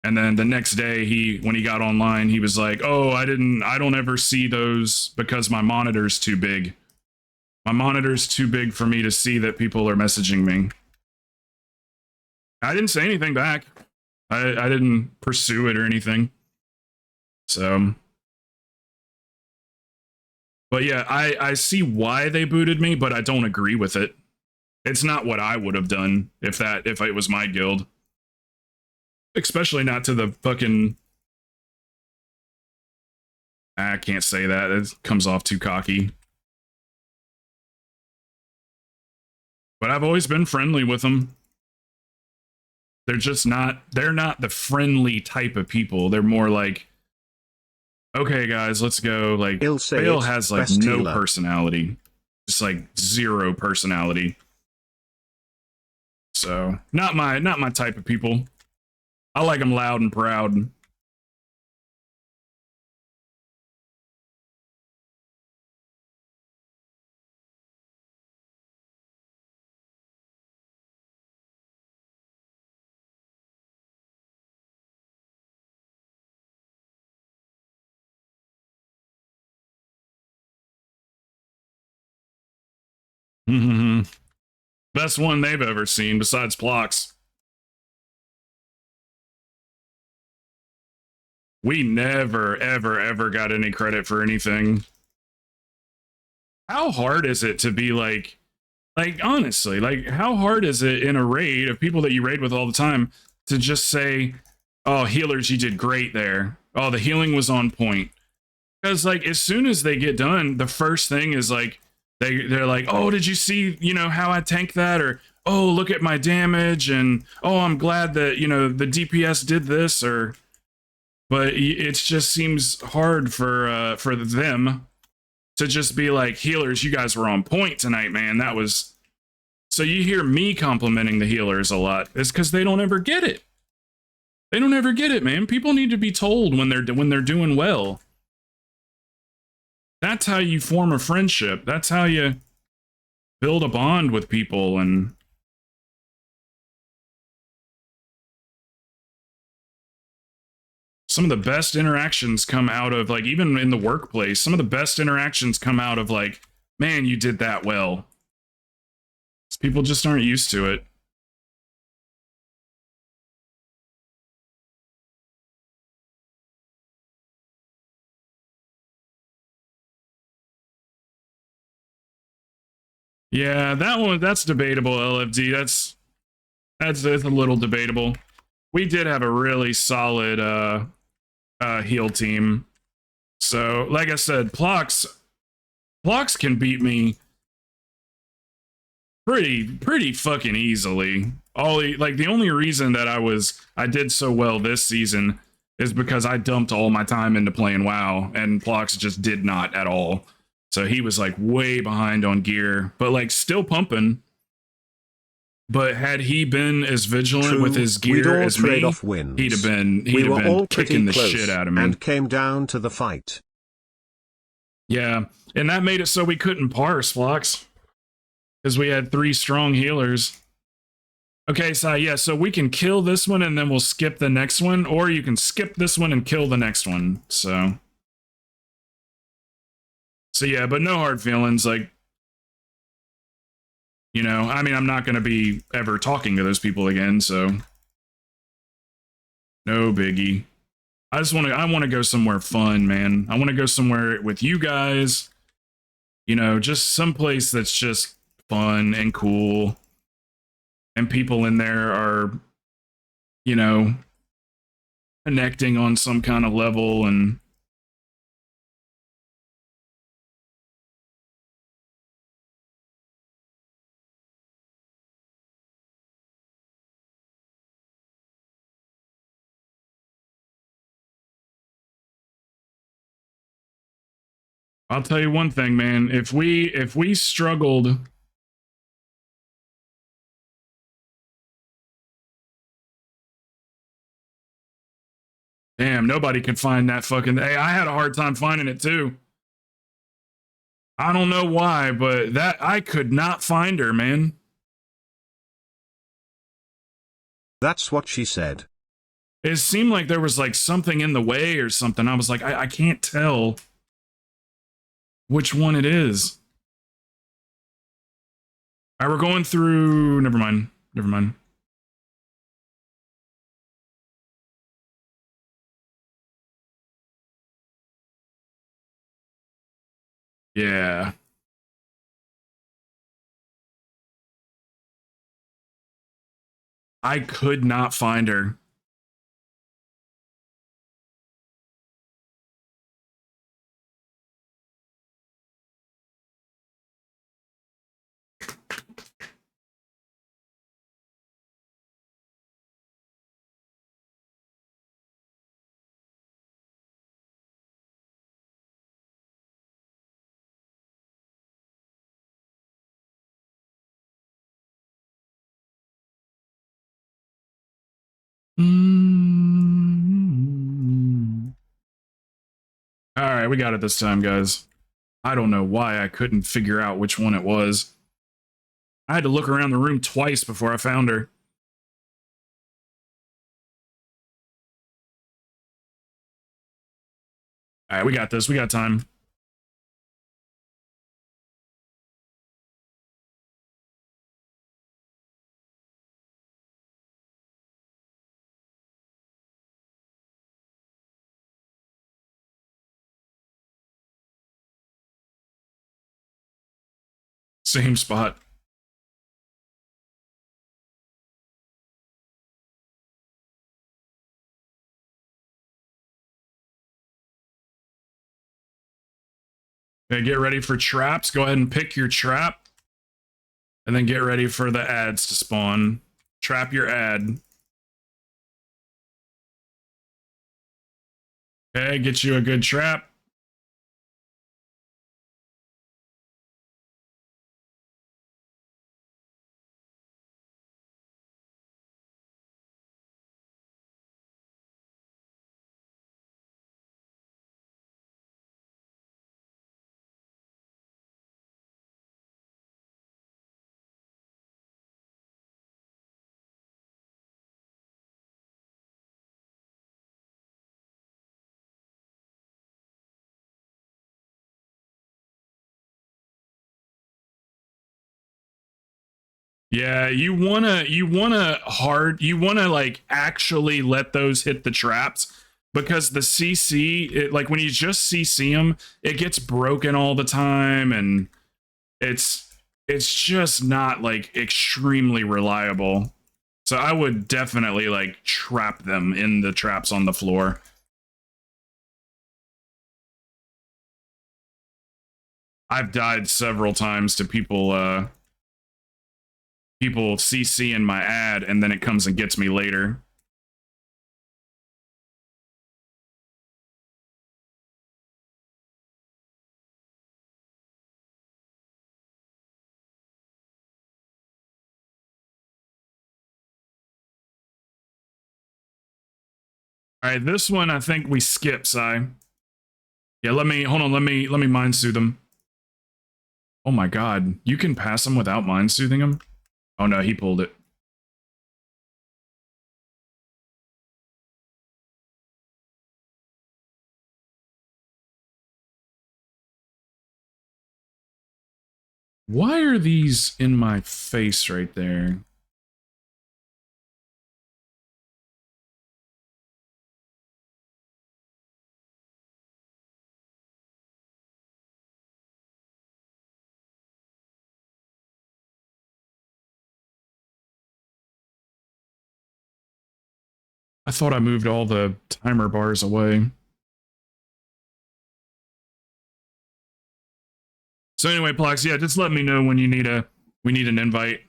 Speaker 3: And then the next day, when he got online, he was like, oh, I don't ever see those because my monitor's too big. My monitor's too big for me to see that people are messaging me. I didn't say anything back. I didn't pursue it or anything. So, but yeah, I see why they booted me, but I don't agree with it. It's not what I would have done if it was my guild. Especially not to the fucking... I can't say that. It comes off too cocky. But I've always been friendly with them. They're just not... They're not the friendly type of people. They're more like... Okay, guys, let's go. Like, Bale has, like, no personality. Just, like, zero personality. So, not my type of people. I like them loud and proud. Best one they've ever seen besides Plox. We never, ever, ever got any credit for anything. How hard is it to be like honestly, like how hard is it in a raid of people that you raid with all the time to just say, oh, healers, you did great there. Oh, the healing was on point. Because like as soon as they get done, the first thing is like they're like, oh, did you see, you know, how I tanked that? Or oh, look at my damage, and oh, I'm glad that, you know, the DPS did this. Or but it just seems hard for them to just be like, healers, you guys were on point tonight, man. That was. So you hear me complimenting the healers a lot. It's because they don't ever get it. They don't ever get it, man. People need to be told when they're doing well. That's how you form a friendship. That's how you build a bond with people. And some of the best interactions come out of, like, even in the workplace, some of the best interactions come out of like, man, you did that well. People just aren't used to it. Yeah, that's debatable, LFD. That's a little debatable. We did have a really solid heal team. So, like I said, Plox can beat me pretty fucking easily. The only reason that I did so well this season is because I dumped all my time into playing WoW, and Plox just did not at all. So he was like way behind on gear, but like still pumping. But had he been as vigilant with his gear as me, he'd have been kicking the shit out of me.
Speaker 1: And came down to the fight.
Speaker 3: Yeah, and that made it so we couldn't parse, Plox, because we had 3 strong healers. Okay, so yeah, so we can kill this one and then we'll skip the next one, or you can skip this one and kill the next one. So yeah, but no hard feelings. Like, you know, I mean, I'm not going to be ever talking to those people again, so no biggie. I want to go somewhere fun, man. I want to go somewhere with you guys, you know, just someplace that's just fun and cool, and people in there are, you know, connecting on some kind of level. And I'll tell you one thing, man. If we struggled, damn, nobody could find that fucking. Hey, I had a hard time finding it too. I don't know why, but that I could not find her, man.
Speaker 1: That's what she said.
Speaker 3: It seemed like there was like something in the way or something. I was like, I can't tell which one it is. All right, we're going through. Never mind. Yeah. I could not find her. All right, we got it this time, guys. I don't know why I couldn't figure out which one it was. I had to look around the room twice before I found her. All right, we got this. We got time. Same spot. Okay, get ready for traps. Go ahead and pick your trap. And then get ready for the ads to spawn. Trap your ad. Okay, get you a good trap. Yeah, you wanna like actually let those hit the traps, because the CC, like when you just CC them, it gets broken all the time, and it's just not like extremely reliable. So I would definitely like trap them in the traps on the floor. I've died several times to people CCing my ad, and then it comes and gets me later. All right, this one I think we skip, Sai. Yeah, hold on, let me mind soothe them. Oh my god, you can pass him without mind soothing him? Oh no, he pulled it. Why are these in my face right there? I thought I moved all the timer bars away. So anyway, Plex, yeah, just let me know when you need we need an invite.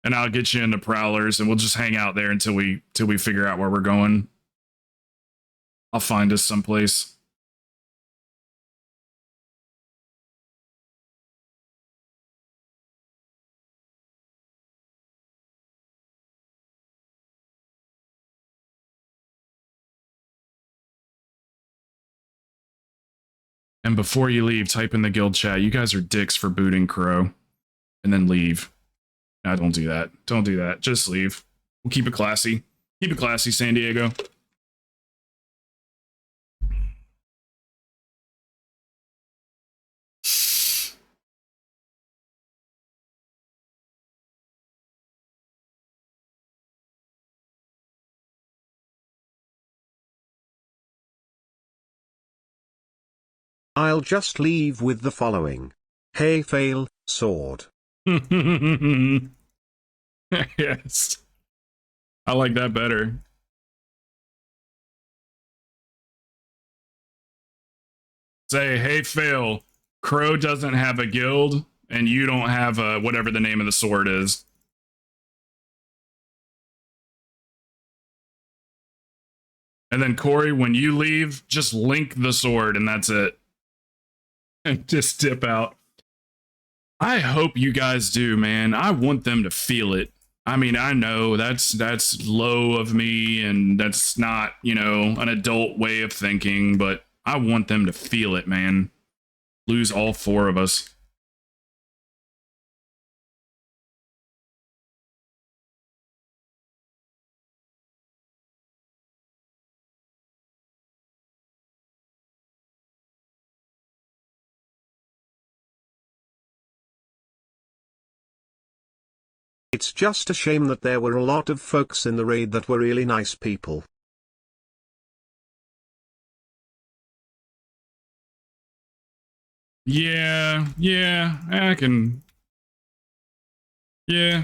Speaker 3: And I'll get you into Prowlers, and we'll just hang out there until we figure out where we're going. I'll find us someplace. And before you leave, type in the guild chat, you guys are dicks for booting Crow. And then leave. No, don't do that. Don't do that. Just leave. We'll keep it classy. Keep it classy, San Diego.
Speaker 1: I'll just leave with the following. Hey fail, sword.
Speaker 3: Yes. I like that better. Say, hey fail, Crow doesn't have a guild, and you don't have a whatever the name of the sword is. And then Corey, when you leave, just link the sword and that's it. And just dip out. I hope you guys do, man. I want them to feel it. I mean, I know that's low of me, and that's not, you know, an adult way of thinking, but I want them to feel it, man. Lose all 4 of us.
Speaker 1: It's just a shame that there were a lot of folks in the raid that were really nice people.
Speaker 3: Yeah, I can. Yeah.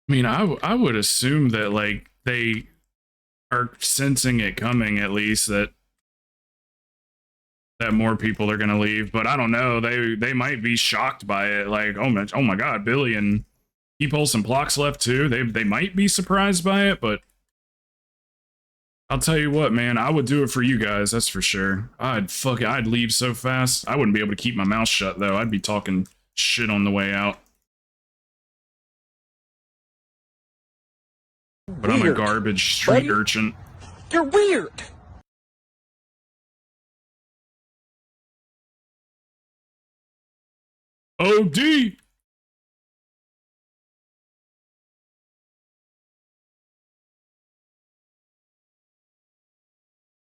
Speaker 3: I mean, I would assume that like they are sensing it coming, at least that more people are gonna leave. But I don't know. They might be shocked by it. Like, oh my god, Billy and Peepoles and Blocks left too. They might be surprised by it, but I'll tell you what, man, I would do it for you guys, that's for sure. I'd leave so fast. I wouldn't be able to keep my mouth shut though. I'd be talking shit on the way out. But I'm a garbage street urchin.
Speaker 2: You're weird.
Speaker 3: OD!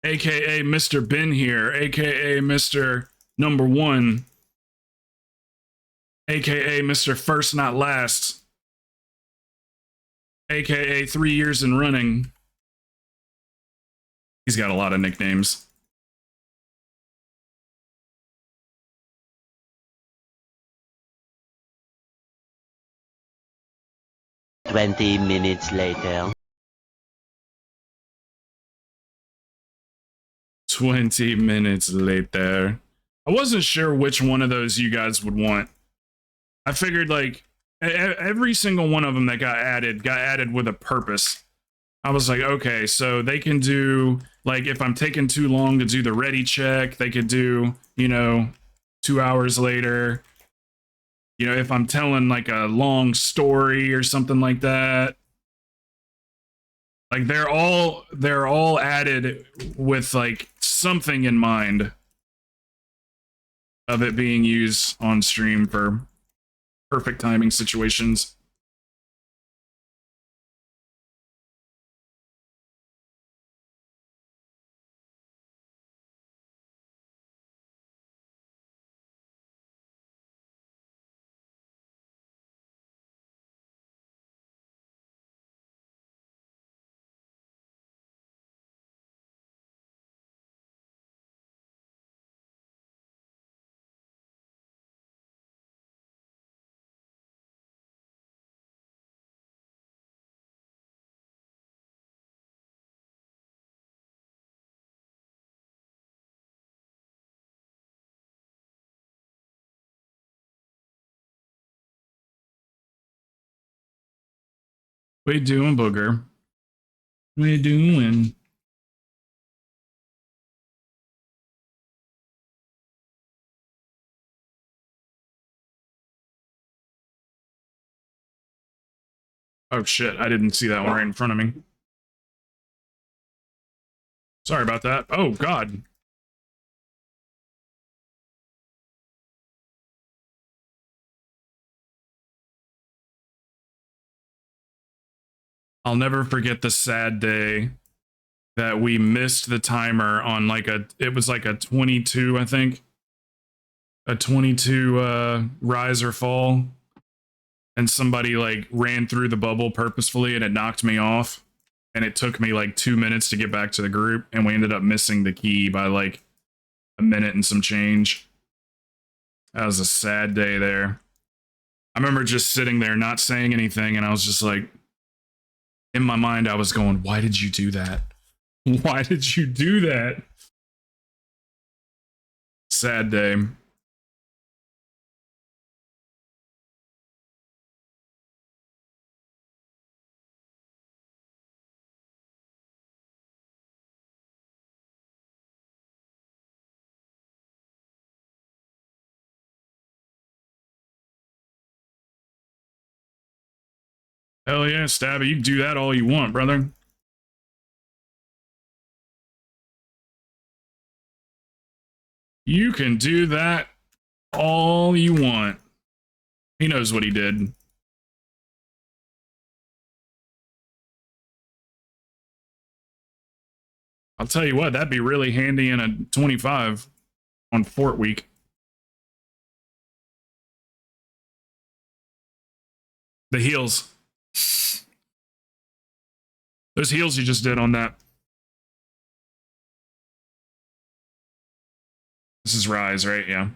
Speaker 3: AKA Mr. Ben here, AKA Mr. Number One, AKA Mr. First Not Last, AKA 3 years in running. He's got a lot of nicknames.
Speaker 7: Twenty minutes later.
Speaker 3: 20 minutes later. I wasn't sure which one of those you guys would want. I figured like every single one of them that got added with a purpose. I was like, okay, so they can do like if I'm taking too long to do the ready check, they could do, 2 hours later. If I'm telling like a long story or something like that. Like they're all added with like something in mind of it being used on stream for perfect timing situations. We doing, booger? We doing? Oh shit, I didn't see that one right in front of me. Sorry about that. Oh god. I'll never forget the sad day that we missed the timer on it was like a 22, I think. A 22 rise or fall. And somebody like ran through the bubble purposefully and it knocked me off. And it took me like 2 minutes to get back to the group. And we ended up missing the key by like a minute and some change. That was a sad day there. I remember just sitting there not saying anything. And I was just like, in my mind, I was going, why did you do that? Why did you do that? Sad day. Hell yeah, Stabby, you can do that all you want, brother. You can do that all you want. He knows what he did. I'll tell you what, that'd be really handy in a 25 on Fort Week. The heals. Those heals you just did on that. This is Rise, right? Yeah.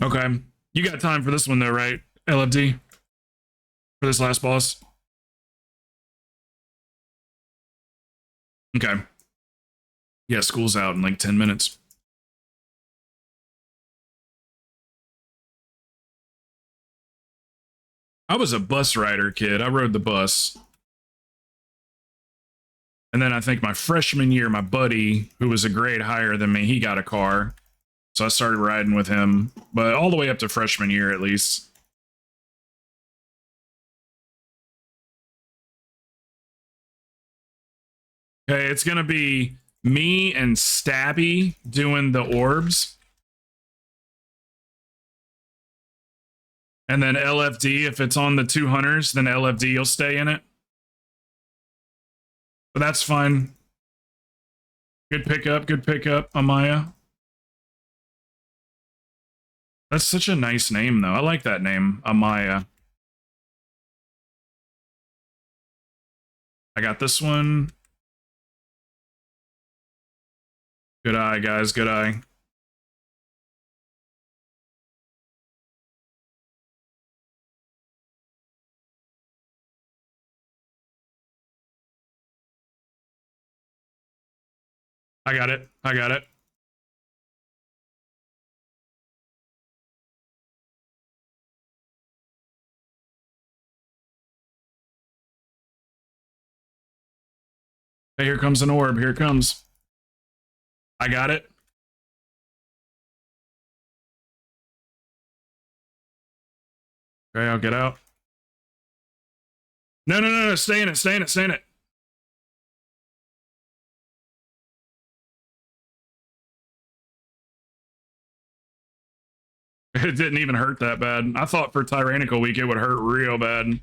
Speaker 3: Okay. You got time for this one though, right? LFD? For this last boss? Okay. Yeah, school's out in like 10 minutes. I was a bus rider kid. I rode the bus. And then I think my freshman year, my buddy, who was a grade higher than me, he got a car. So I started riding with him, but all the way up to freshman year at least. Okay, it's going to be me and Stabby doing the orbs. And then LFD, if it's on the 2 hunters, then LFD will stay in it. But that's fine. Good pickup, Amaya. That's such a nice name, though. I like that name, Amaya. I got this one. Good eye, guys, good eye. I got it. I got it. Hey, here comes an orb. Here it comes. I got it. Okay, I'll get out. No, no, no, no. Stay in it. Stay in it. Stay in it. It didn't even hurt that bad. I thought for Tyrannical Week it would hurt real bad.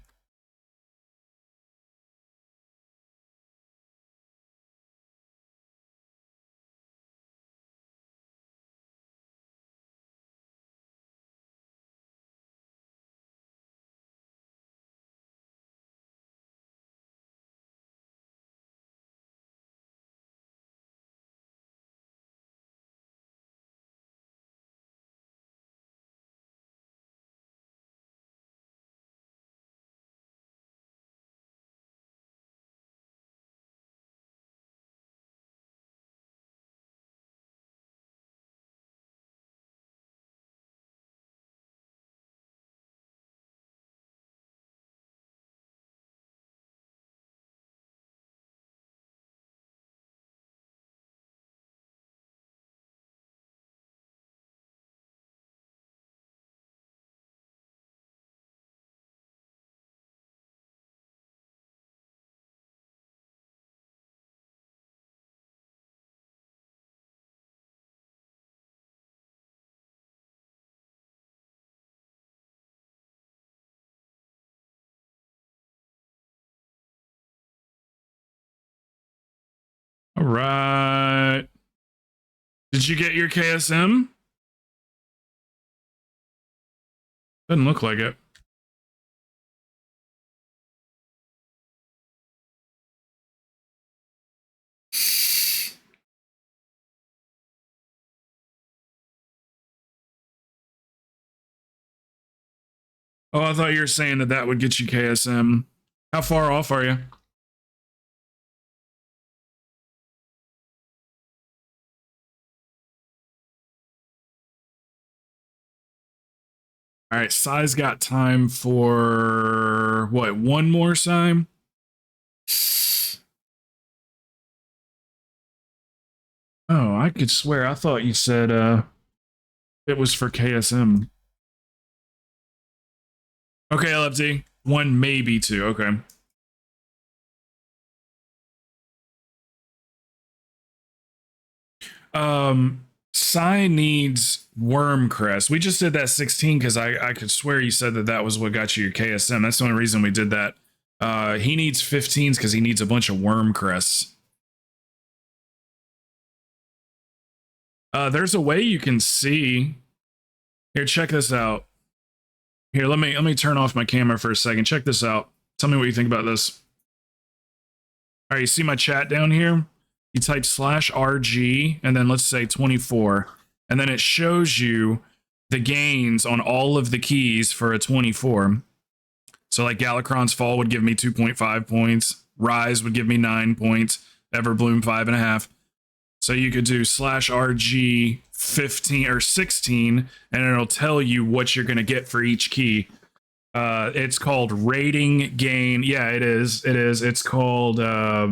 Speaker 3: All right. Did you get your KSM? Doesn't look like it. Oh, I thought you were saying that that would get you KSM. How far off are you? All right, Sai's got time for what? One more time? Oh, I could swear I thought you said it was for KSM. Okay, LFD. One, maybe two. Okay. Sai needs Worm Crest. We just did that 16 because I could swear you said that that was what got you your KSM. That's the only reason we did that. He needs 15s because he needs a bunch of Worm Crests. There's a way you can see. Here, check this out. Here, let me turn off my camera for a second. Check this out. Tell me what you think about this. All right, you see my chat down here? You type /RG and then let's say 24. And then it shows you the gains on all of the keys for a 24. So like Galakron's Fall would give me 2.5 points. Rise would give me 9 points. Everbloom 5.5. So you could do /RG 15 or 16 and it'll tell you what you're going to get for each key. It's called rating gain. Yeah, it is. It's called, I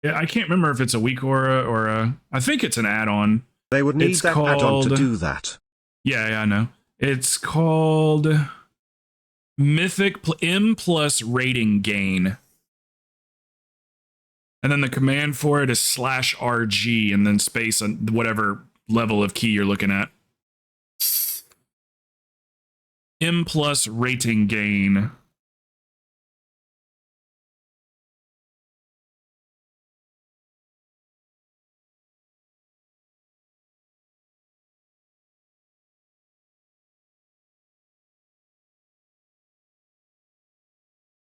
Speaker 3: can't remember if it's a weak aura or I think it's an add-on.
Speaker 1: They would need
Speaker 3: It's
Speaker 1: that add-on to
Speaker 3: called-
Speaker 1: do that.
Speaker 3: Yeah, I know. It's called Mythic M plus rating gain. And then the command for it is /RG and then space on whatever level of key you're looking at. M plus rating gain.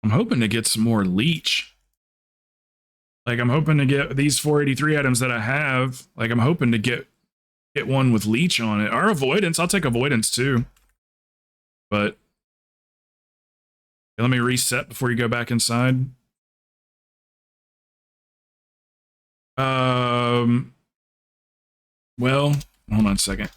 Speaker 3: I'm hoping to get some more leech. Like I'm hoping to get these 483 items that I have. Like I'm hoping to get one with leech on it. Or avoidance. I'll take avoidance too. But let me reset before you go back inside. Well, hold on a second.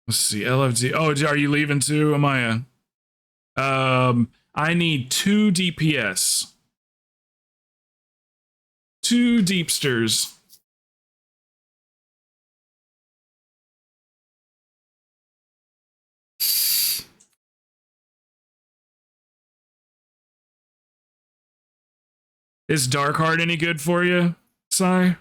Speaker 3: Let's see. LFD. Oh, are you leaving too, Amaya? I need 2 DPS. 2 deepsters. Is Darkheart any good for you, Sai?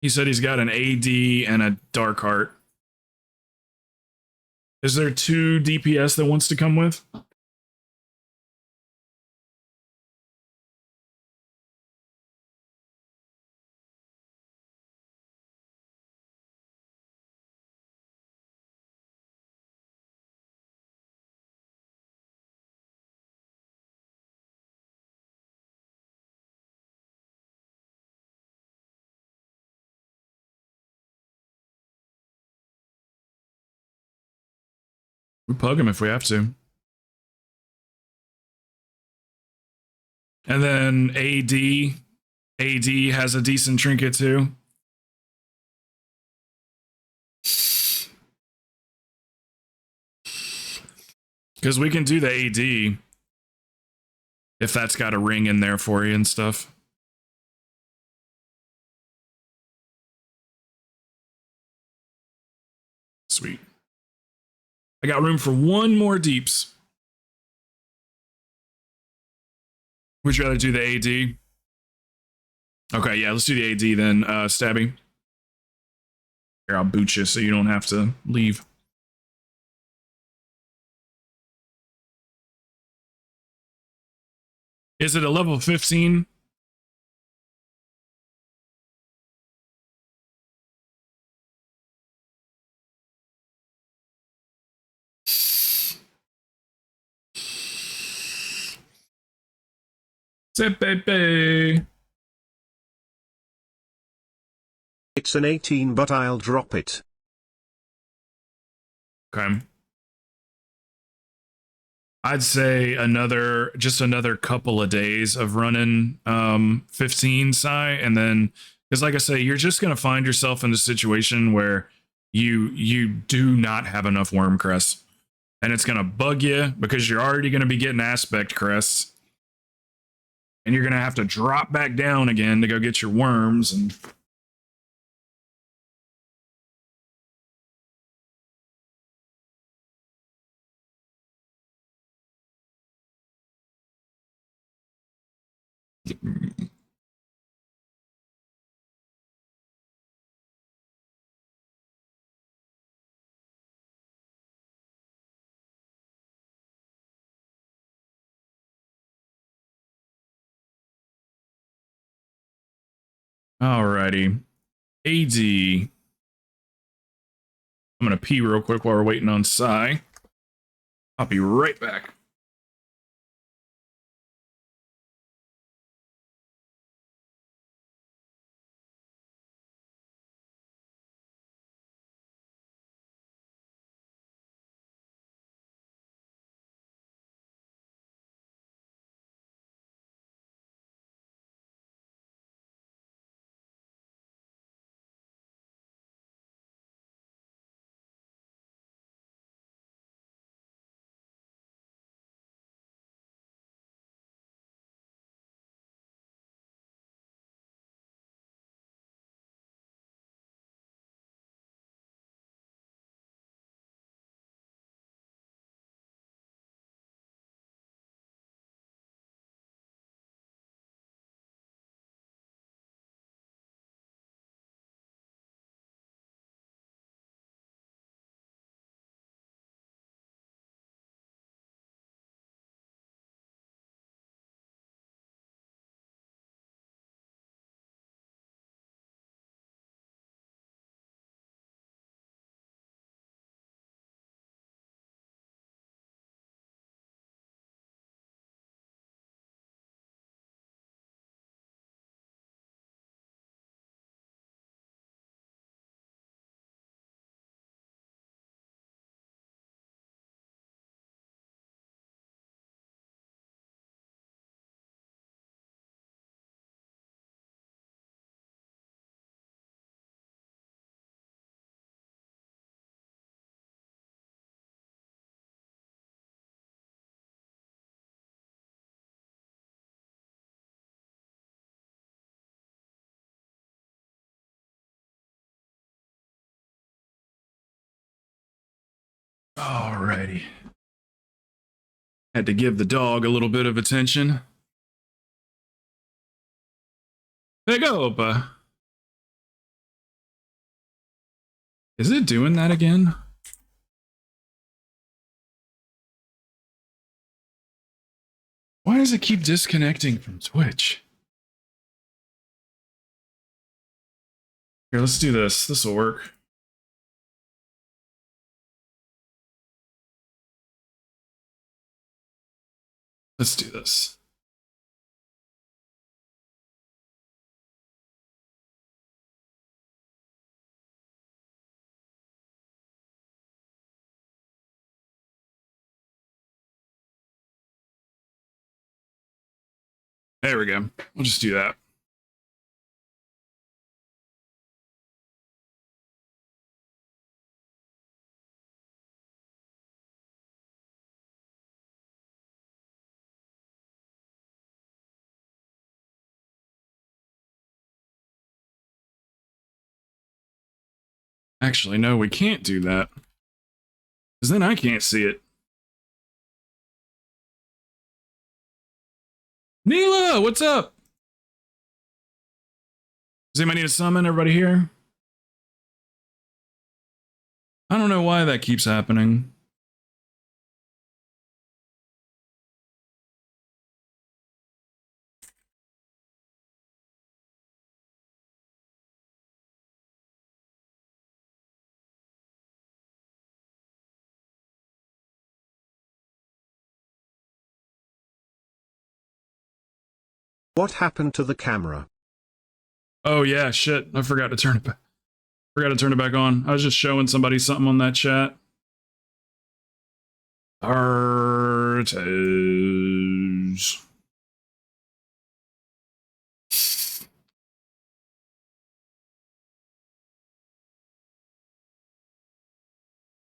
Speaker 3: He said he's got an AD and a Darkheart. Is there 2 DPS that wants to come with? We pug him if we have to. And then AD has a decent trinket too. Because we can do the AD if that's got a ring in there for you and stuff. Sweet. I got room for 1 more deeps. Would you rather do the AD? Okay, yeah, let's do the AD then, Stabby. Here, I'll boot you so you don't have to leave. Is it a level 15? Baby.
Speaker 1: It's an 18, but I'll drop it.
Speaker 3: Okay. I'd say just another couple of days of running 15 Sai, and then because like I say, you're just gonna find yourself in a situation where you do not have enough worm crests. And it's gonna bug you because you're already gonna be getting aspect crests. And you're gonna have to drop back down again to go get your worms and Alrighty. AD. I'm gonna pee real quick while we're waiting on Psy. I'll be right back. Alrighty. Had to give the dog a little bit of attention. There you go. Is it doing that again? Why does it keep disconnecting from Twitch? Here, let's do this. This will work. Let's do this. There we go. We'll just do that. Actually, no, we can't do that. Because then I can't see it. Neela, what's up? Does anybody need a summon? Everybody here? I don't know why that keeps happening.
Speaker 1: What happened to the camera?
Speaker 3: Oh yeah, shit. I forgot to turn it back. Forgot to turn it back on. I was just showing somebody something on that chat. Artos.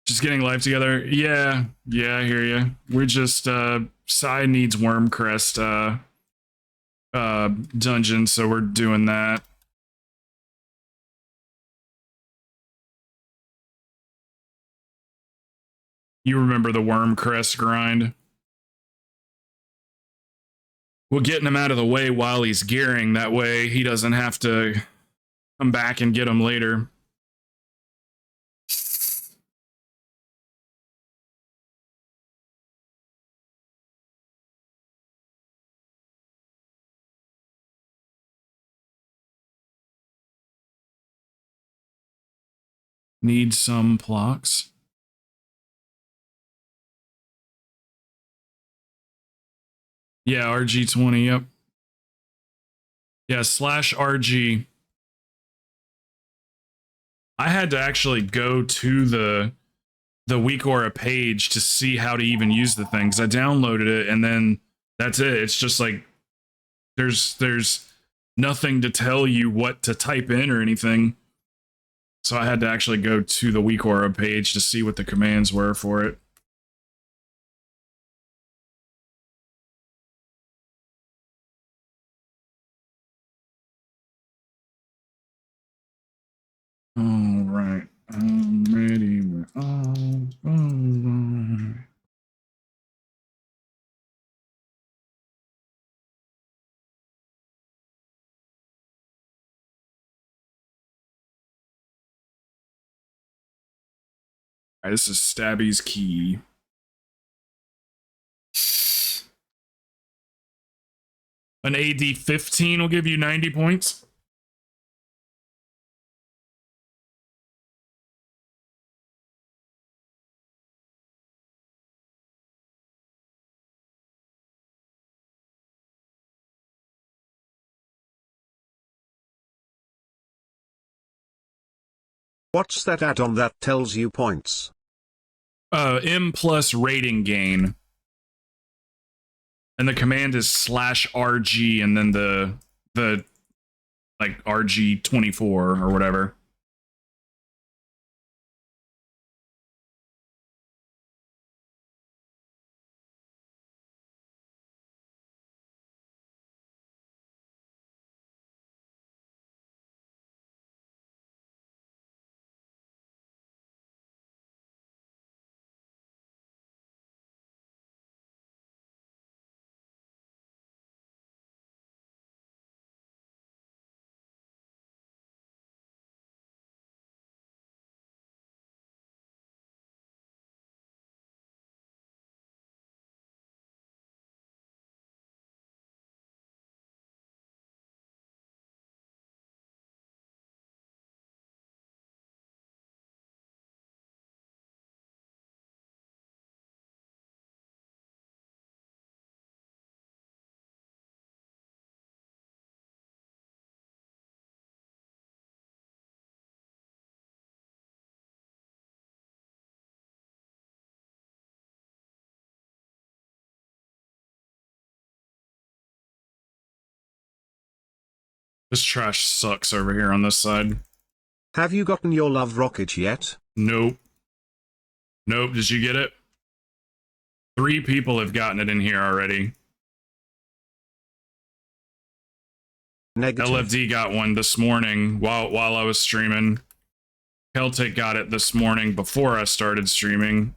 Speaker 3: Just getting life together. Yeah, I hear you. We're just Psy needs Wormcrest dungeon, so we're doing that. You remember the Wormcrest grind? We're getting him out of the way while he's gearing. That way he doesn't have to come back and get him later. Need some blocks. Yeah, RG20, yep. Yeah, /RG. I had to actually go to the Weekora page to see how to even use the thing, because I downloaded it and then that's it. It's just like there's nothing to tell you what to type in or anything. So I had to actually go to the Weekora page to see what the commands were for it. All right, I'm ready. We're all right. All right, this is Stabby's key. An AD 15 will give you 90 points.
Speaker 1: What's that add-on that tells you points?
Speaker 3: M plus rating gain. And the command is /RG and then the like RG24 or whatever. This trash sucks over here on this side.
Speaker 1: Have you gotten your love rocket yet?
Speaker 3: Nope. Nope, did you get it? 3 people have gotten it in here already.
Speaker 1: Negative.
Speaker 3: LFD got one this morning while I was streaming. Celtic got it this morning before I started streaming.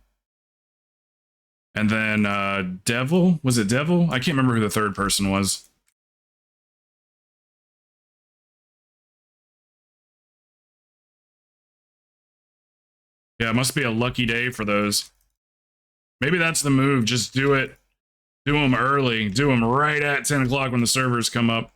Speaker 3: And then Devil? Was it Devil? I can't remember who the third person was. Yeah, it must be a lucky day for those. Maybe that's the move. Just do it. Do them early. Do them right at 10 o'clock when the servers come up.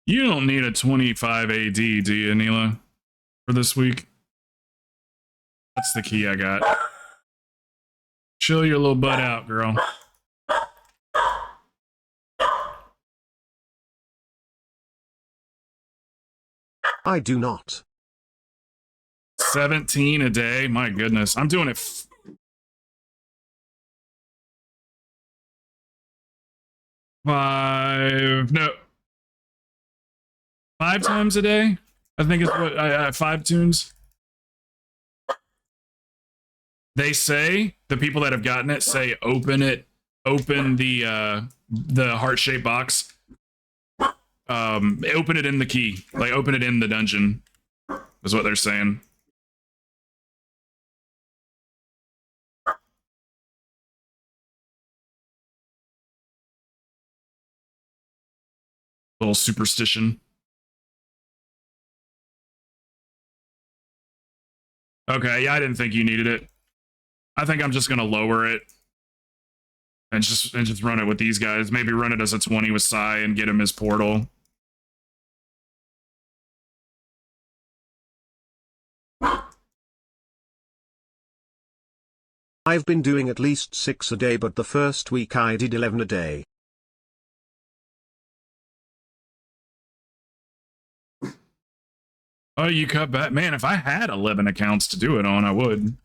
Speaker 3: You don't need a 25 AD, do you, Neela? For this week? That's the key I got. Chill your little butt out, girl.
Speaker 1: I do not.
Speaker 3: 17 a day. My goodness. I'm doing it. Five times a day. I think is what I 5 tunes. They say, the people that have gotten it say open the heart-shaped box. Open it in the key. Like open it in the dungeon. Is what they're saying. Little superstition. Okay, yeah, I didn't think you needed it. I think I'm just gonna lower it and just run it with these guys. Maybe run it as a 20 with Psy and get him his portal.
Speaker 1: I've been doing at least 6 a day, but the first week I did 11 a day.
Speaker 3: Oh, you cut back? Man, if I had 11 accounts to do it on, I would.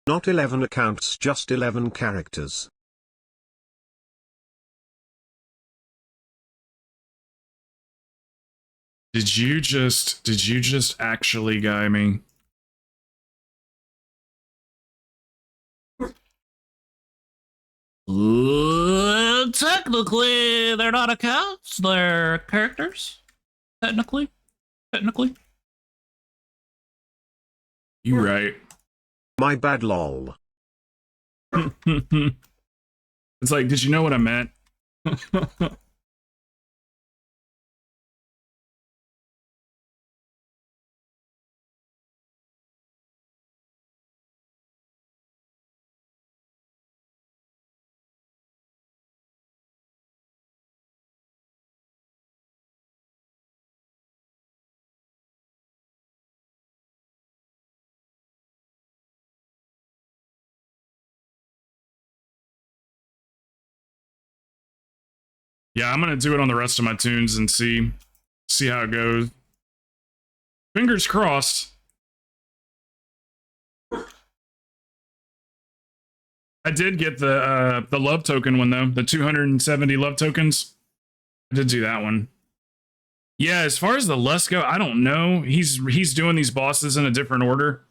Speaker 1: Not 11 accounts, just 11 characters.
Speaker 3: Did you just actually guy me?
Speaker 6: Technically, they're not accounts, they're characters. Technically.
Speaker 3: You right.
Speaker 1: My bad, lol.
Speaker 3: It's like, did you know what I meant? Yeah, I'm gonna do it on the rest of my tunes and see how it goes. Fingers crossed. I did get the love token one though, the 270 love tokens. I did do that one. Yeah, as far as the lust go, I don't know. He's doing these bosses in a different order.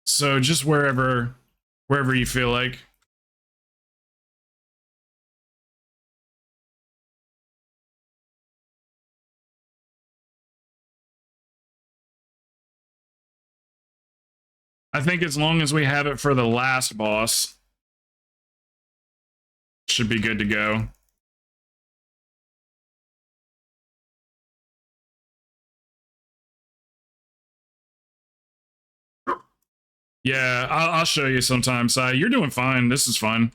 Speaker 3: So just wherever you feel like. I think as long as we have it for the last boss, should be good to go. Yeah, I'll show you sometime, Sai. You're doing fine. This is fun.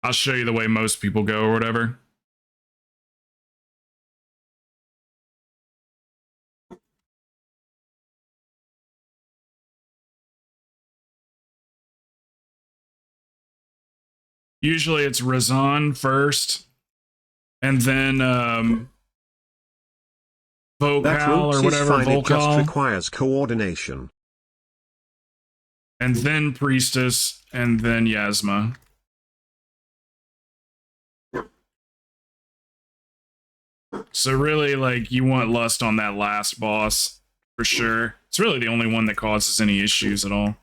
Speaker 3: I'll show you the way most people go or whatever. Usually it's Razan first, and then Vocal or whatever,
Speaker 1: fine, it just
Speaker 3: Vocal,
Speaker 1: requires coordination.
Speaker 3: and then Priestess, and then Yasma. So really, like, you want Lust on that last boss, for sure. It's really the only one that causes any issues at all.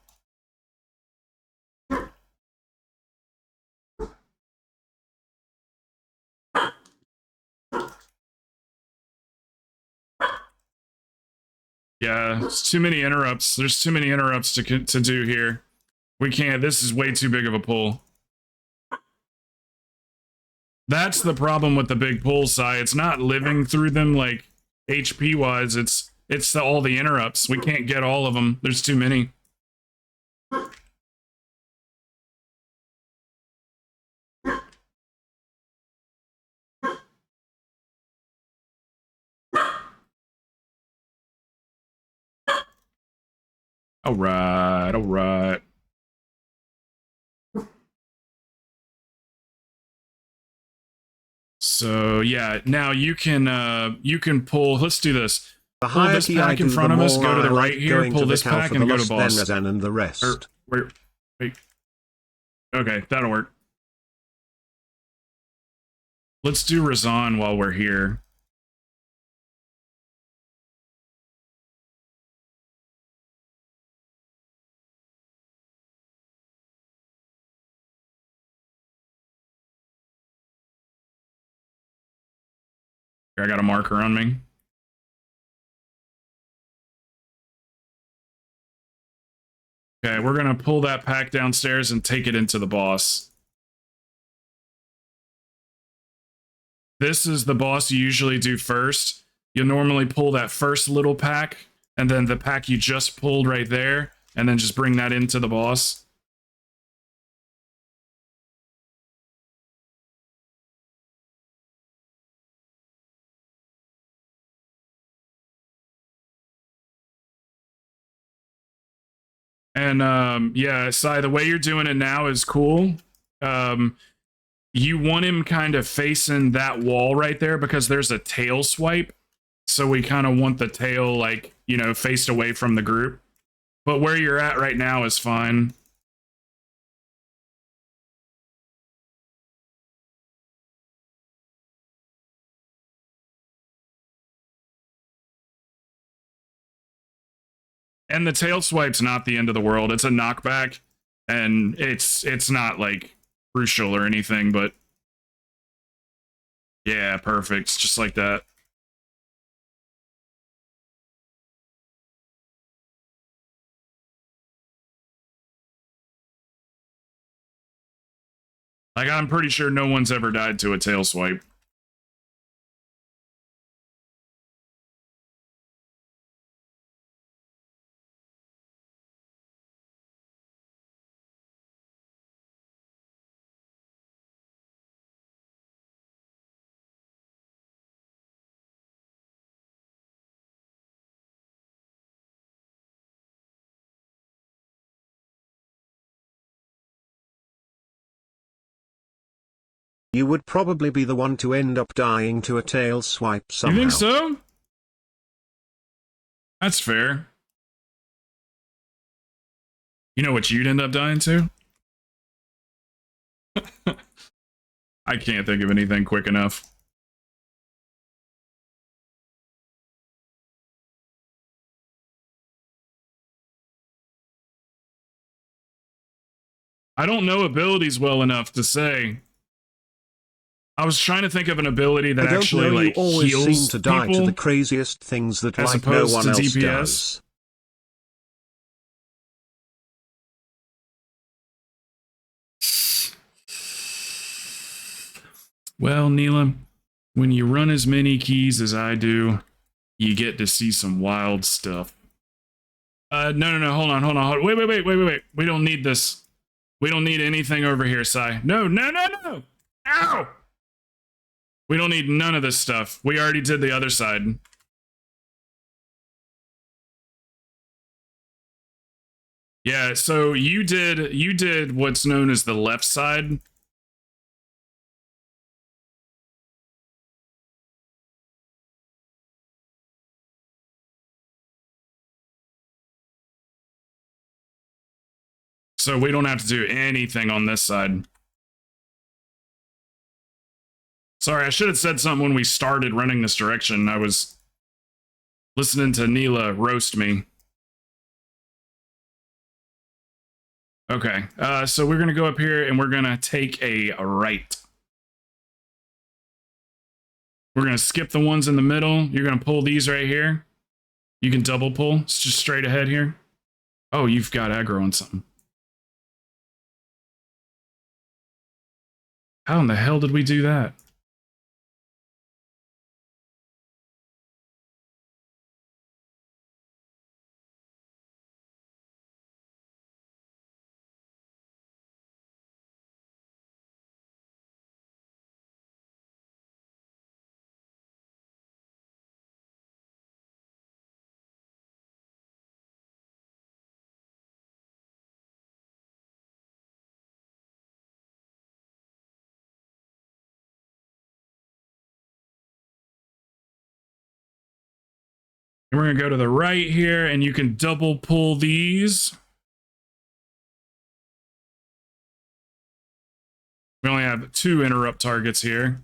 Speaker 3: Yeah, it's too many interrupts. There's too many interrupts to do here. We can't. This is way too big of a pull. That's the problem with the big pull side. It's not living through them like HP wise. It's all the interrupts. We can't get all of them. There's too many. All right, all right. So yeah, now you can pull. Let's do this.
Speaker 1: The
Speaker 3: Pull
Speaker 1: higher
Speaker 3: this
Speaker 1: key I
Speaker 3: pack in
Speaker 1: do, the
Speaker 3: front of us.
Speaker 1: more
Speaker 3: Go to
Speaker 1: I
Speaker 3: the
Speaker 1: like
Speaker 3: right here.
Speaker 1: going
Speaker 3: Pull
Speaker 1: to the
Speaker 3: this
Speaker 1: cow
Speaker 3: pack
Speaker 1: for
Speaker 3: and
Speaker 1: the
Speaker 3: go to
Speaker 1: lost
Speaker 3: boss.
Speaker 1: Denizen and the rest.
Speaker 3: Wait. Okay, that'll work. Let's do Razan while we're here. Here, I got a marker on me. Okay, we're gonna pull that pack downstairs and take it into the boss. This is the boss you usually do first. You'll normally pull that first little pack, and then the pack you just pulled right there, and then just bring that into the boss. And yeah, Sai, the way you're doing it now is cool. You want him kind of facing that wall right there because there's a tail swipe. So we kind of want the tail, like, you know, faced away from the group. But where you're at right now is fine. And the tail swipe's not the end of the world. It's a knockback, and it's not like crucial or anything, but yeah, perfect. Just like that. Like, I'm pretty sure no one's ever died to a tail swipe.
Speaker 1: You would probably be the one to end up dying to a tail swipe somehow.
Speaker 3: You think so? That's fair. You know what you'd end up dying to? I can't think of anything quick enough. I don't know abilities well enough to say. I was trying to think of an ability that actually like
Speaker 1: you always
Speaker 3: heals
Speaker 1: seem to die
Speaker 3: people
Speaker 1: to the craziest things that
Speaker 3: as
Speaker 1: like no
Speaker 3: opposed
Speaker 1: one
Speaker 3: to
Speaker 1: else
Speaker 3: DPS.
Speaker 1: does.
Speaker 3: Well, Neela, when you run as many keys as I do, you get to see some wild stuff. No, hold on. Wait. We don't need this. We don't need anything over here, Sai. No. Ow! We don't need none of this stuff. We already did the other side. Yeah, so you did what's known as the left side. So we don't have to do anything on this side. Sorry, I should have said something when we started running this direction. I was listening to Neela roast me. Okay, so we're going to go up here and we're going to take a right. We're going to skip the ones in the middle. You're going to pull these right here. You can double pull. It's just straight ahead here. Oh, you've got aggro on something. How in the hell did we do that? And we're going to go to the right here, and you can double pull these. We only have 2 interrupt targets here.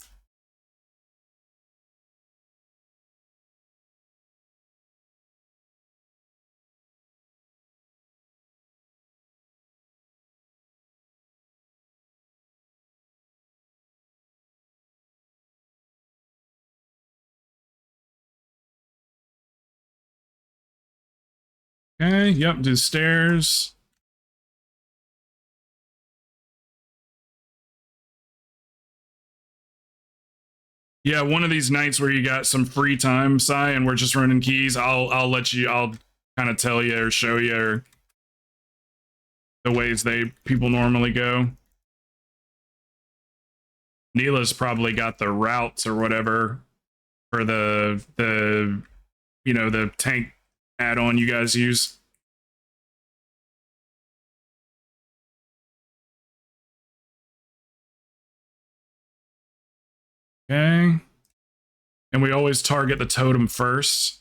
Speaker 3: Okay, yep, do the stairs. Yeah, one of these nights where you got some free time, Sai, and we're just running keys, I'll let you, I'll kind of tell you or show you or the ways people normally go. Neela's probably got the routes or whatever for the the tank add-on you guys use. Okay. And we always target the totem first.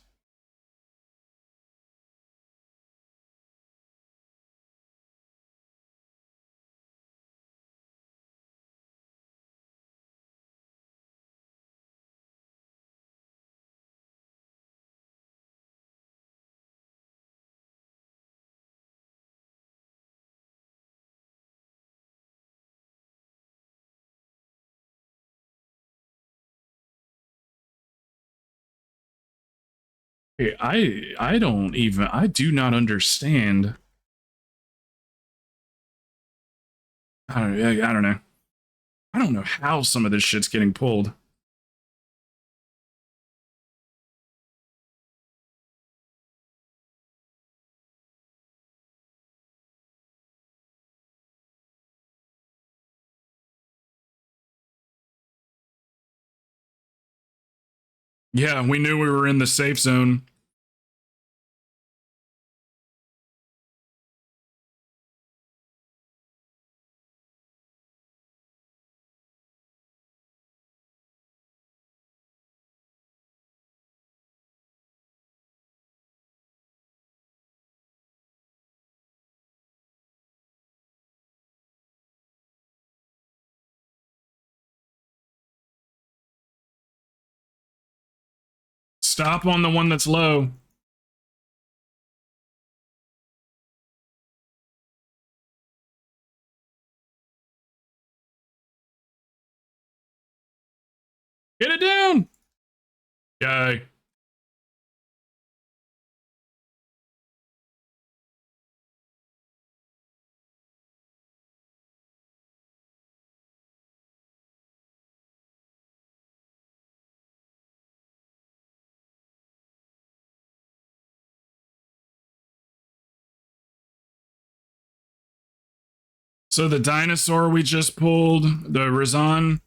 Speaker 3: Hey, I do not understand. I don't know. I don't know how some of this shit's getting pulled. Yeah, we knew we were in the safe zone. Stop on the one that's low. Get it down. Yay. So the dinosaur we just pulled, the Razan,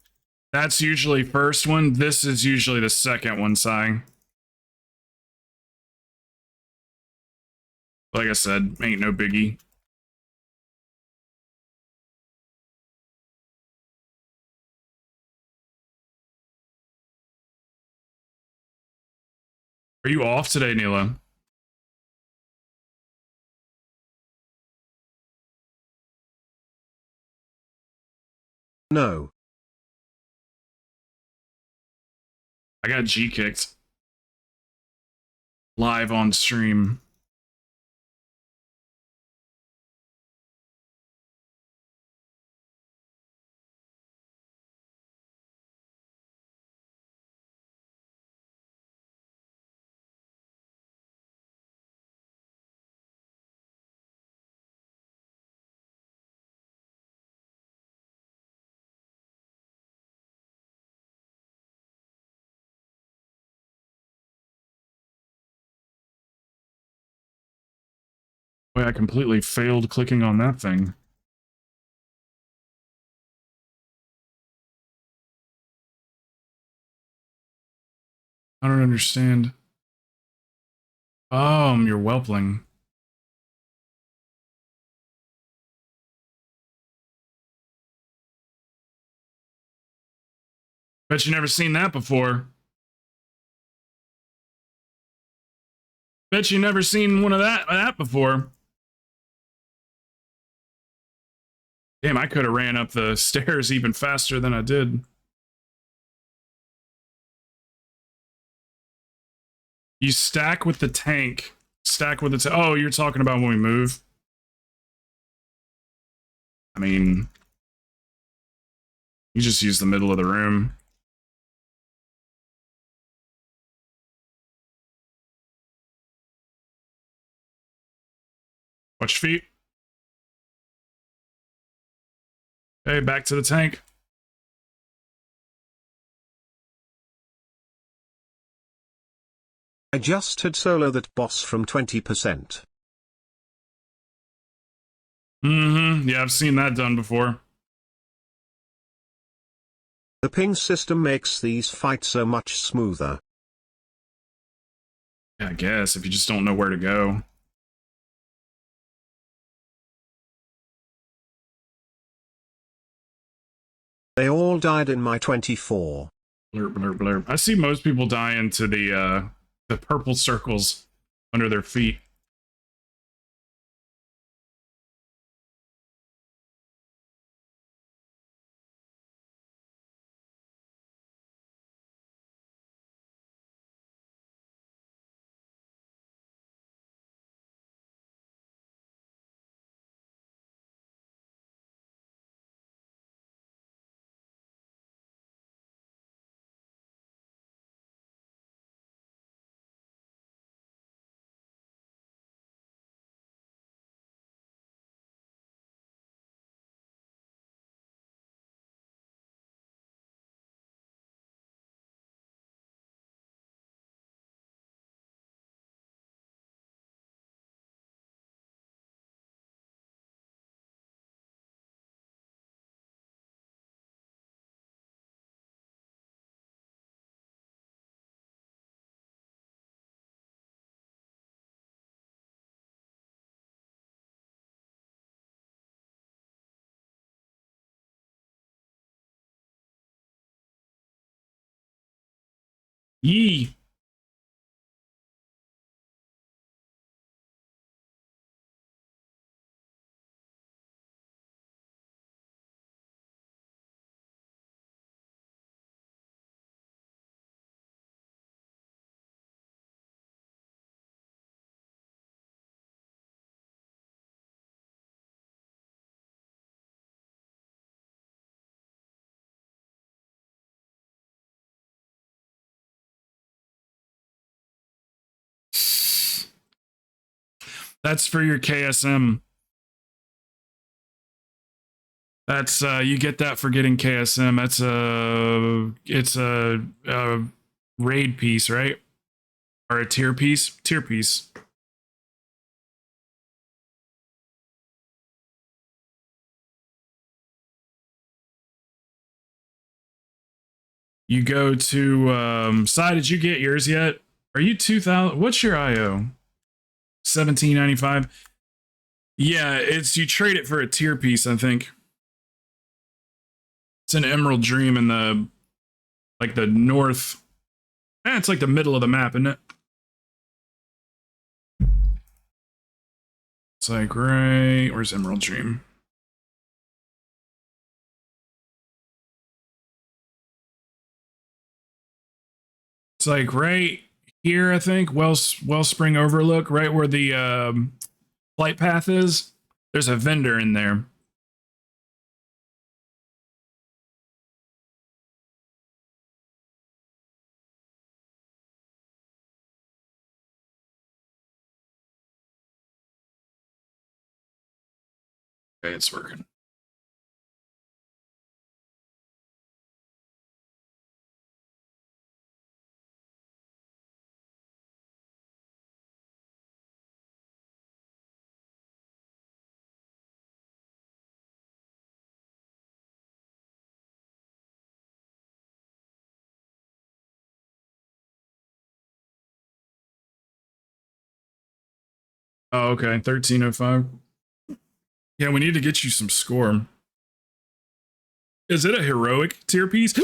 Speaker 3: that's usually first one. This is usually the second one, Sai. Like I said, ain't no biggie. Are you off today, Neela?
Speaker 1: No.
Speaker 3: I got G kicked. Live on stream. Wait, I completely failed clicking on that thing. I don't understand. You're whelpling. Bet you never seen that before. Bet you never seen one of that before. Damn, I could have ran up the stairs even faster than I did. You stack with the tank. Stack with the oh, you're talking about when we move? I mean, you just use the middle of the room. Watch your feet. Okay, back to the tank.
Speaker 1: I just had solo that boss from 20%.
Speaker 3: Mm-hmm. Yeah, I've seen that done before.
Speaker 1: The ping system makes these fights so much smoother.
Speaker 3: Yeah, I guess, if you just don't know where to go.
Speaker 1: They all died in my 24.
Speaker 3: Blurp, blurp, blurp. I see most people die into the purple circles under their feet. Yee. That's for your KSM. That's you get that for getting KSM. That's it's a raid piece, right? Or a tier piece? Tier piece. You go to Sai, did you get yours yet? Are you 2000? What's your IO? 1795. Yeah, it's you trade it for a tier piece, I think. It's an Emerald Dream in the like the north. It's like the middle of the map, isn't it? It's like right. Where's Emerald Dream? It's like right here, I think. Wellspring Overlook, right where the flight path is. There's a vendor in there. Okay, it's working. Oh, okay. 1305. Yeah, we need to get you some score. Is it a heroic tier piece?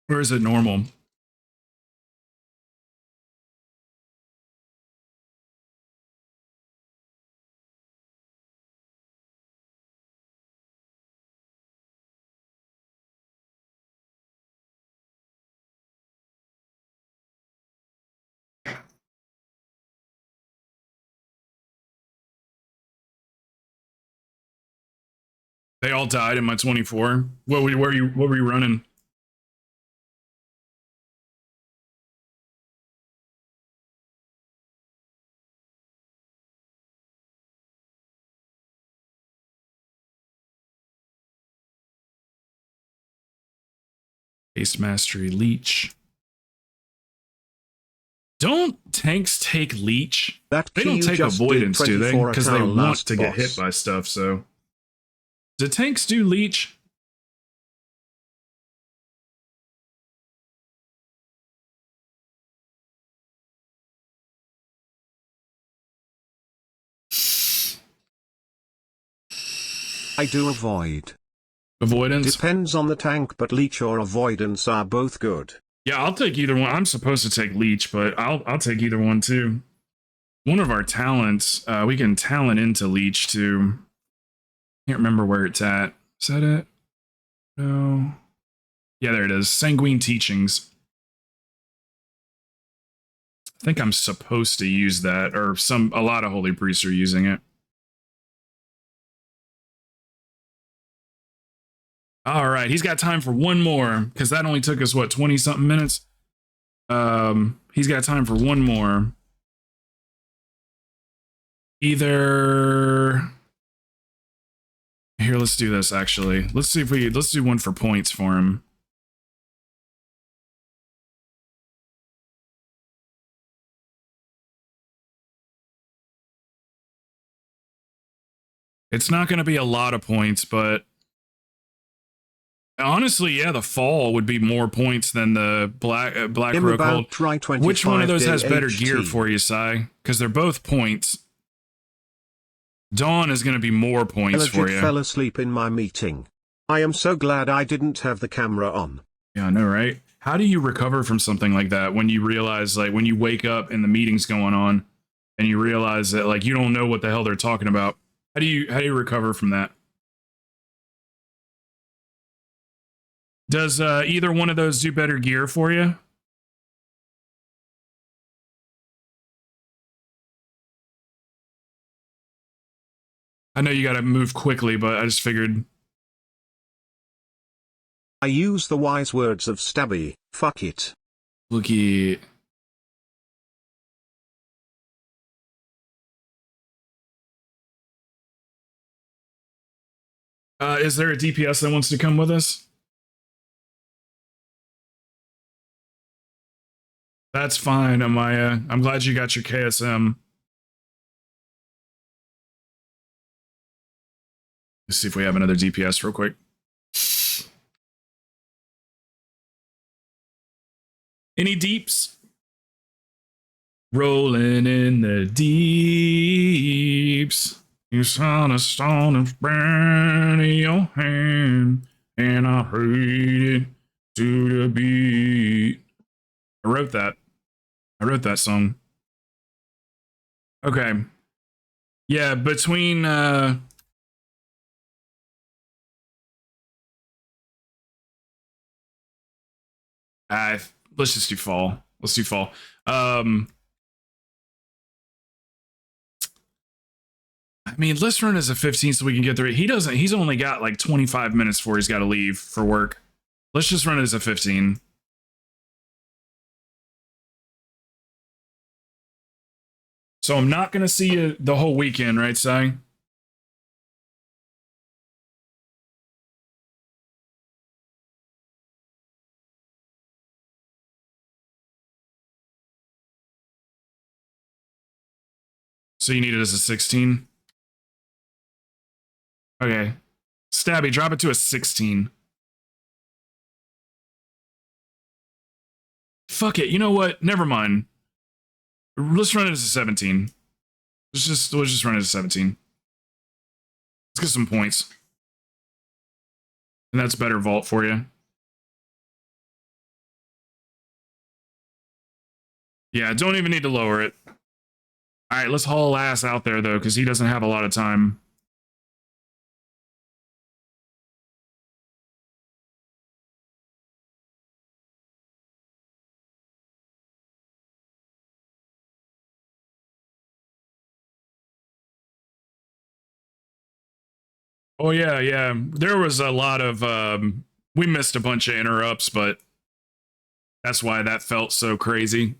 Speaker 3: Or is it normal? They all died in my 24. What were you running? Base Mastery Leech. Don't tanks take Leech?
Speaker 1: That
Speaker 3: They don't
Speaker 1: key
Speaker 3: take
Speaker 1: just
Speaker 3: Avoidance,
Speaker 1: did
Speaker 3: do they?
Speaker 1: 24
Speaker 3: Because
Speaker 1: at
Speaker 3: they
Speaker 1: our
Speaker 3: want
Speaker 1: last
Speaker 3: to get
Speaker 1: boss.
Speaker 3: hit by stuff, so. Do tanks do Leech?
Speaker 1: I do avoid.
Speaker 3: Avoidance?
Speaker 1: Depends on the tank, but leech or avoidance are both good.
Speaker 3: Yeah, I'll take either one. I'm supposed to take Leech, but I'll take either one too. One of our talents, we can talent into Leech too. Can't remember where it's at. Is that it? No. Yeah, there it is. Sanguine Teachings. I think I'm supposed to use that, or a lot of Holy Priests are using it. All right, he's got time for one more, because that only took us, what, 20-something minutes? He's got time for one more. Either... Here, let's do this, actually. Let's do one for points for him. It's not going to be a lot of points, but honestly, yeah, the fall would be more points than the Black Row Cold. Which one of those has better gear for you, Sai? Because they're both points. Dawn is going to be more points for you.
Speaker 1: I fell asleep in my meeting. I am so glad I didn't have the camera on.
Speaker 3: Yeah, I know, right? How do you recover from something like that when you realize, like, when you wake up and the meeting's going on and you realize that, like, you don't know what the hell they're talking about? How do you recover from that? Does either one of those do better gear for you? I know you got to move quickly, but I just figured.
Speaker 1: I use the wise words of Stabby. Fuck it.
Speaker 3: Looky. Is there a DPS that wants to come with us? That's fine, Amaya. I'm glad you got your KSM. Let's see if we have another DPS real quick. Any deeps? Rolling in the deeps. You saw the stone of burn in your hand, and I hate it to the beat. I wrote that song. Okay. Yeah, between let's just do fall. Let's do fall. I mean, let's run as a 15 so we can get through it. He's only got like 25 minutes before he's got to leave for work. Let's just run it as a 15. So I'm not going to see you the whole weekend, right, Sai? So you need it as a 16? Okay. Stabby, drop it to a 16. Fuck it. You know what? Never mind. Let's run it as a 17. Let's just run it as a 17. Let's get some points. And that's better vault for you. Yeah, don't even need to lower it. All right, let's haul ass out there, though, because he doesn't have a lot of time. Oh yeah, yeah. There was a lot of we missed a bunch of interrupts, but that's why that felt so crazy.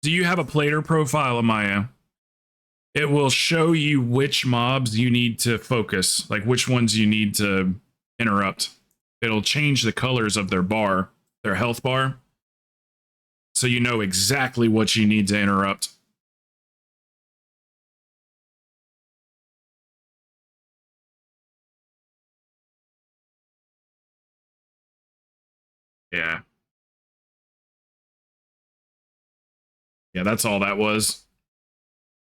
Speaker 3: Do you have a plater profile, Amaya? It will show you which mobs you need to focus, like which ones you need to interrupt. It'll change the colors of their bar, their health bar, so you know exactly what you need to interrupt. Yeah. Yeah, that's all that was.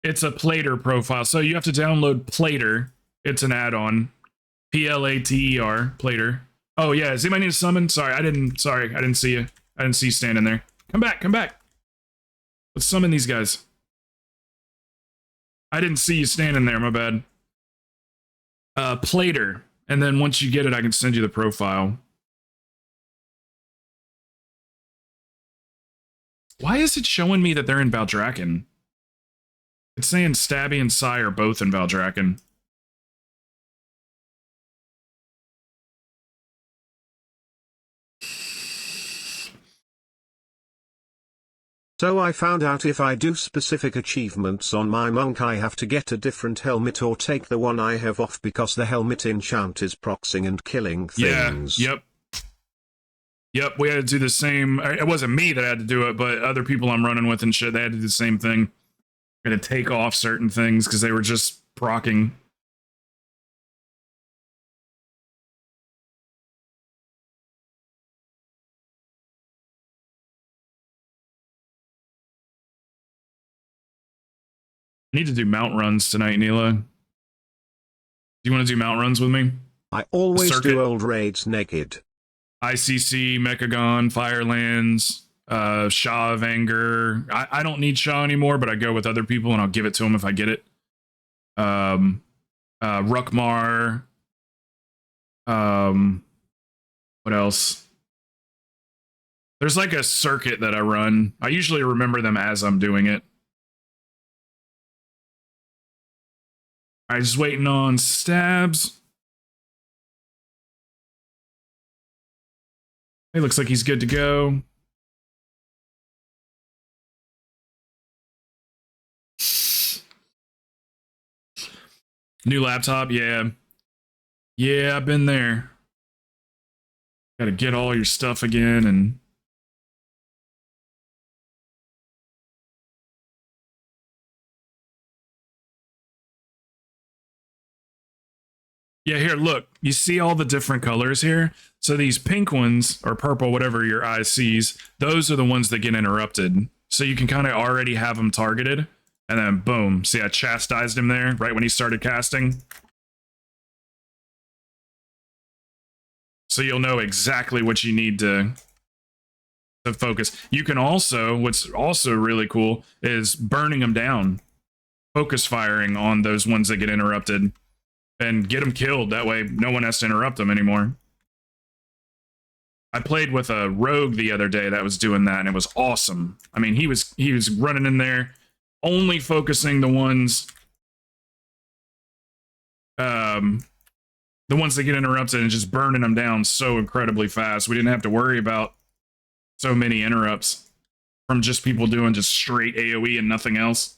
Speaker 3: It's a Plater profile. So you have to download Plater. It's an add-on. Plater, Plater. Oh yeah, does anybody need to summon? Sorry, I didn't see you. I didn't see you standing there. Come back, come back. Let's summon these guys. I didn't see you standing there, my bad. Plater. And then once you get it, I can send you the profile. Why is it showing me that they're in Valdrakken? It's saying Stabby and Sai are both in Valdrakken.
Speaker 1: So I found out if I do specific achievements on my monk I have to get a different helmet or take the one I have off because the helmet enchant is proxing and killing things.
Speaker 3: Yeah, yep, we had to do the same. It wasn't me that had to do it, but other people I'm running with and shit, they had to do the same thing. Had to take off certain things because they were just procking. I need to do mount runs tonight, Neela. Do you want to do mount runs with me?
Speaker 1: I always do old raids naked.
Speaker 3: ICC, Mechagon, Firelands, Shaw of Anger. I don't need Shaw anymore, but I go with other people and I'll give it to them if I get it. Rukmar. What else? There's like a circuit that I run. I usually remember them as I'm doing it. All right, just waiting on Stabs. He looks like he's good to go. New laptop, yeah. Yeah, I've been there. Gotta get all your stuff again and... Yeah, here, look. You see all the different colors here? So these pink ones, or purple, whatever your eye sees, those are the ones that get interrupted. So you can kind of already have them targeted. And then boom. See, I chastised him there right when he started casting. So you'll know exactly what you need to focus. You can also, what's also really cool, is burning them down. Focus firing on those ones that get interrupted. And get them killed. That way, no one has to interrupt them anymore. I played with a rogue the other day that was doing that, and it was awesome. I mean, he was running in there, only focusing the ones that get interrupted and just burning them down so incredibly fast. We didn't have to worry about so many interrupts from just people doing just straight AoE and nothing else.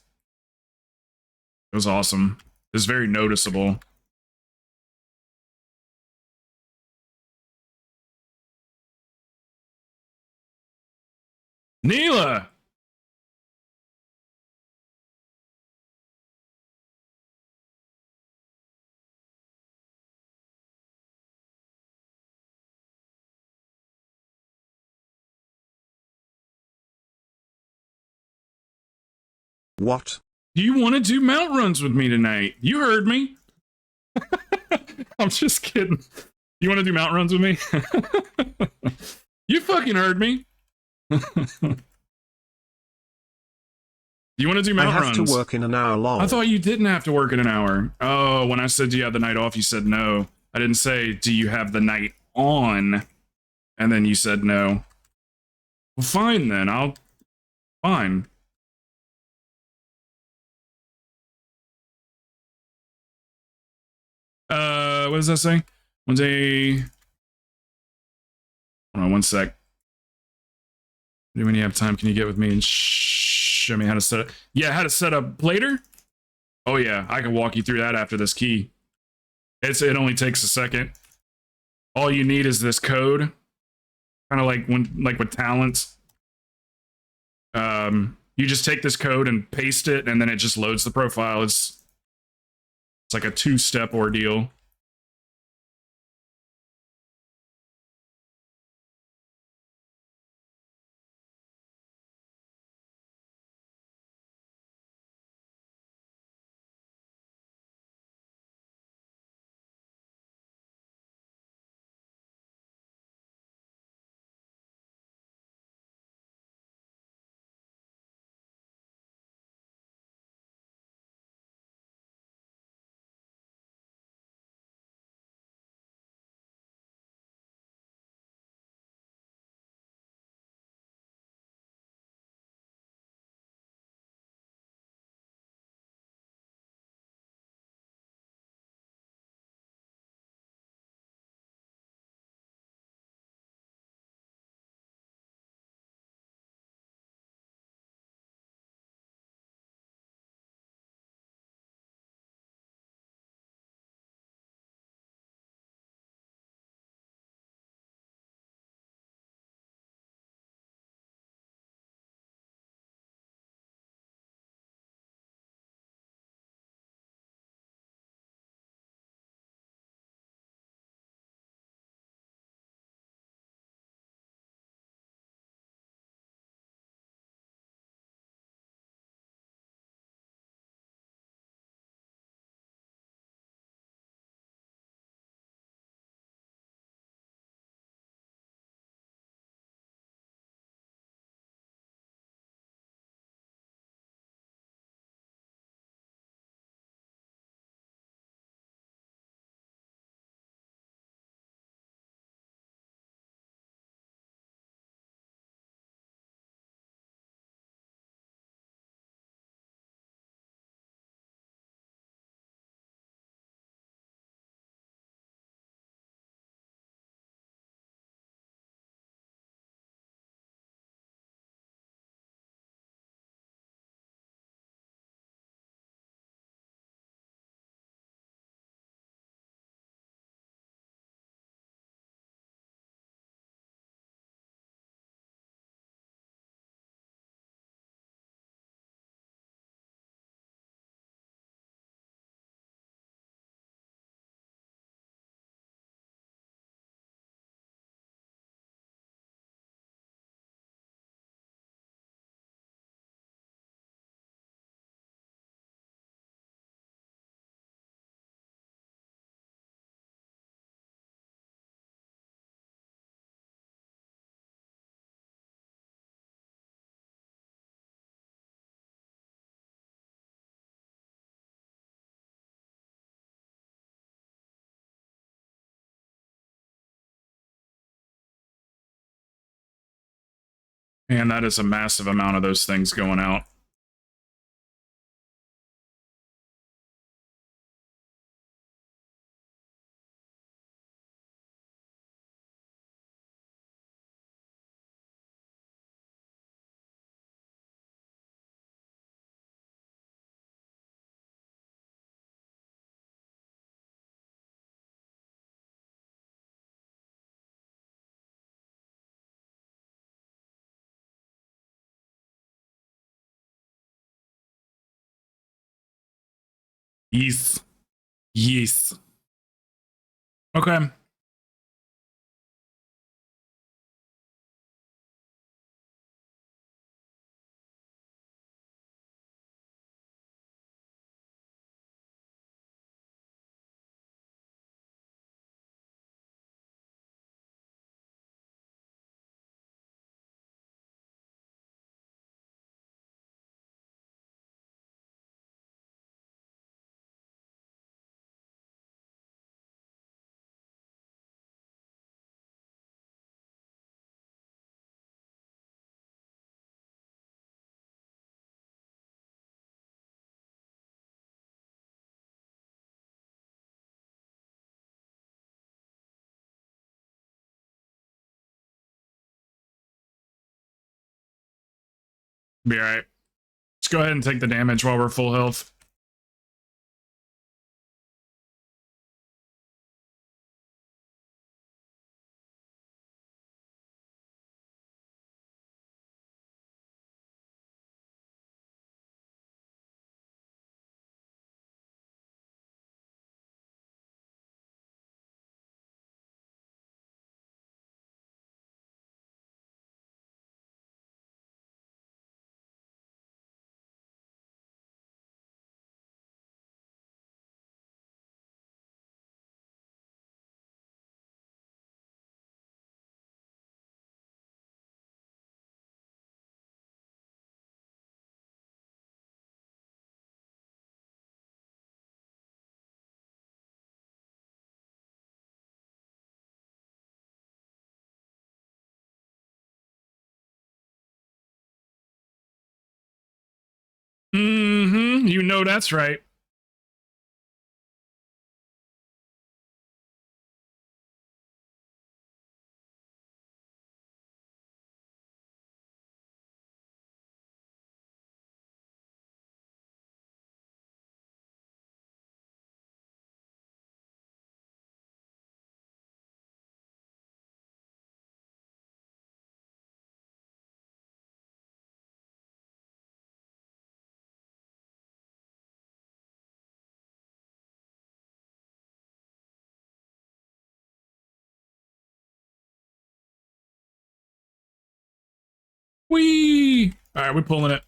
Speaker 3: It was awesome. It was very noticeable. Neela!
Speaker 1: What?
Speaker 3: Do you want to do mount runs with me tonight? You heard me. I'm just kidding. You want to do mount runs with me? You fucking heard me. You want to do mount runs?
Speaker 1: I have to work in an hour long.
Speaker 3: I thought you didn't have to work in an hour. Oh, when I said, do you have the night off, you said no. I didn't say, do you have the night on? And then you said no. Well, fine then. Fine. what does that say? When's a, hold on one sec. When you have time, can you get with me and show me how to set up? Yeah, how to set up Plater? Oh yeah, I can walk you through that after this key. It only takes a second. All you need is this code. Kind of like with talents. You just take this code and paste it, and then it just loads the profile. It's like a 2-step ordeal. And that is a massive amount of those things going out. Yes. Yes. Okay. Be all right. Let's go ahead and take the damage while we're full health. Mm-hmm. You know that's right. Whee! All right, we're pulling it.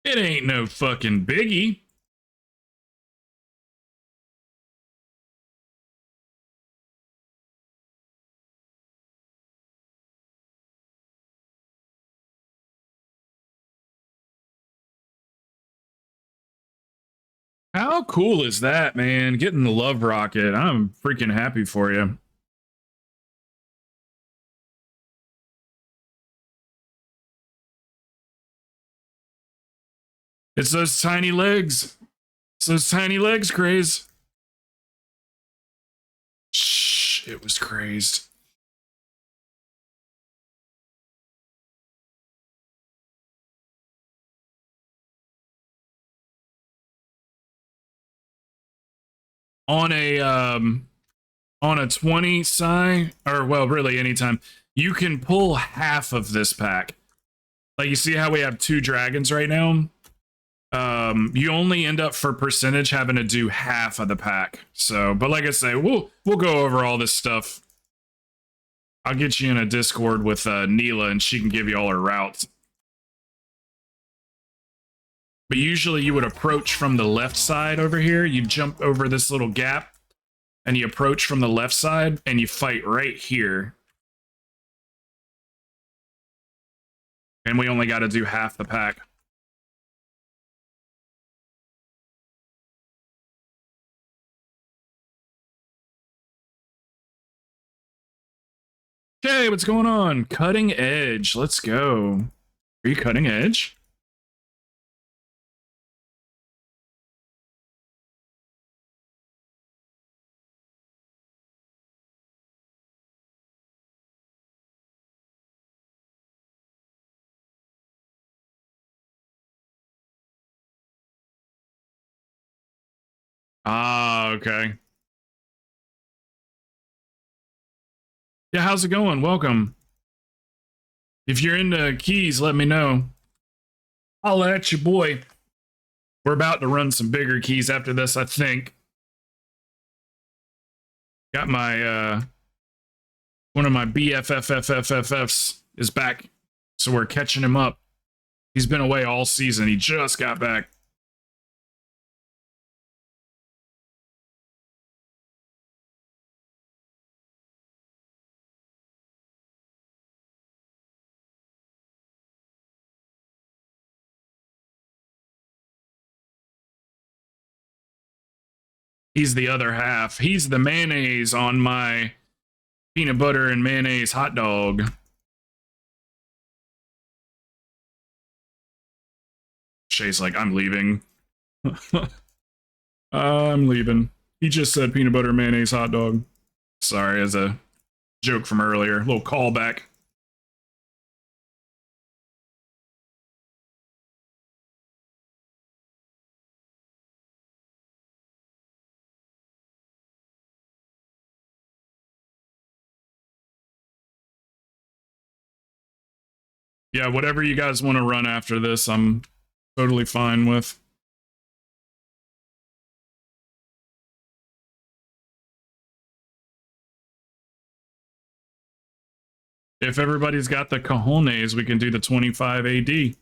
Speaker 3: It ain't no fucking biggie. How cool is that, man? Getting the love rocket. I'm freaking happy for you. It's those tiny legs. It's those tiny legs, Craze. Shh, it was crazed. On a 20 psi, or well, really anytime, you can pull half of this pack. Like you see how we have 2 dragons right now? You only end up for percentage having to do half of the pack. So, but like I say, we'll go over all this stuff. I'll get you in a Discord with Neela and she can give you all her routes. But usually you would approach from the left side over here. You jump over this little gap and you approach from the left side and you fight right here. And we only got to do half the pack. Okay, what's going on? Cutting edge. Let's go. Are you cutting edge? Ah, okay. Yeah, how's it going? Welcome. If you're into keys, let me know. I'll at you, boy. We're about to run some bigger keys after this, I think. Got my, one of my BFFFFFFs is back, so we're catching him up. He's been away all season. He just got back. He's the other half. He's the mayonnaise on my peanut butter and mayonnaise hot dog. Shay's like, I'm leaving. I'm leaving. He just said peanut butter mayonnaise hot dog. Sorry, as a joke from earlier. A little callback. Yeah, whatever you guys want to run after this, I'm totally fine with. If everybody's got the cojones, we can do the 25 AD.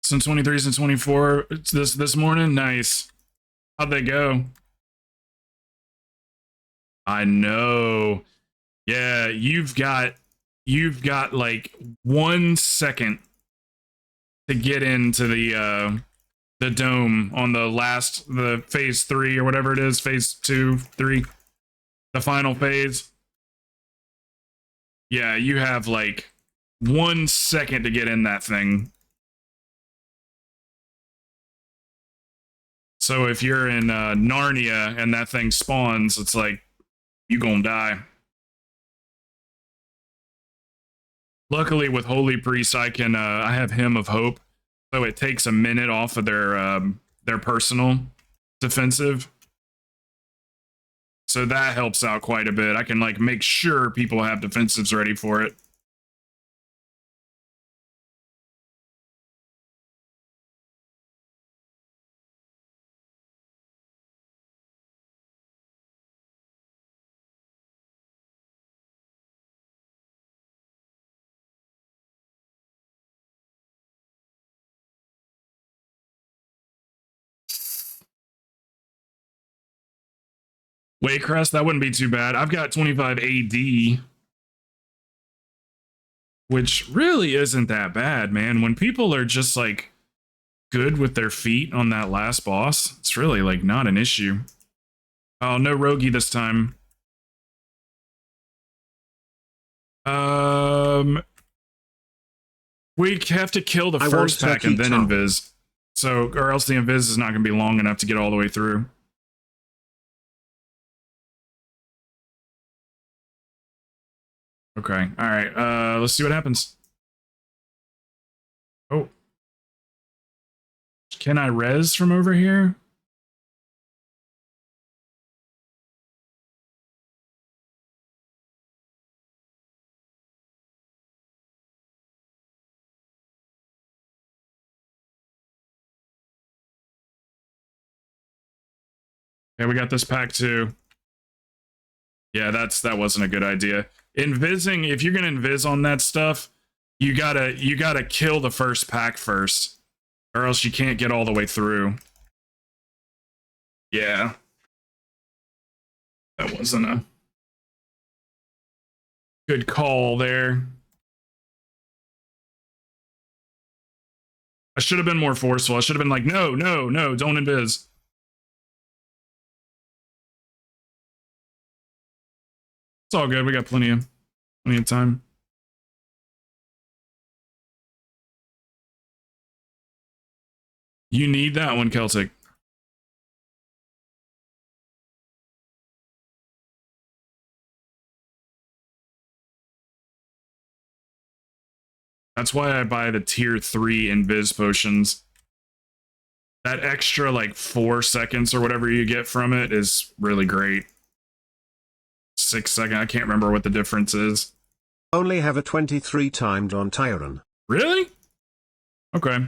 Speaker 3: Some 23s and 24 this morning. Nice. How'd they go? I know. Yeah, you've got like 1 second to get into the dome on the phase 3 or whatever it is, phase 2, 3, the final phase. Yeah, you have like 1 second to get in that thing. So if you're in Narnia and that thing spawns, it's like you gonna die. Luckily, with Holy Priest, I have Hymn of Hope, so it takes a minute off of their personal defensive. So that helps out quite a bit. I can like make sure people have defensives ready for it. Waycrest, that wouldn't be too bad. I've got 25 AD, which really isn't that bad, man. When people are just like good with their feet on that last boss, it's really like not an issue. Oh, no Rogi this time. We have to kill the first pack and then invis. So, or else the invis is not going to be long enough to get all the way through. Okay, all right. Let's see what happens. Oh, can I res from over here? Okay, we got this pack too. Yeah, that wasn't a good idea. Invising, if you're gonna invis on that stuff, you gotta kill the first pack first, or else you can't get all the way through. Yeah, that wasn't a good call there. I should have been more forceful. I should have been like, no, no, no, don't invis. It's all good. We got plenty of time. You need that one, Celtic. That's why I buy the tier 3 invis potions. That extra like 4 seconds or whatever you get from it is really great. 6 seconds, I can't remember what the difference is.
Speaker 1: Only have a 23 timed on Tyron.
Speaker 3: Really? Okay.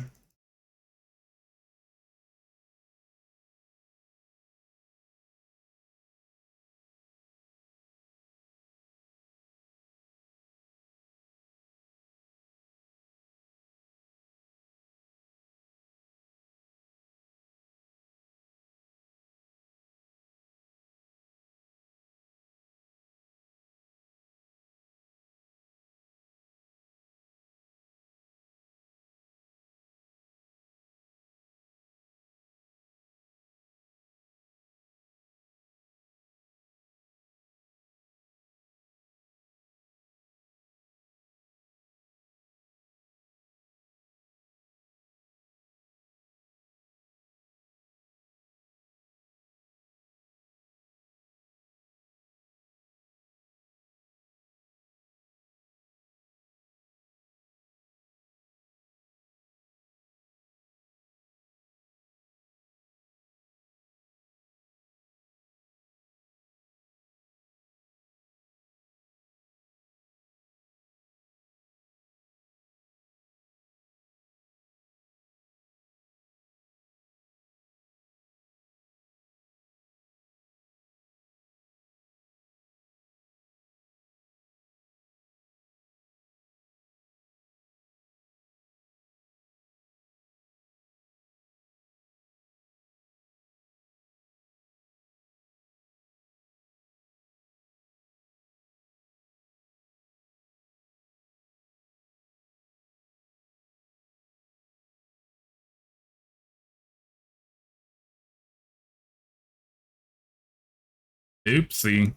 Speaker 3: Oopsie.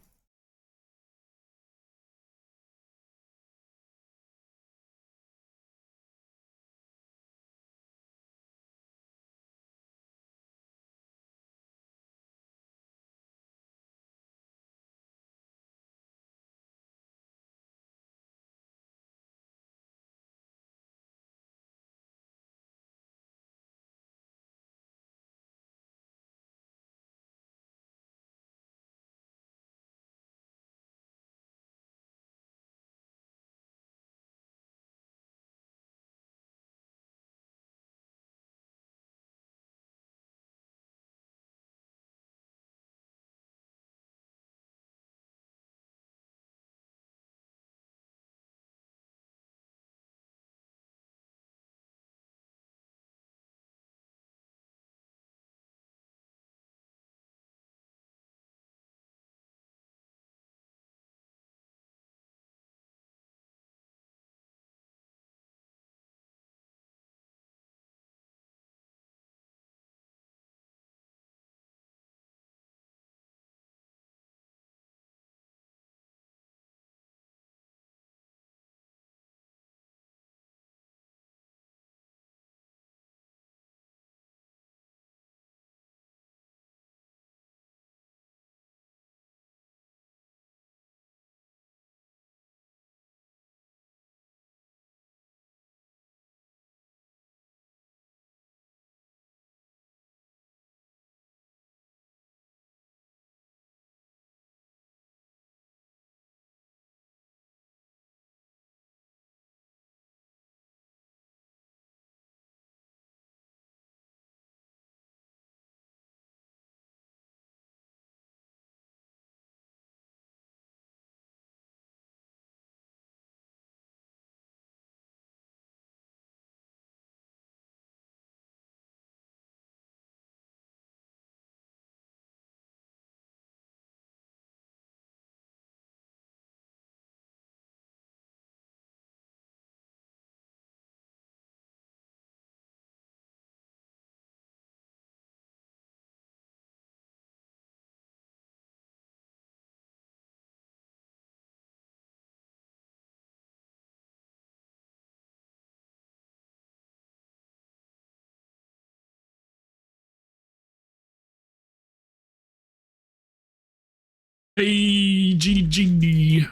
Speaker 3: Hey, GG.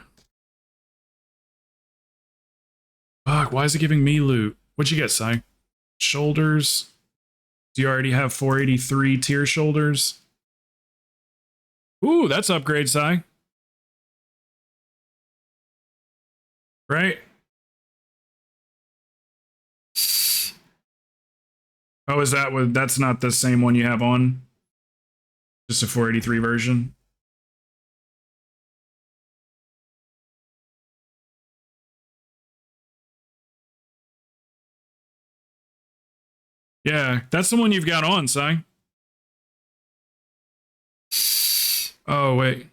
Speaker 3: Fuck, why is it giving me loot? What'd you get, Sai? Shoulders. Do you already have 483 tier shoulders? Ooh, that's upgrade, Sai. Right? Oh, is that what? That's not the same one you have on? Just a 483 version? Yeah, that's the one you've got on, Sai. Oh, wait.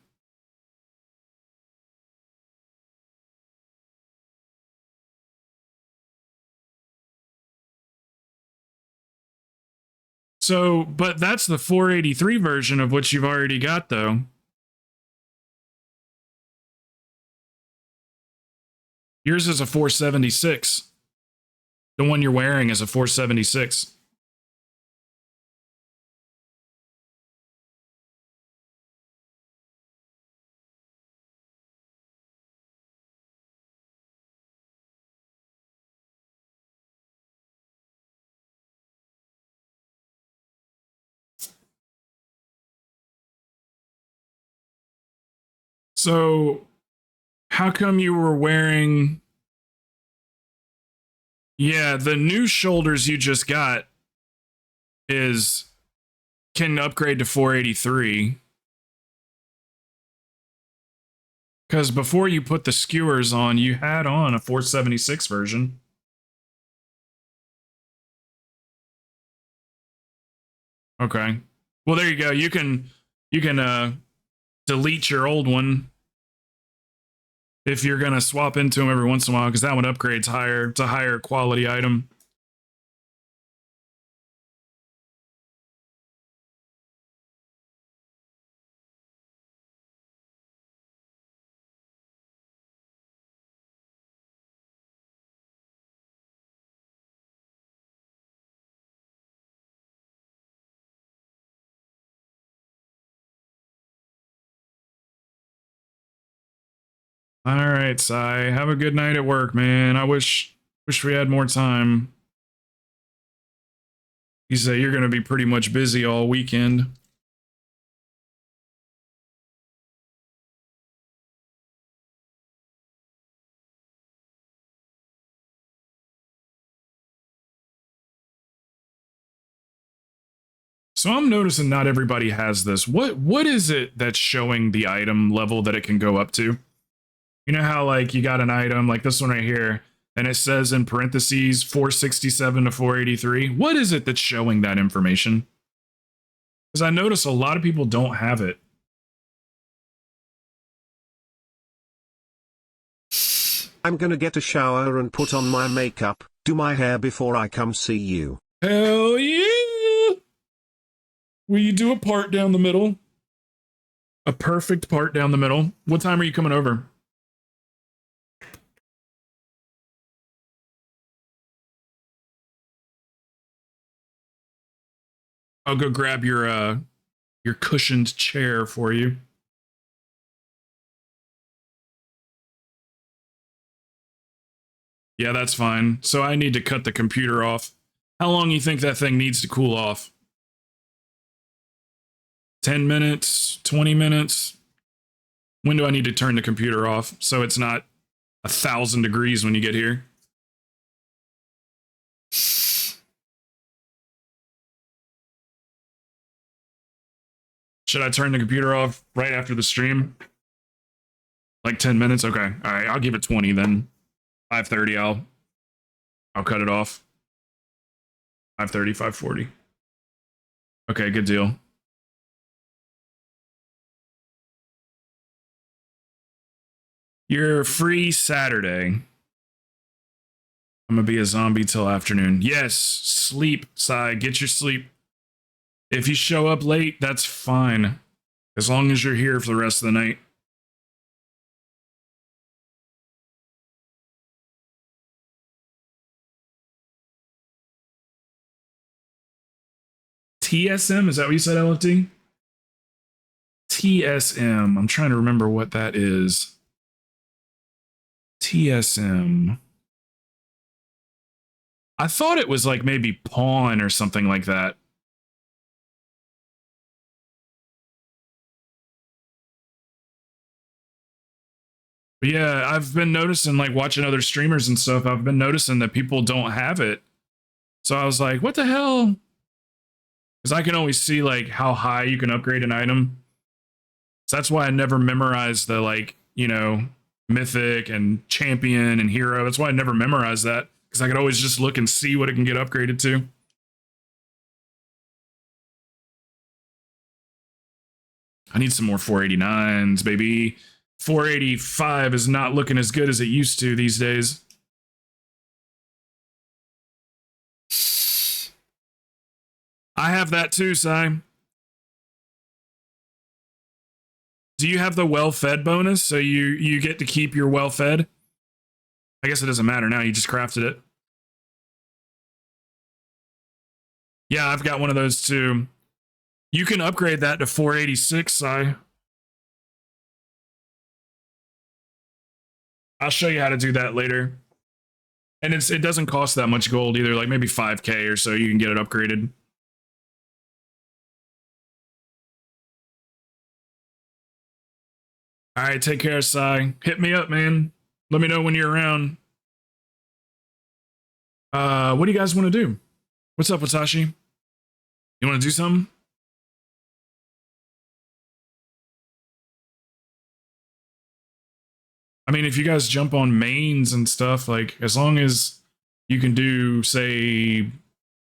Speaker 3: So, but that's the 483 version of what you've already got, though. Yours is a 476. The one you're wearing is a 476. So, how come you were wearing... Yeah, the new shoulders you just got can upgrade to 483. Because before you put the skewers on, you had on a 476 version. Okay. Well, there you go. You can delete your old one if you're gonna swap into them every once in a while, because that one upgrades higher to higher quality item. All right, Sai. Have a good night at work, man. I wish we had more time. You say you're going to be pretty much busy all weekend. So I'm noticing not everybody has this. What is it that's showing the item level that it can go up to? You know how like you got an item like this one right here, and it says in parentheses 467 to 483. What is it that's showing that information? Because I notice a lot of people don't have it.
Speaker 1: I'm gonna get a shower and put on my makeup, do my hair before I come see you.
Speaker 3: Hell yeah! Will you do a part down the middle? A perfect part down the middle. What time are you coming over? I'll go grab your cushioned chair for you. Yeah, that's fine. So I need to cut the computer off. How long do you think that thing needs to cool off? 10 minutes? 20 minutes? When do I need to turn the computer off so it's not 1,000 degrees when you get here? Should I turn the computer off right after the stream? Like 10 minutes? Okay. All right, I'll give it 20 then. 5:30, I'll cut it off. 5:30, 5:40. Okay, good deal. You're free Saturday. I'm gonna be a zombie till afternoon. Yes, sleep, Sai. Get your sleep. If you show up late, that's fine. As long as you're here for the rest of the night. TSM? Is that what you said, LFT? TSM. I'm trying to remember what that is. TSM. I thought it was like maybe Pawn or something like that. But yeah, I've been noticing, like watching other streamers and stuff, I've been noticing that people don't have it. So I was like, what the hell? Because I can always see like how high you can upgrade an item. So that's why I never memorized the like, you know, mythic and champion and hero. That's why I never memorized that. Because I could always just look and see what it can get upgraded to. I need some more 489s, baby. 485 is not looking as good as it used to these days. I have that too, Sai. Do you have the well-fed bonus? So you get to keep your well-fed? I guess it doesn't matter now, you just crafted it. Yeah, I've got one of those too. You can upgrade that to 486, Sai. I'll show you how to do that later. And it doesn't cost that much gold either, like maybe 5k or so you can get it upgraded. All right, take care, Sai. Hit me up, man. Let me know when you're around. What do you guys want to do? What's up, Watashi? You want to do something? I mean, if you guys jump on mains and stuff, like as long as you can do, say,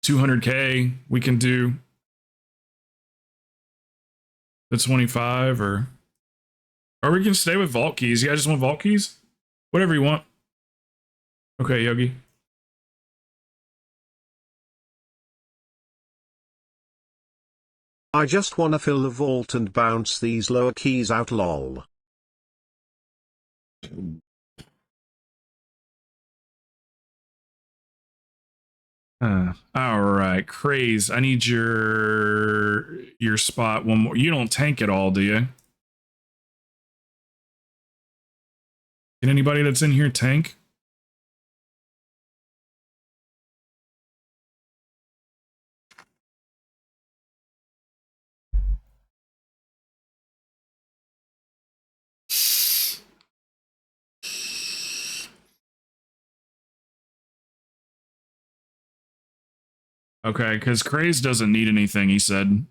Speaker 3: 200k, we can do the 25 or we can stay with vault keys. You guys just want vault keys? Whatever you want. Okay, Yogi.
Speaker 1: I just wanna fill the vault and bounce these lower keys out, lol.
Speaker 3: All right, Craze. I need your spot one more. You don't tank at all, do you? Can anybody that's in here tank? Okay, because Craze doesn't need anything, he said.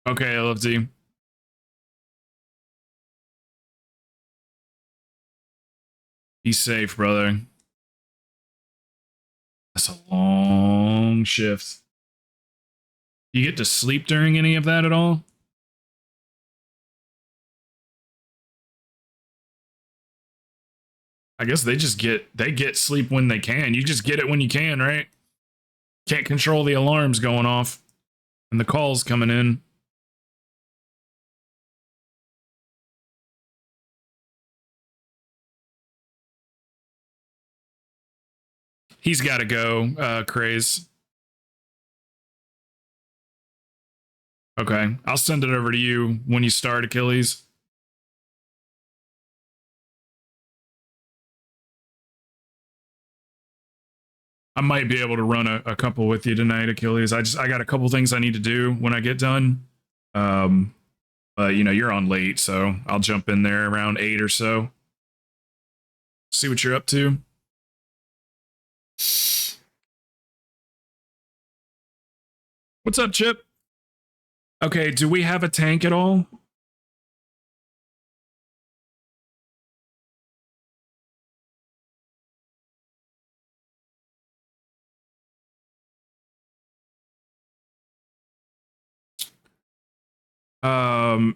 Speaker 3: Okay, LFD. Be safe, brother. That's a long shift. You get to sleep during any of that at all? I guess they get sleep when they can. You just get it when you can, right? Can't control the alarms going off and the calls coming in. He's got to go, Craze. Okay, I'll send it over to you when you start, Achilles. I might be able to run a couple with you tonight, Achilles. I got a couple things I need to do when I get done. But you know, you're on late, so I'll jump in there around 8 or so. See what you're up to. What's up, Chip? Okay, do we have a tank at all?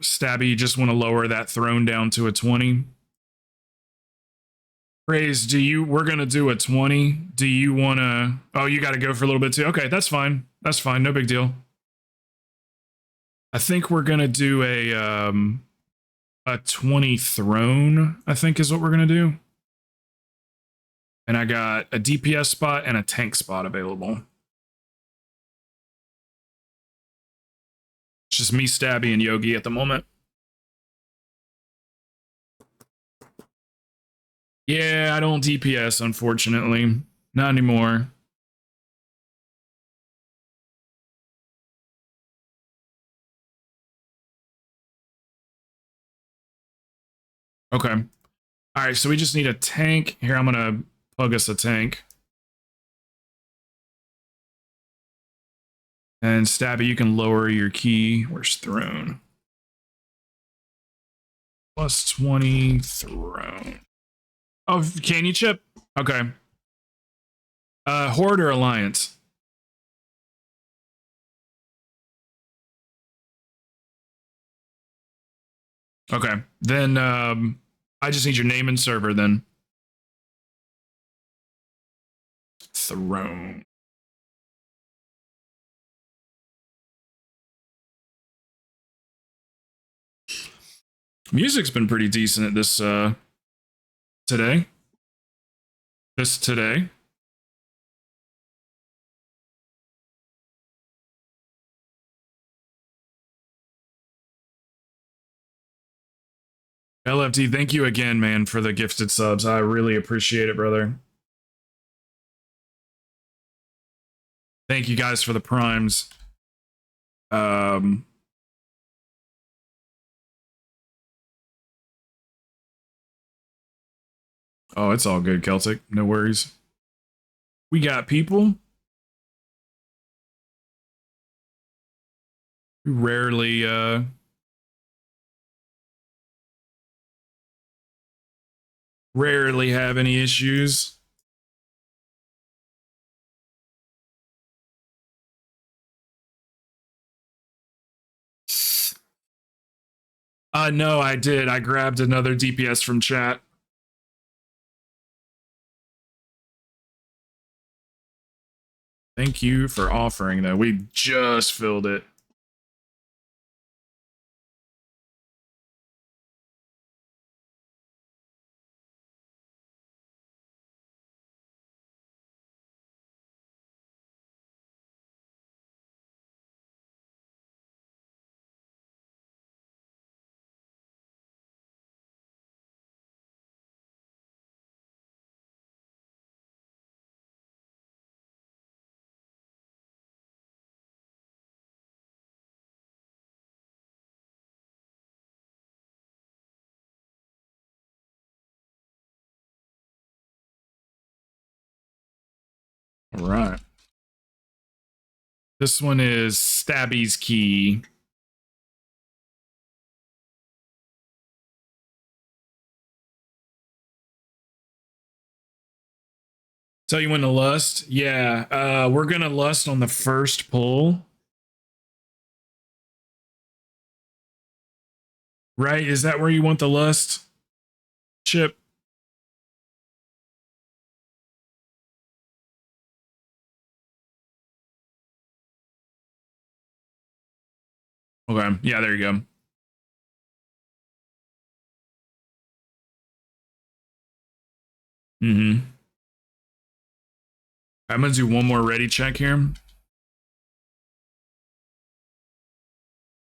Speaker 3: Stabby, you just want to lower that throne down to a 20. Praise, we're gonna do a 20. Do you wanna, oh, you gotta go for a little bit too. Okay, that's fine. That's fine, no big deal. I think we're gonna do a 20 throne, I think is what we're gonna do. And I got a DPS spot and a tank spot available. It's just me, Stabby, and Yogi at the moment. Yeah, I don't DPS, unfortunately. Not anymore. Okay. All right, so we just need a tank. Here, I'm going to plug us a tank. And Stabby, you can lower your key. Where's throne? Plus 20 throne. Oh, can you, Chip? Okay. Horde or Alliance? Okay. Then I just need your name and server then. Throne. Music's been pretty decent at this today. This today. LFD, thank you again, man, for the gifted subs. I really appreciate it, brother. Thank you guys for the primes. Oh, it's all good, Celtic. No worries. We got people. We rarely have any issues. No, I did. I grabbed another DPS from chat. Thank you for offering that. We just filled it. All right. This one is Stabby's Key. Tell you when to lust? Yeah, we're gonna lust on the first pull. Right? Is that where you want the lust? Chip? Okay, yeah, there you go. Mm-hmm. I'm gonna do one more ready check here.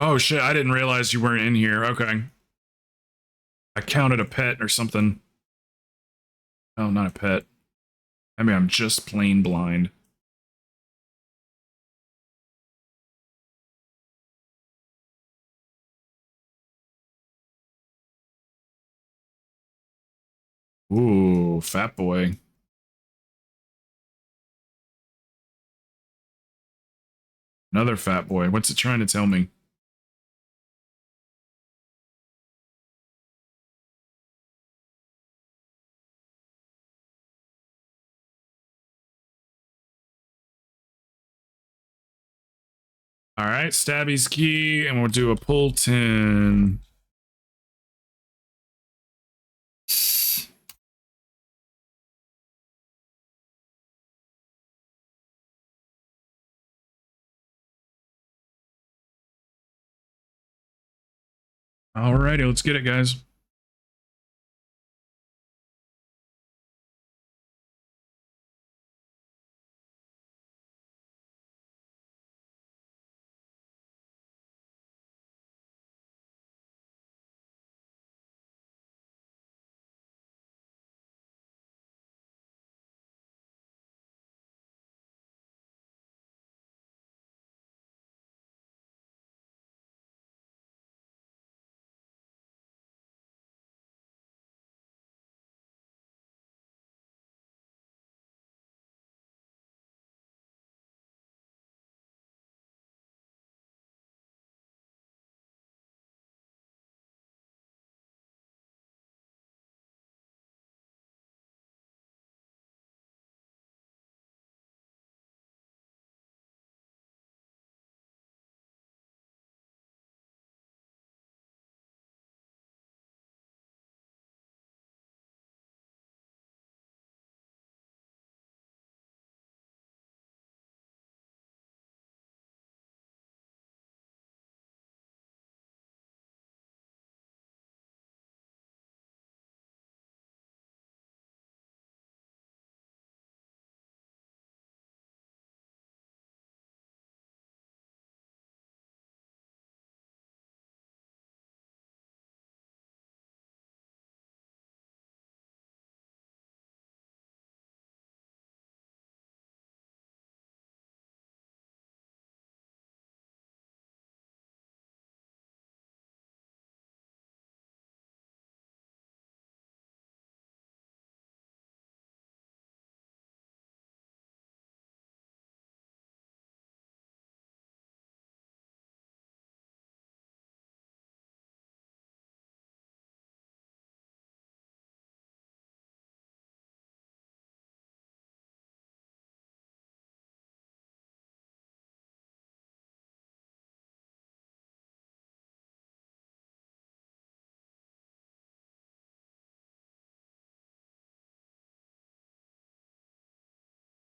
Speaker 3: Oh shit, I didn't realize you weren't in here. Okay. I counted a pet or something. Oh, not a pet. I mean, I'm just plain blind. Ooh, fat boy. Another fat boy. What's it trying to tell me? All right, Stabby's Key, and we'll do a pull 10. Alrighty, let's get it, guys.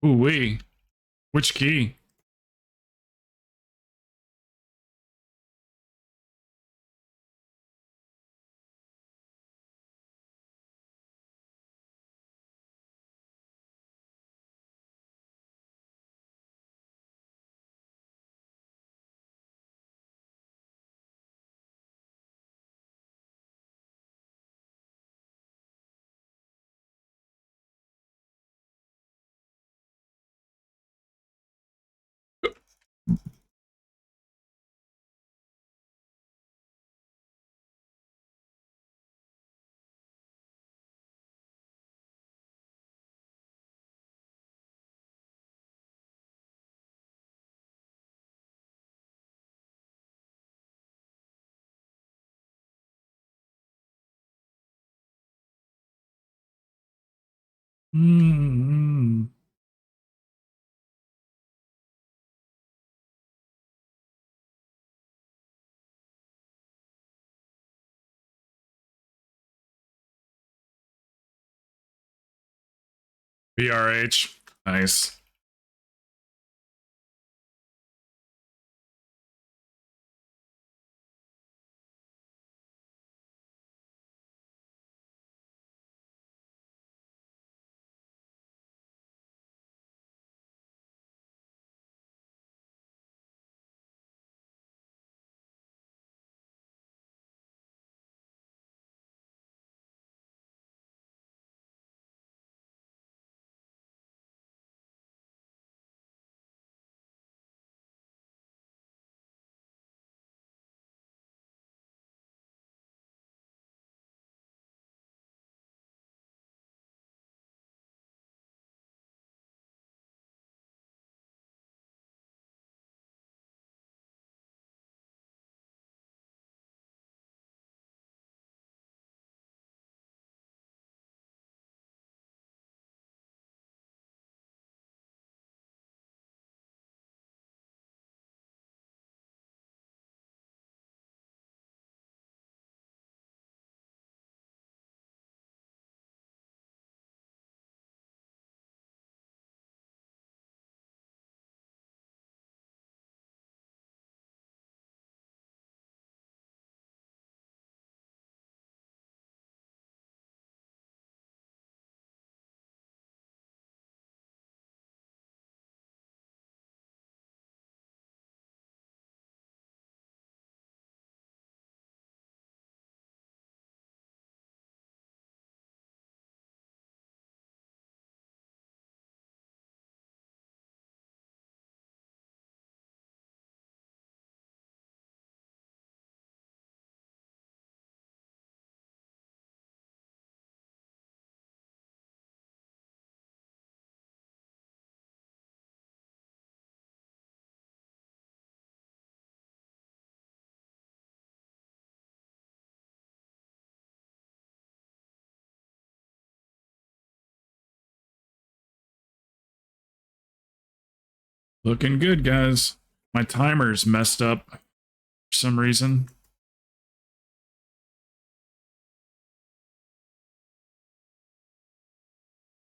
Speaker 3: Ooh wee. Which key? Mm-hmm. BRH. Nice. Looking good, guys. My timer's messed up for some reason.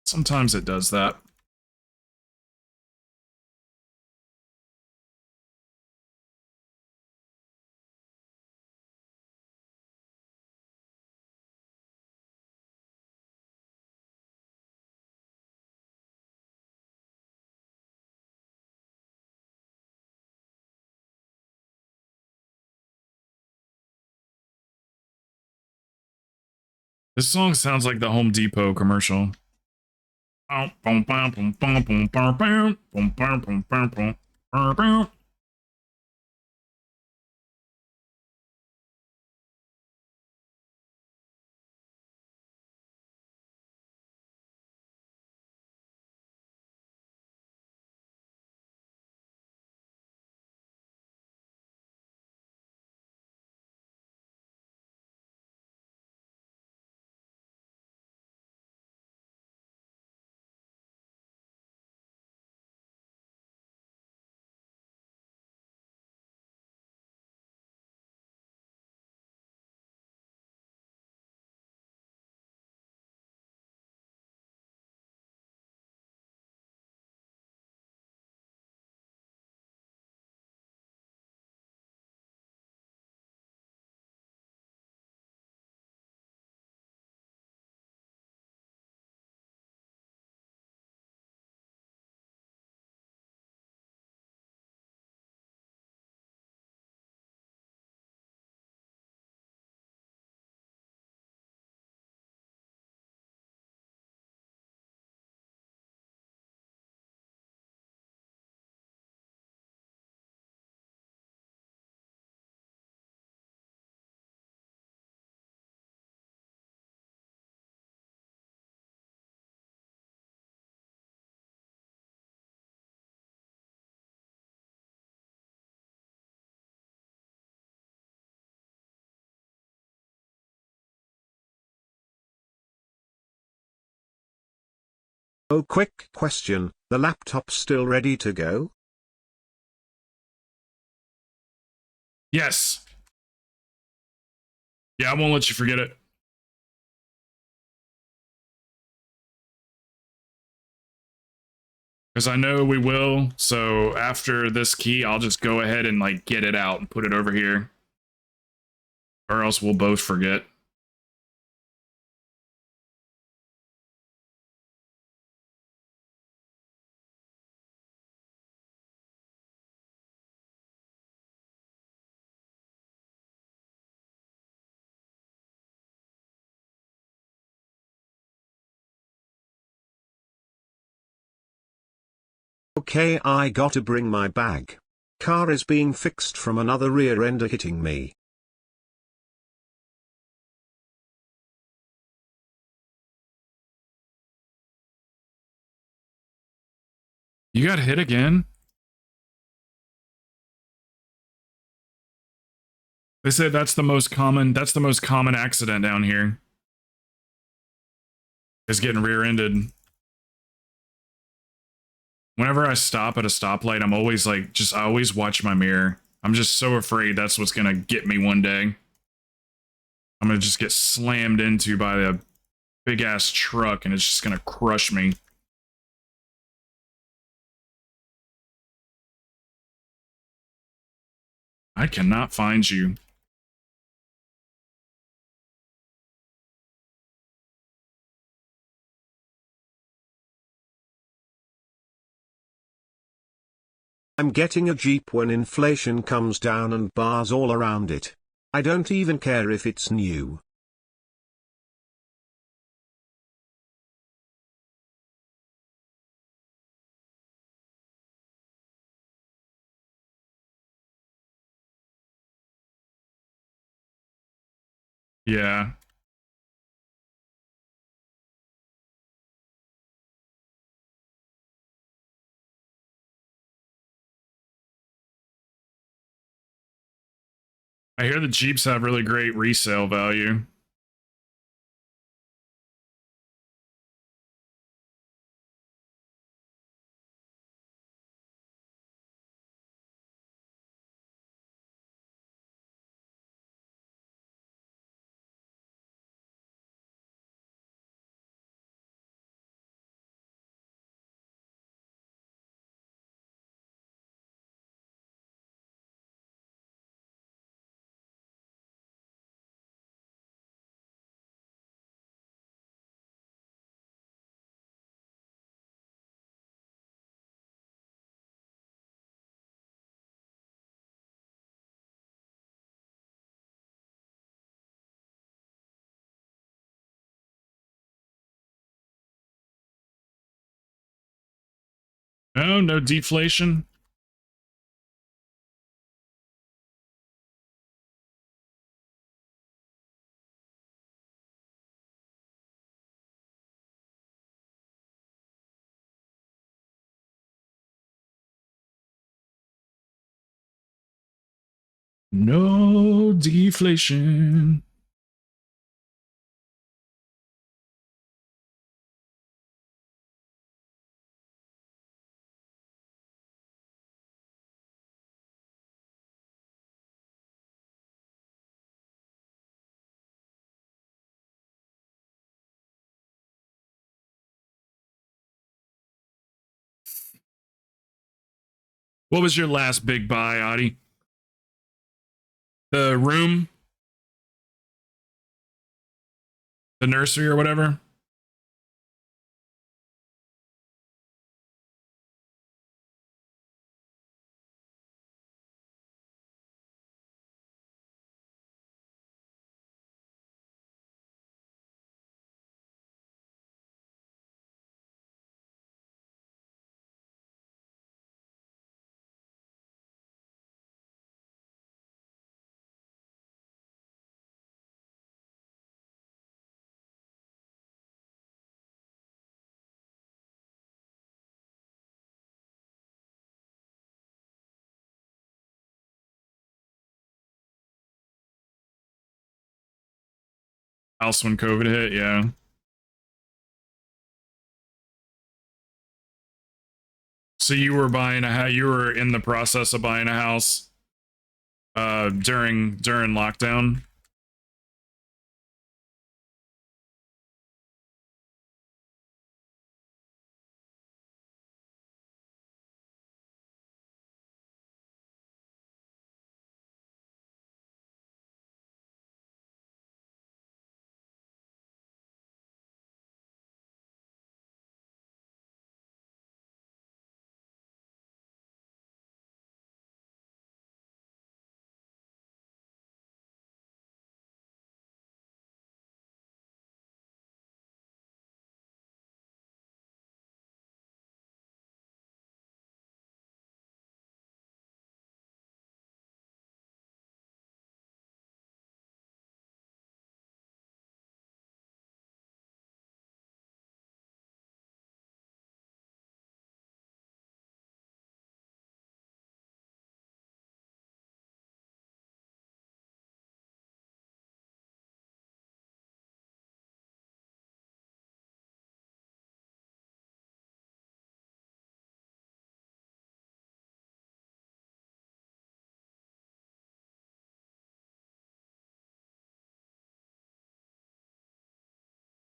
Speaker 3: Sometimes it does that. This song sounds like the Home Depot commercial.
Speaker 1: Oh, quick question, the laptop still ready to go?
Speaker 3: Yes. Yeah, I won't let you forget it. Because I know we will, so after this key, I'll just go ahead and like get it out and put it over here. Or else we'll both forget.
Speaker 1: Okay, I gotta bring my bag. Car is being fixed from another rear ender hitting me.
Speaker 3: You got hit again? They said that's the most common accident down here. Is getting rear-ended. Whenever I stop at a stoplight, I'm always like, I always watch my mirror. I'm just so afraid that's what's gonna get me one day. I'm gonna just get slammed into by a big ass truck and it's just gonna crush me. I cannot find you.
Speaker 1: I'm getting a Jeep when inflation comes down and bars all around it. I don't even care if it's new.
Speaker 3: Yeah. I hear the Jeeps have really great resale value. Oh, no deflation. No deflation. What was your last big buy, Adi? The room? The nursery or whatever? House when COVID hit, yeah. So you were buying a house. You were in the process of buying a house during lockdown.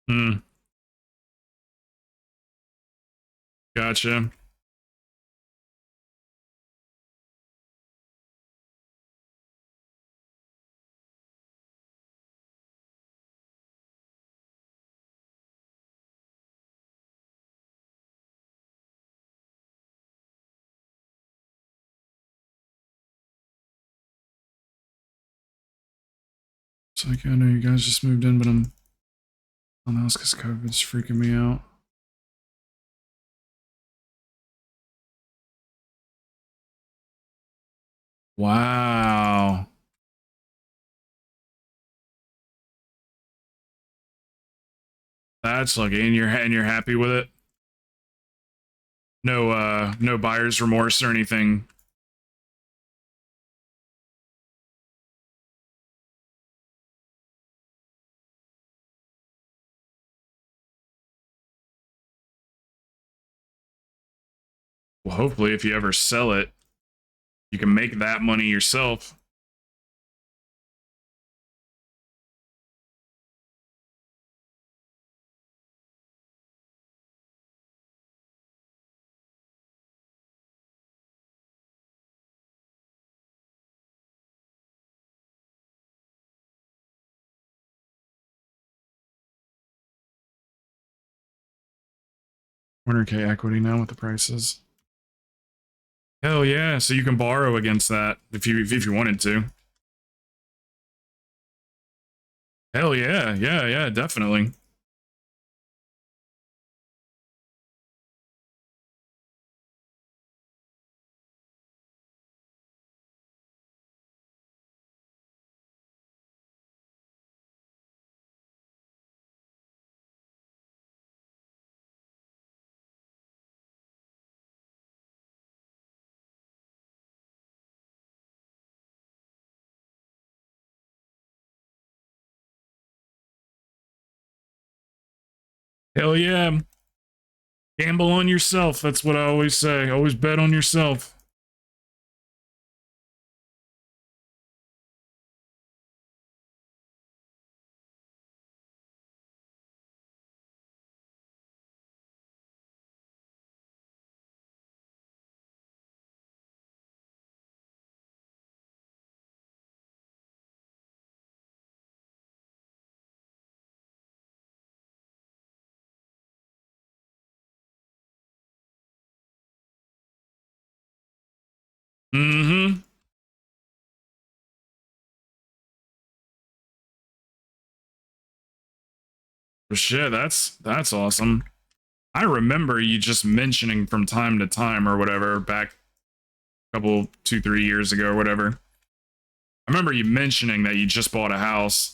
Speaker 3: Hmm. Gotcha. It's like, I know you guys just moved in, but I'm on the house because COVID's freaking me out. Wow. That's lucky. And you're happy with it? No buyer's remorse or anything. Well, hopefully if you ever sell it, you can make that money yourself. $100K equity now with the prices. Hell yeah! So you can borrow against that if you wanted to. Hell yeah, yeah, definitely. Hell yeah. Gamble on yourself. That's what I always say. Always bet on yourself. Mm-hmm. For shit, that's awesome. I remember you just mentioning from time to time or whatever back a couple 2-3 years ago or whatever. I remember you mentioning that you just bought a house.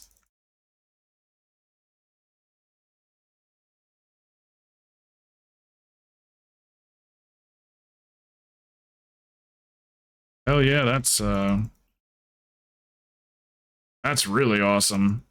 Speaker 3: Hell yeah, that's really awesome.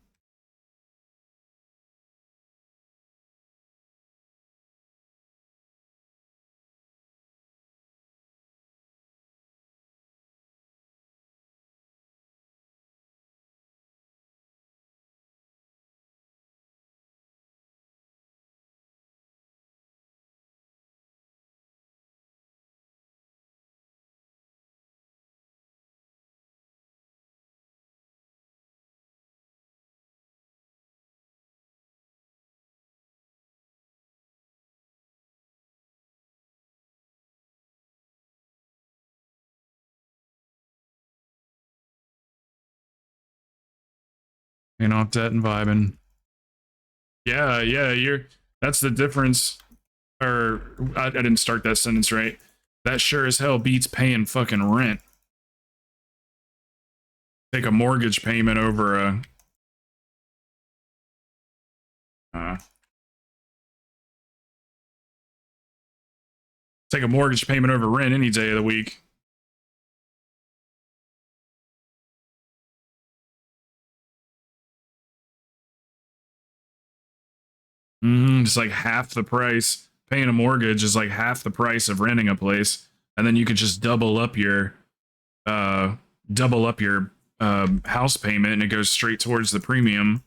Speaker 3: Paying off debt and vibing. Yeah, that's the difference. Or I didn't start that sentence right. That sure as hell beats paying fucking rent. Take a mortgage payment over a take a mortgage payment over rent any day of the week. It's like half the price. Paying a mortgage is like half the price of renting a place, and then you could just double up your house payment, and it goes straight towards the premium.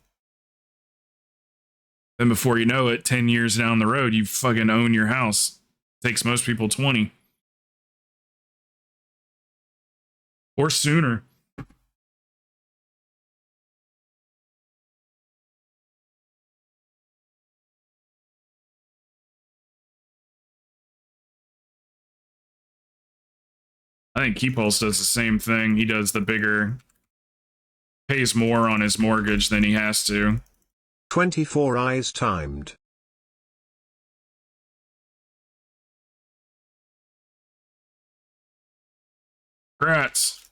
Speaker 3: Then before you know it, 10 years down the road, you fucking own your house. Takes most people 20 or sooner. I think Keepulse does the same thing. He does pays more on his mortgage than he has to.
Speaker 1: 24 eyes timed.
Speaker 3: Congrats.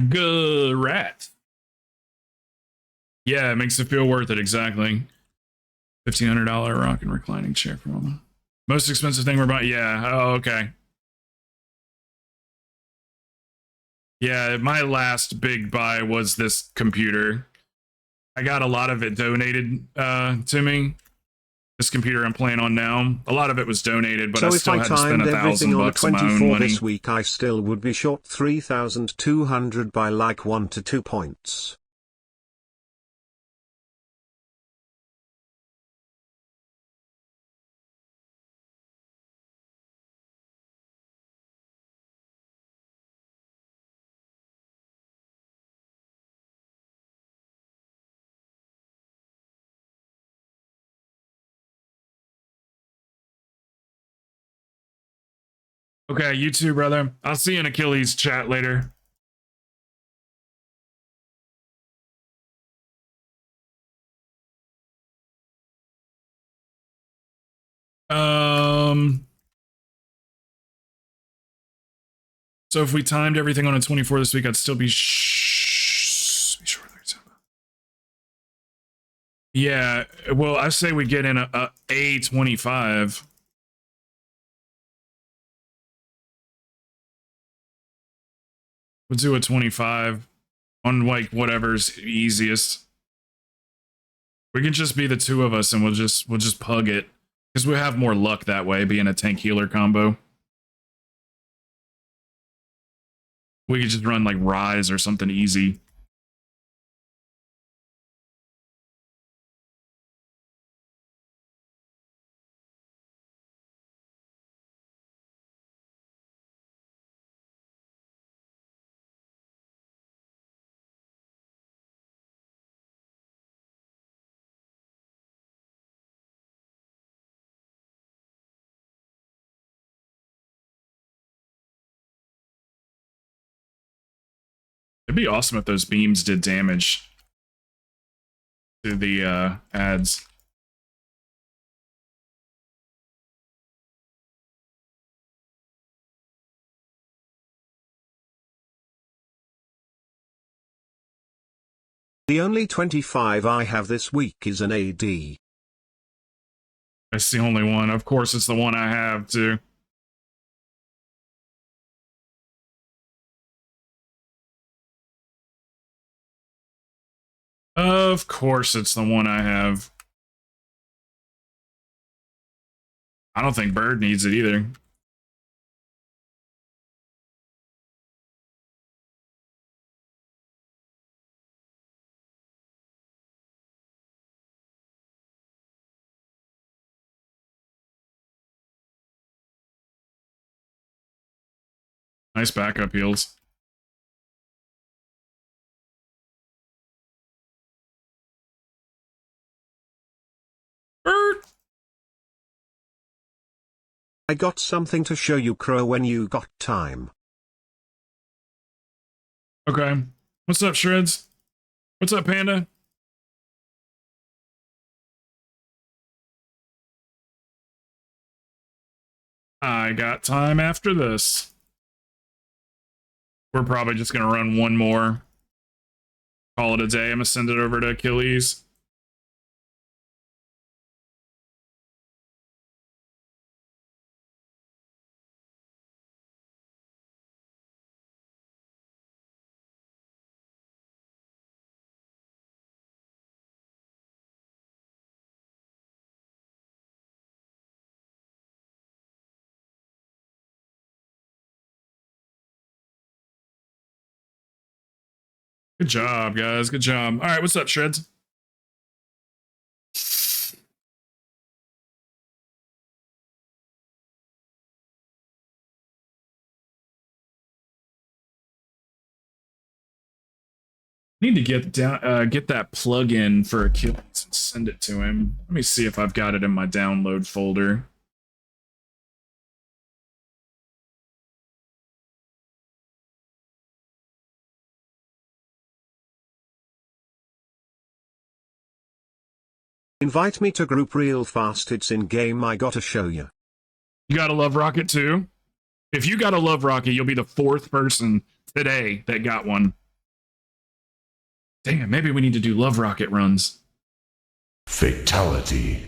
Speaker 3: Good rat. Yeah, it makes it feel worth it, exactly. $1,500 rock and reclining chair for Mama. Most expensive thing we're buying. Yeah. Oh, okay. Yeah, my last big buy was this computer. I got a lot of it donated to me. This computer I'm playing on now, a lot of it was donated, but
Speaker 1: so
Speaker 3: I still had to spend $1,000 on my own money.
Speaker 1: This week I still would be short 3,200 by like 1 to 2 points.
Speaker 3: Okay, you too, brother. I'll see you in Achilles chat later. So if we timed everything on a 24 this week, I'd still be sure. Yeah, well, I say we get in a 25. We'll do a 25 on like whatever's easiest. We can just be the two of us and we'll just pug it. Because we have more luck that way, being a tank healer combo. We could just run like Rise or something easy. It'd be awesome if those beams did damage to the ads.
Speaker 1: The only 25 I have this week is an AD.
Speaker 3: That's the only one. Of course, it's the one I have too. Of course, it's the one I have. I don't think Bird needs it either. Nice backup heals. Bird!
Speaker 1: I got something to show you, Crow, when you got time.
Speaker 3: Okay. What's up, Shreds? What's up, Panda? I got time after this. We're probably just going to run one more. Call it a day. I'm going to send it over to Achilles. Good job, guys. Good job. All right, what's up, Shreds? Need to get that plugin for Achilles and send it to him. Let me see if I've got it in my download folder.
Speaker 1: Invite me to group real fast, it's in game, I gotta show you.
Speaker 3: You gotta love Rocket too? If you gotta love Rocket, you'll be the 4th person today that got one. Damn, maybe we need to do love Rocket runs.
Speaker 8: Fatality.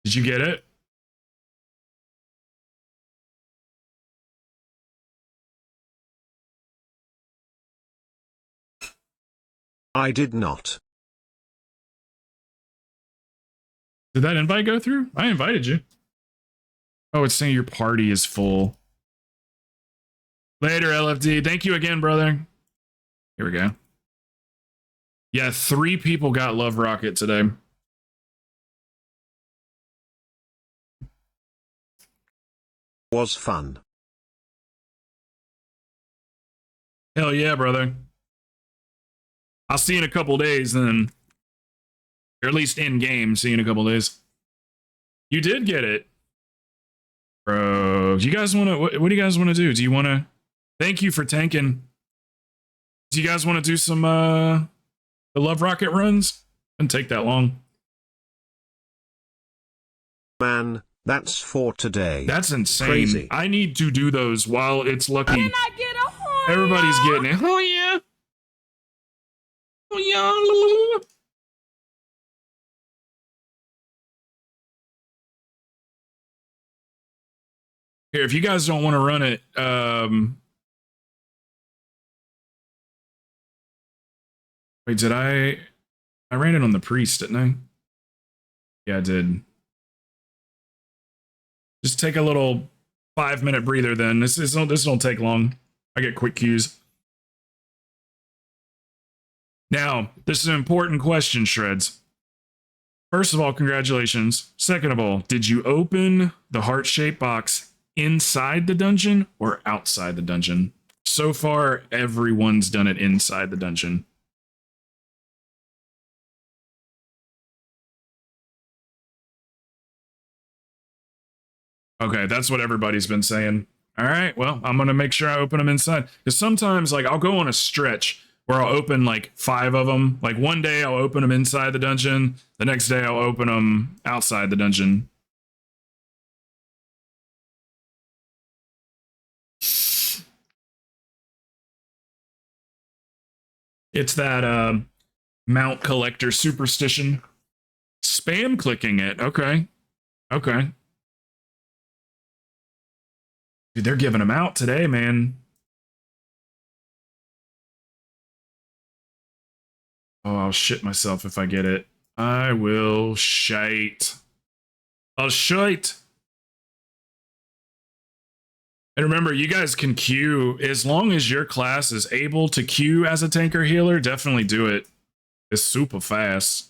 Speaker 3: Did you get it?
Speaker 1: I did not.
Speaker 3: Did that invite go through? I invited you. Oh, it's saying your party is full. Later, LFD. Thank you again, brother. Here we go. Yeah, 3 people got Love Rocket today.
Speaker 1: Was fun.
Speaker 3: Hell yeah, brother. I'll see you in a couple days then. Or at least in game, see you in a couple days. You did get it. Bro, do you guys want to, what do you guys want to do? Do you want to, thank you for tanking. Do you guys want to do some, the Love Rocket runs? Doesn't take that long.
Speaker 1: Man, that's for today.
Speaker 3: That's insane.
Speaker 1: Crazy.
Speaker 3: I need to do those while it's lucky.
Speaker 2: Can I get a horn?
Speaker 3: Everybody's getting it. Oh yeah. Oh yeah. Here, if you guys don't want to run it, wait, did I ran it on the priest, didn't I? Yeah, I did. Just take a little 5-minute breather then. This don't take long. I get quick cues. Now, this is an important question, Shreds. First of all, congratulations. Second of all, did you open the heart-shaped box inside the dungeon or outside the dungeon? So far, everyone's done it inside the dungeon. Okay, that's what everybody's been saying. All right, well, I'm going to make sure I open them inside. Because sometimes, like, I'll go on a stretch where I'll open, like, 5 of them. Like, one day I'll open them inside the dungeon. The next day I'll open them outside the dungeon. It's that mount collector superstition. Spam clicking it. Okay. Okay. Dude, they're giving them out today, man. Oh, I'll shit myself if I get it. I will shite. I'll shite. And remember, you guys can queue as long as your class is able to queue as a tanker healer. Definitely do it. It's super fast.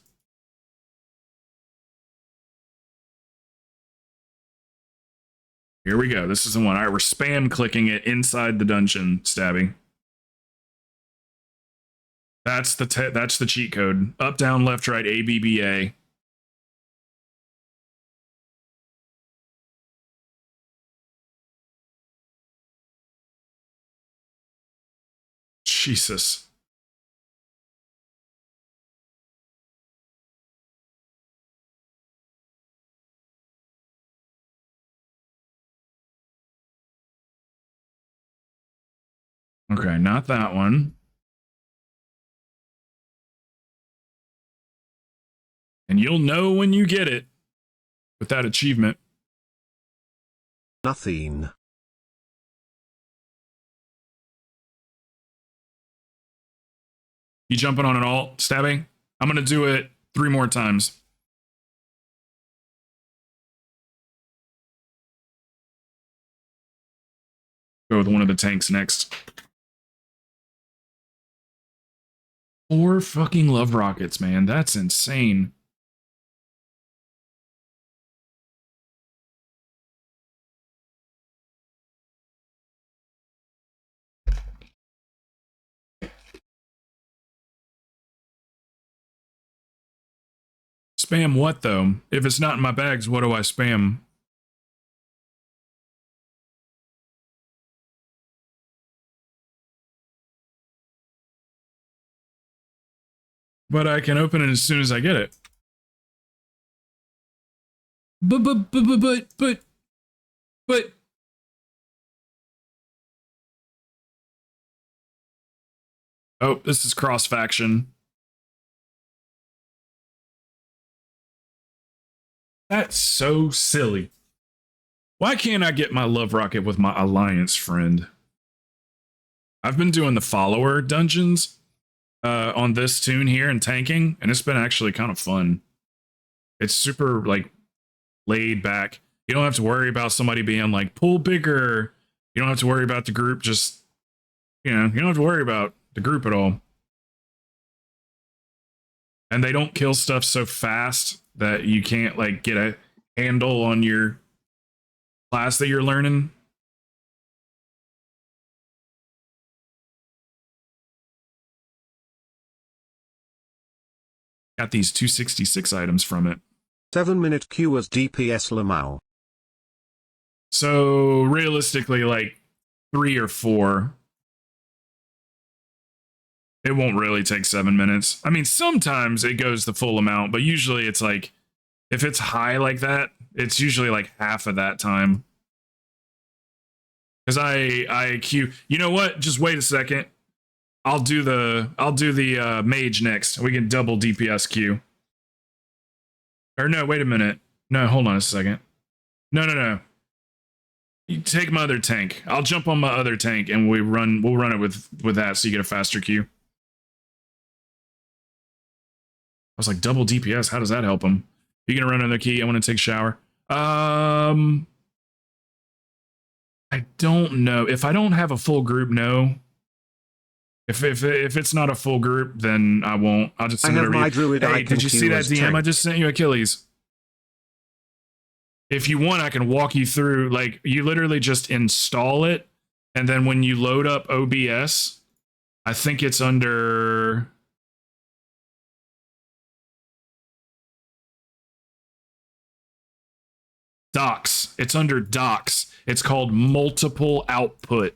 Speaker 3: Here we go. This is the one. All right, we're spam clicking it inside the dungeon, Stabby. That's the cheat code. Up, down, left, right, A, B, B, A. Jesus. Okay, not that one. And you'll know when you get it with that achievement.
Speaker 1: Nothing.
Speaker 3: You jumping on an alt, Stabby? I'm going to do it 3 more times. Go with one of the tanks next. 4 fucking love rockets, man. That's insane. Spam what, though? If it's not in my bags, what do I spam? But I can open it as soon as I get it. But. Oh, this is cross faction. That's so silly. Why can't I get my love rocket with my alliance friend? I've been doing the follower dungeons on this tune here and tanking, and it's been actually kind of fun. It's super like laid back. You don't have to worry about somebody being like pull bigger. You don't have to worry about the group just, you know, you don't have to worry about the group at all. And they don't kill stuff so fast that you can't like get a handle on your class that you're learning. Got these 266 items from it.
Speaker 1: 7-minute queue as DPS Lamau.
Speaker 3: So realistically, like 3 or 4. It won't really take 7 minutes. I mean, sometimes it goes the full amount, but usually it's like, if it's high like that, it's usually like half of that time. Because I queue. You know what? Just wait a second. I'll do the mage next. We can double DPS queue. Or no, wait a minute. No, hold on a second. No. You take my other tank. I'll jump on my other tank and we'll run it with that so you get a faster queue. I was like, double DPS, how does that help him? You gonna run another key? I want to take a shower. I don't know. If I don't have a full group, no. If it's not a full group, then I won't. I'll just send it over
Speaker 1: my
Speaker 3: you.
Speaker 1: druid
Speaker 3: Hey,
Speaker 1: icon
Speaker 3: did you see
Speaker 1: queue
Speaker 3: that
Speaker 1: as
Speaker 3: DM
Speaker 1: tank.
Speaker 3: I just sent you, Achilles? If you want, I can walk you through. Like, you literally just install it, and then when you load up OBS, I think it's under... Docs. It's under docs. It's called multiple output.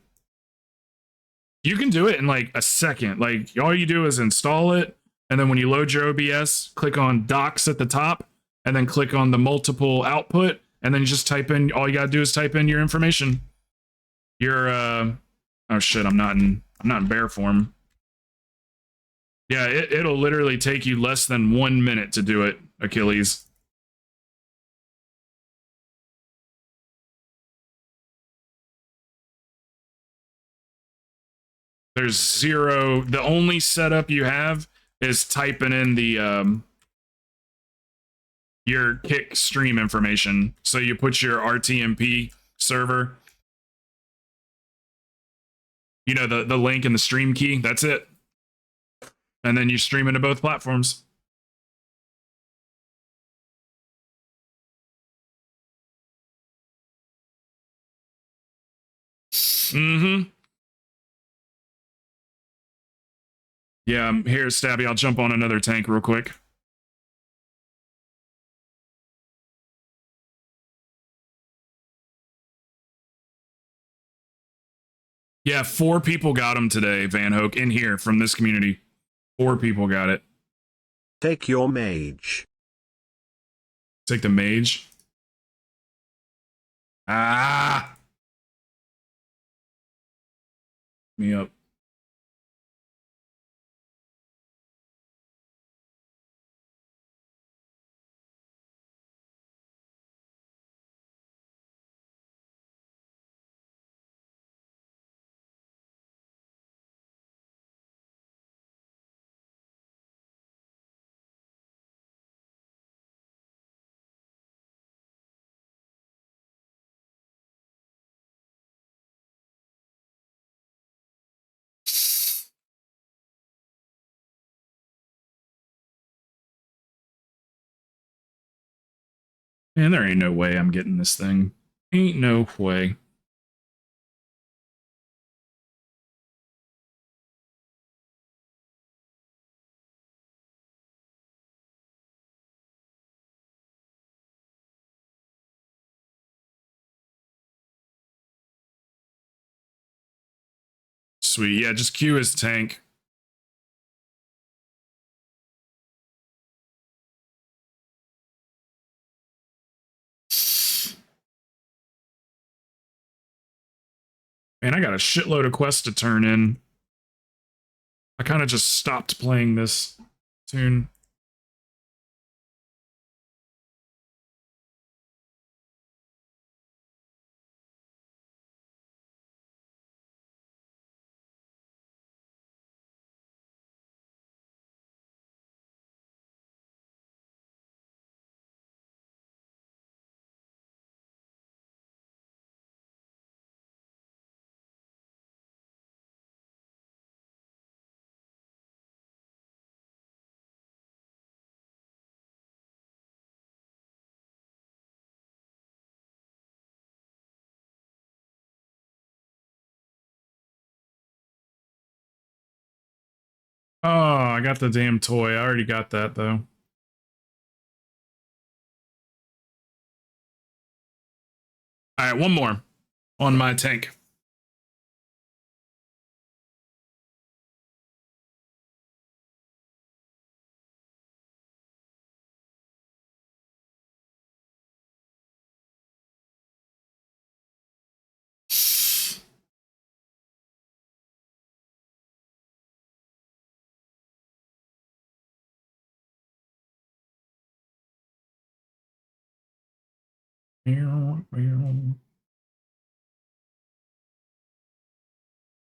Speaker 3: You can do it in like a second. Like, all you do is install it, and then when you load your OBS, click on docs at the top, and then click on the multiple output, and then you just type in, all you gotta do is type in your information. Your oh shit, I'm not in bear form. Yeah, it'll literally take you less than 1 minute to do it, Achilles. There's zero. The only setup you have is typing in the your Kick stream information. So you put your RTMP server, you know, the link and the stream key. That's it. And then you stream into both platforms. Mm-hmm. Yeah, here, Stabby. I'll jump on another tank real quick. Yeah, 4 people got him today, Van Hoek, in here from this community. 4 people got it.
Speaker 1: Take your mage.
Speaker 3: Take the mage. Ah! Me up. Man, there ain't no way I'm getting this thing. Ain't no way. Sweet. Yeah, just queue his tank. Man, I got a shitload of quests to turn in. I kind of just stopped playing this tune. Oh, I got the damn toy. I already got that, though. All right, one more on my tank.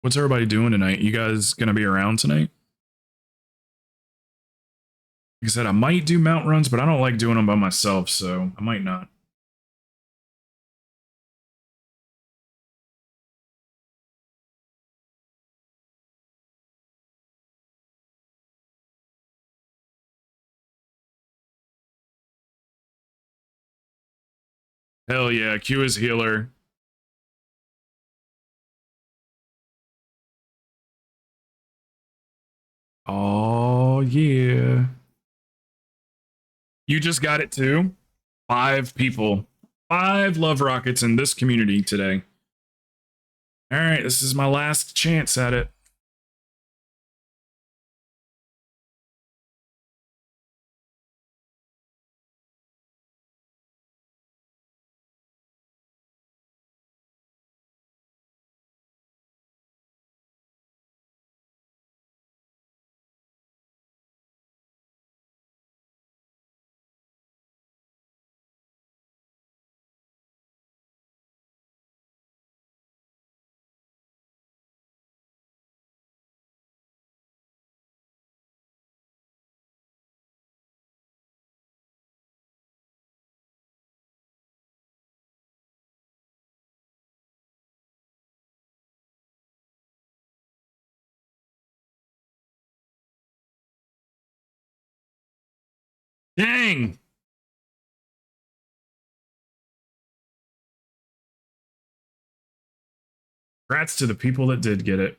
Speaker 3: What's everybody doing tonight? You guys gonna be around tonight? Like I said, I might do mount runs, but I don't like doing them by myself, so I might not. Hell yeah, Q is healer. Oh yeah. You just got it too? 5 people. 5 love rockets in this community today. All right, this is my last chance at it. Dang. Congrats to the people that did get it.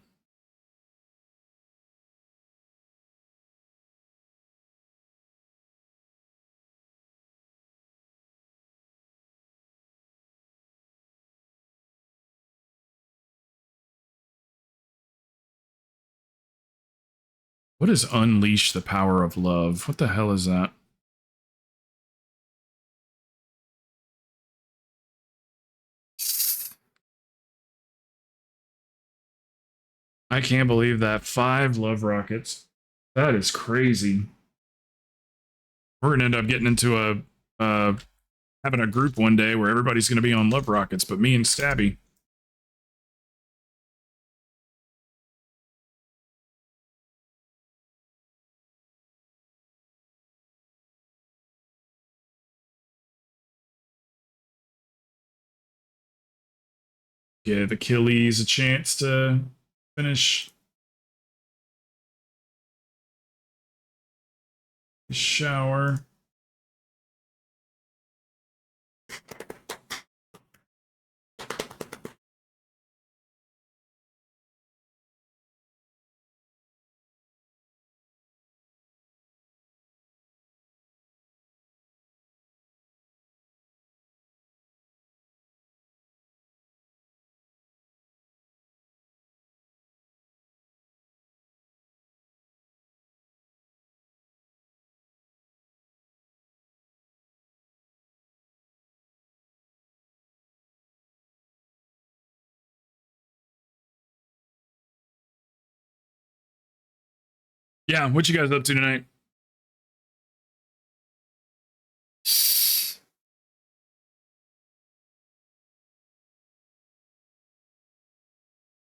Speaker 3: What is unleash the power of love? What the hell is that? I can't believe that. 5 love rockets. That is crazy. We're gonna end up getting into having a group one day where everybody's gonna be on love rockets, but me and Stabby. Give Achilles a chance to finish his shower. Yeah, what you guys up to tonight?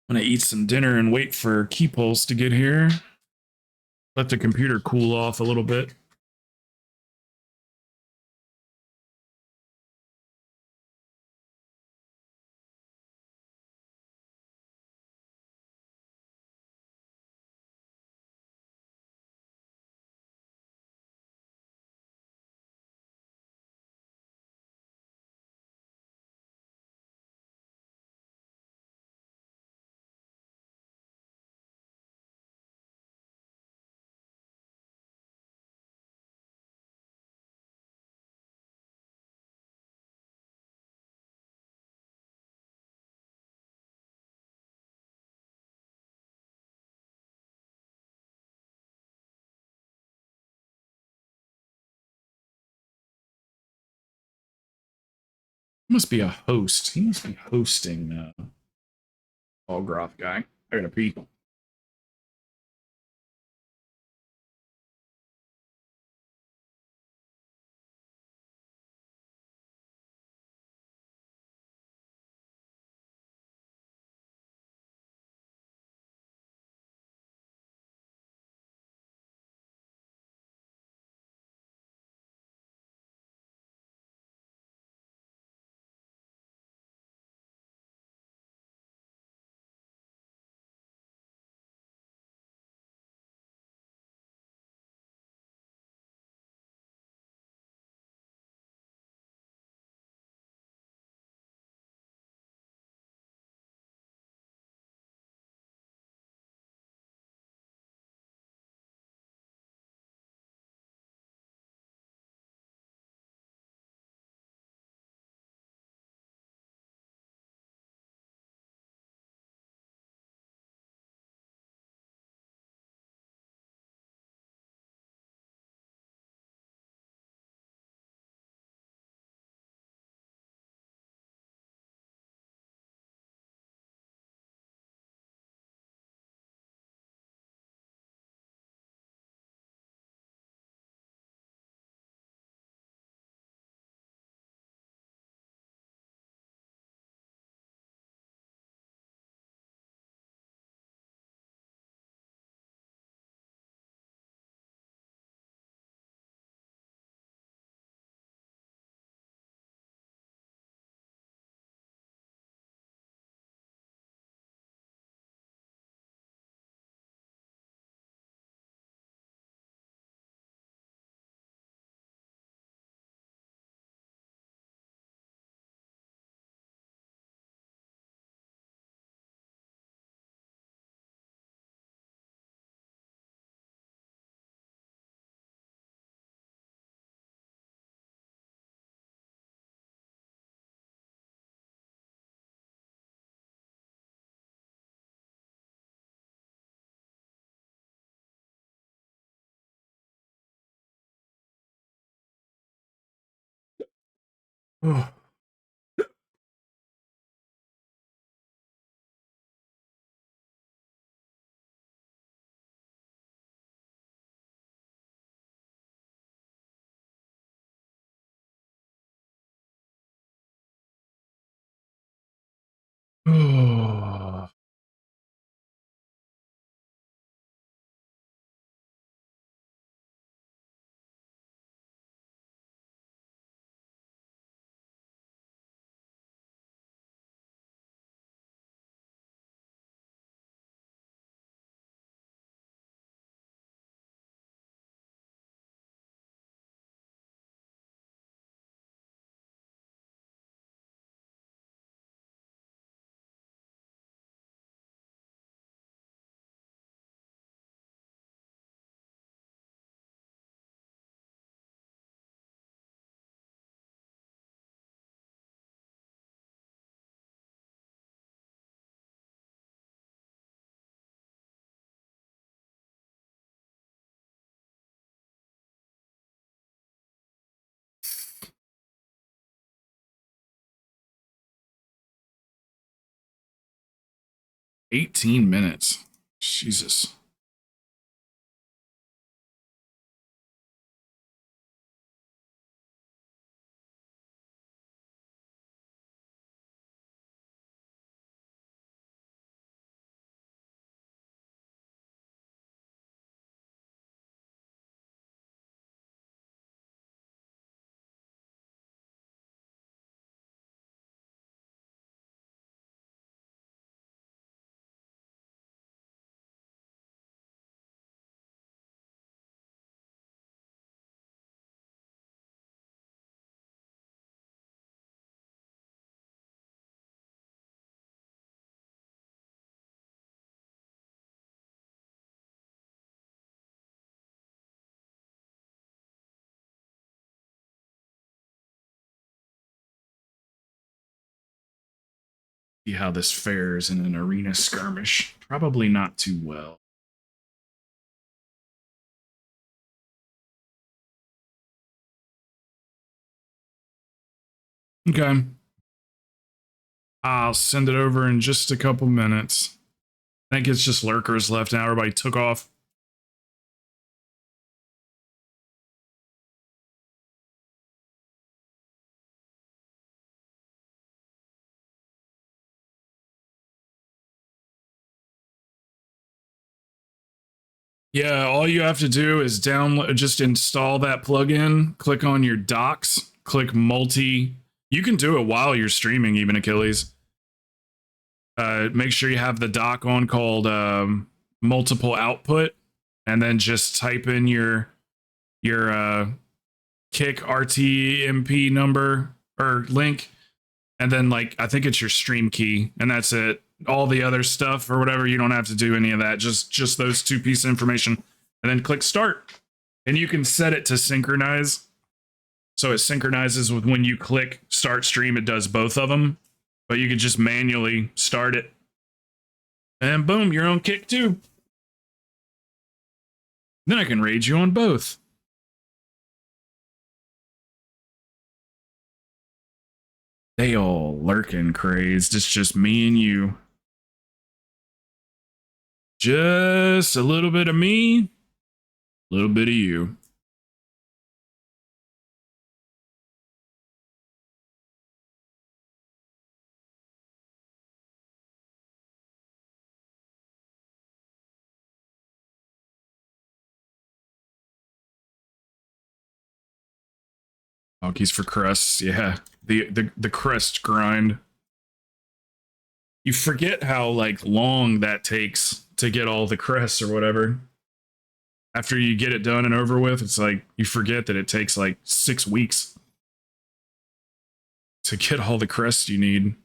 Speaker 3: I'm gonna eat some dinner and wait for Key Pulse to get here. Let the computer cool off a little bit. He must be a host. He must be hosting Allgroth guy. I gotta pee. Oh. Oh. "18 minutes. Jesus. See how this fares in an arena skirmish. Probably not too well. Okay. I'll send it over in just a couple minutes. I think it's just lurkers left now. Everybody took off. Yeah, all you have to do is download, just install that plugin, click on your docs, click multi. You can do it while you're streaming, even Achilles. Make sure you have the doc on called multiple output, and then just type in your kick RTMP number or link, and then like I think it's your stream key, and that's it. All the other stuff or whatever, you don't have to do any of that. Just those two pieces of information, and then click start. And you can set it to synchronize, so it synchronizes with when you click start stream. It does both of them, but you can just manually start it, and boom, you're on kick too. Then I can raid you on both. They all lurking crazed. It's just me and you. Just a little bit of me, a little bit of you. Honkies for crusts, yeah. The crust grind. You forget how like long that takes to get all the crests or whatever. After you get it done and over with, it's like you forget that it takes like 6 weeks to get all the crests you need.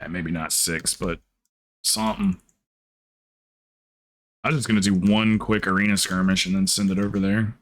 Speaker 3: Maybe not 6, but something. I'm just going to do one quick arena skirmish and then send it over there.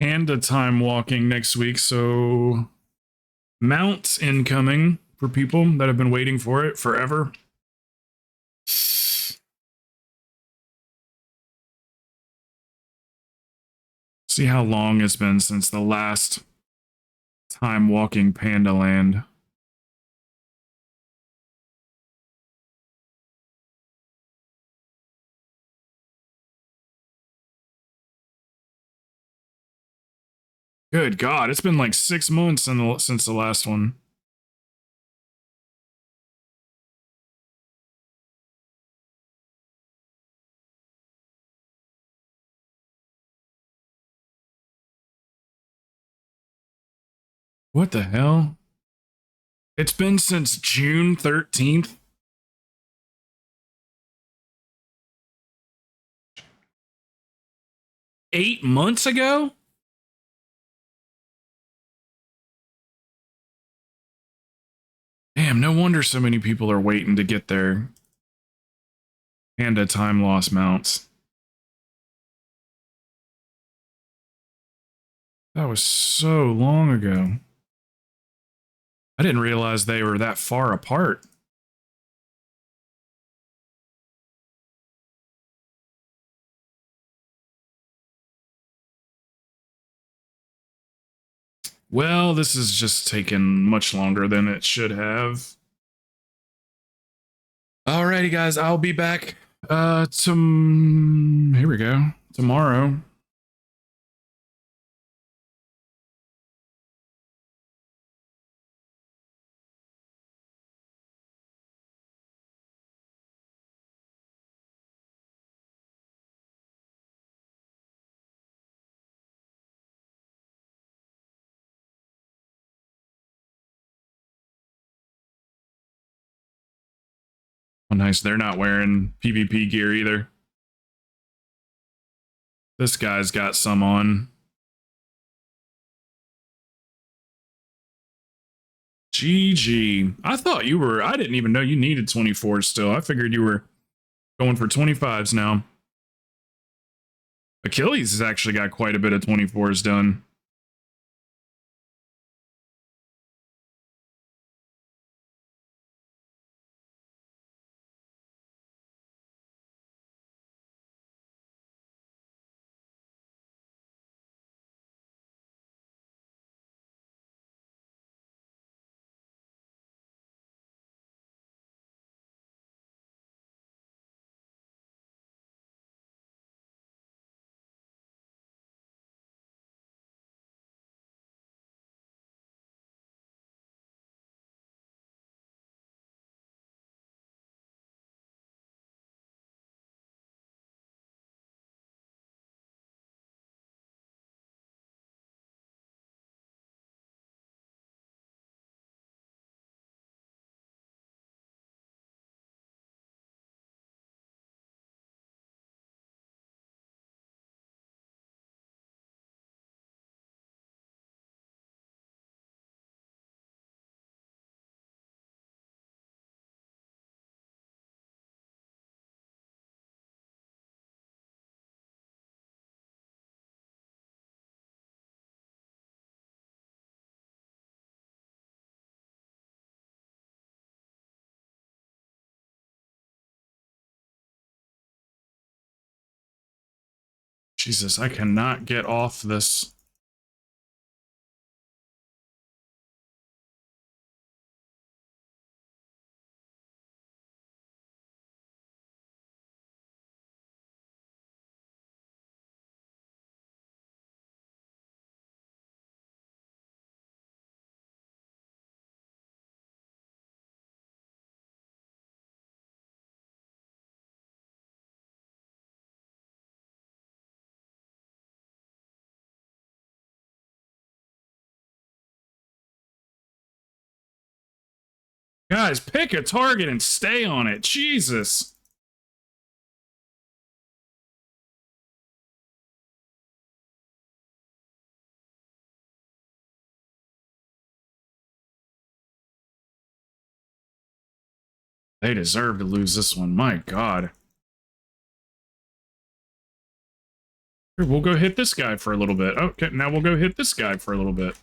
Speaker 3: and a time walking next week. So mounts incoming for people that have been waiting for it forever. See how long it's been since the last time walking Panda Land. Good God, it's been like 6 months since the last one. What the hell? It's been since June 13th. Eight months ago? Damn, no wonder so many people are waiting to get their Panda time loss mounts. That was so long ago. I didn't realize they were that far apart. Well, this is just taking much longer than it should have. Alrighty, guys, I'll be back here we go, tomorrow. Oh, nice. They're not wearing PvP gear either. This guy's got some on. GG. I thought you were... I didn't even know you needed 24s still. I figured you were going for 25s now. Achilles has actually got quite a bit of 24s done. Jesus, I cannot get off this. Guys, pick a target and stay on it. Jesus. They deserve to lose this one. My God. We'll go hit this guy for a little bit. Okay, now we'll go hit this guy for a little bit.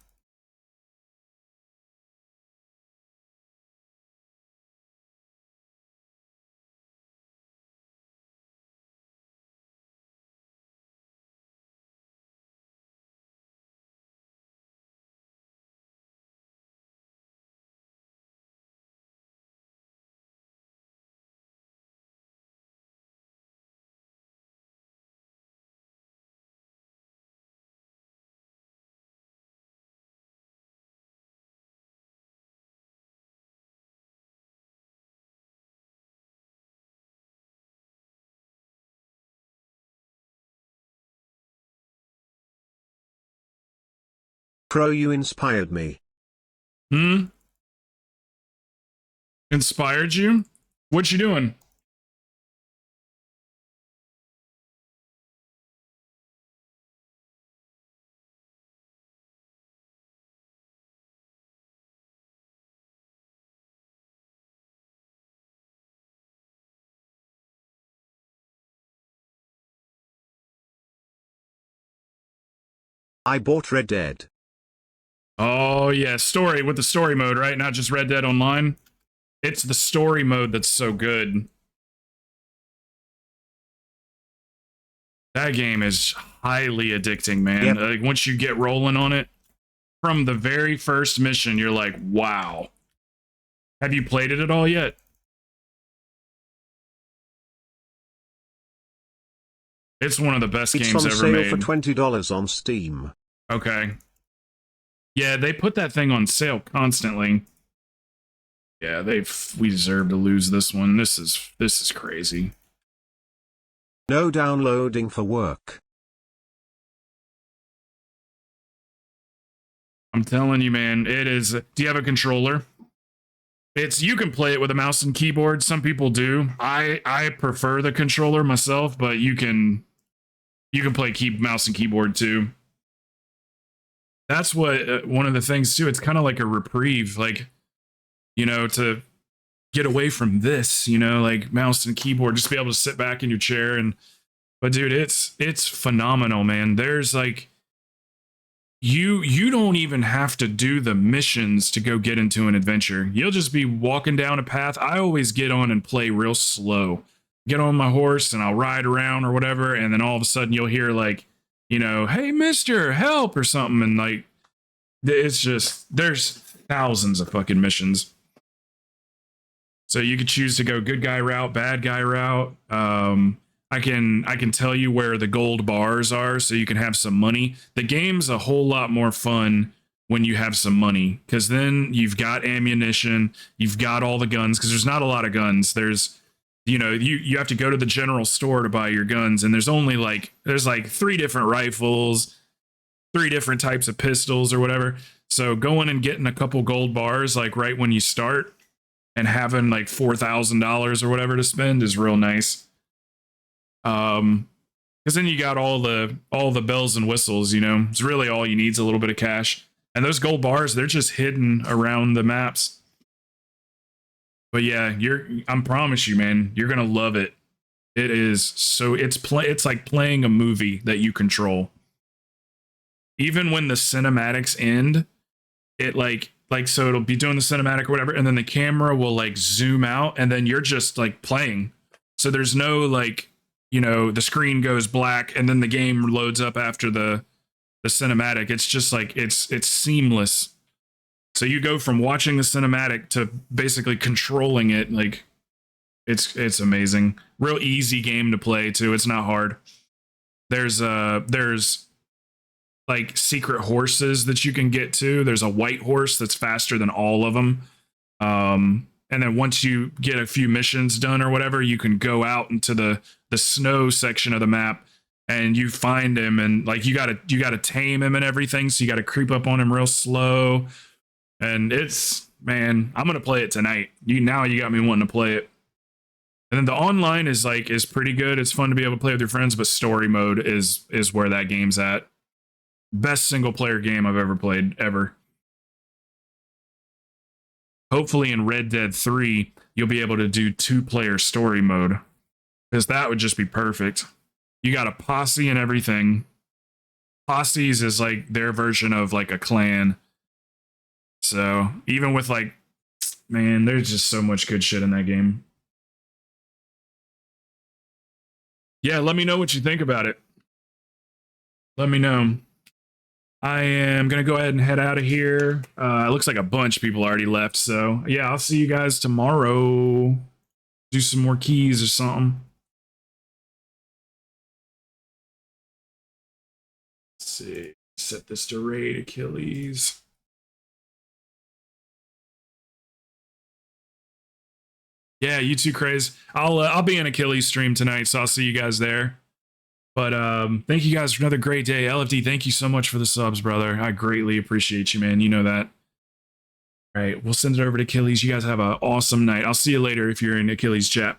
Speaker 1: Crow, you inspired me.
Speaker 3: Inspired you? What you doing?
Speaker 1: I bought Red Dead.
Speaker 3: Oh yeah, story with the story mode, right? Not just Red Dead Online. It's the story mode that's so good. That game is highly addicting, man.
Speaker 1: Yep.
Speaker 3: Like once you get rolling on it, from the very first mission, you're like, wow. Have you played it at all yet? It's one of the best
Speaker 1: It's
Speaker 3: games
Speaker 1: on
Speaker 3: ever
Speaker 1: sale
Speaker 3: made.
Speaker 1: for $20 on Steam.
Speaker 3: Okay. Yeah, they put that thing on sale constantly. Yeah, we deserve to lose this one. This is crazy.
Speaker 1: No downloading for work.
Speaker 3: I'm telling you, man, it is. Do you have a controller? You can play it with a mouse and keyboard. Some people do. I prefer the controller myself, but you can play mouse and keyboard too. That's what one of the things too. It's kind of like a reprieve, like, you know, to get away from this, you know, like mouse and keyboard, just be able to sit back in your chair but dude, it's phenomenal, man. There's like, you don't even have to do the missions to go get into an adventure. You'll just be walking down a path. I always get on and play real slow. Get on my horse and I'll ride around or whatever, and then all of a sudden you'll hear like, you know, hey mister, help or something, and like it's just there's thousands of fucking missions. So you could choose to go good guy route, bad guy route. I can tell you where the gold bars are so you can have some money. The game's a whole lot more fun when you have some money, because then you've got ammunition, you've got all the guns, because there's not a lot of guns. There's, you know, you have to go to the general store to buy your guns, and there's like 3 different rifles, 3 different types of pistols or whatever. So going and getting a couple gold bars like right when you start and having like $4,000 or whatever to spend is real nice. Because then you got all the bells and whistles, you know. It's really all you need is a little bit of cash. And those gold bars, they're just hidden around the maps. But yeah, I promise you, man, you're gonna love it. It is so it's like playing a movie that you control. Even when the cinematics end, it like so it'll be doing the cinematic or whatever, and then the camera will like zoom out, and then you're just like playing. So there's no like, you know, the screen goes black and then the game loads up after the cinematic. It's just like it's seamless. So you go from watching the cinematic to basically controlling it. Like it's amazing. Real easy game to play too. It's not hard. There's like secret horses that you can get to. There's a white horse that's faster than all of them. And then once you get a few missions done or whatever, you can go out into the snow section of the map and you find him, and like you gotta tame him and everything. So you gotta creep up on him real slow. And man, I'm gonna play it tonight. Now you got me wanting to play it. And then the online is pretty good. It's fun to be able to play with your friends, but story mode is where that game's at. Best single player game I've ever played, ever. Hopefully in Red Dead 3, you'll be able to do 2-player story mode, because that would just be perfect. You got a posse and everything. Posses is like their version of like a clan. So even with like, man, there's just so much good shit in that game. Yeah, let me know what you think about it. Let me know. I am going to go ahead and head out of here. It looks like a bunch of people already left. So yeah, I'll see you guys tomorrow. Do some more keys or something. Let's see. Set this to raid Achilles. Yeah, you too, Craze. I'll be in Achilles stream tonight, so I'll see you guys there. But thank you guys for another great day. LFD, thank you so much for the subs, brother. I greatly appreciate you, man. You know that. All right, we'll send it over to Achilles. You guys have an awesome night. I'll see you later if you're in Achilles chat.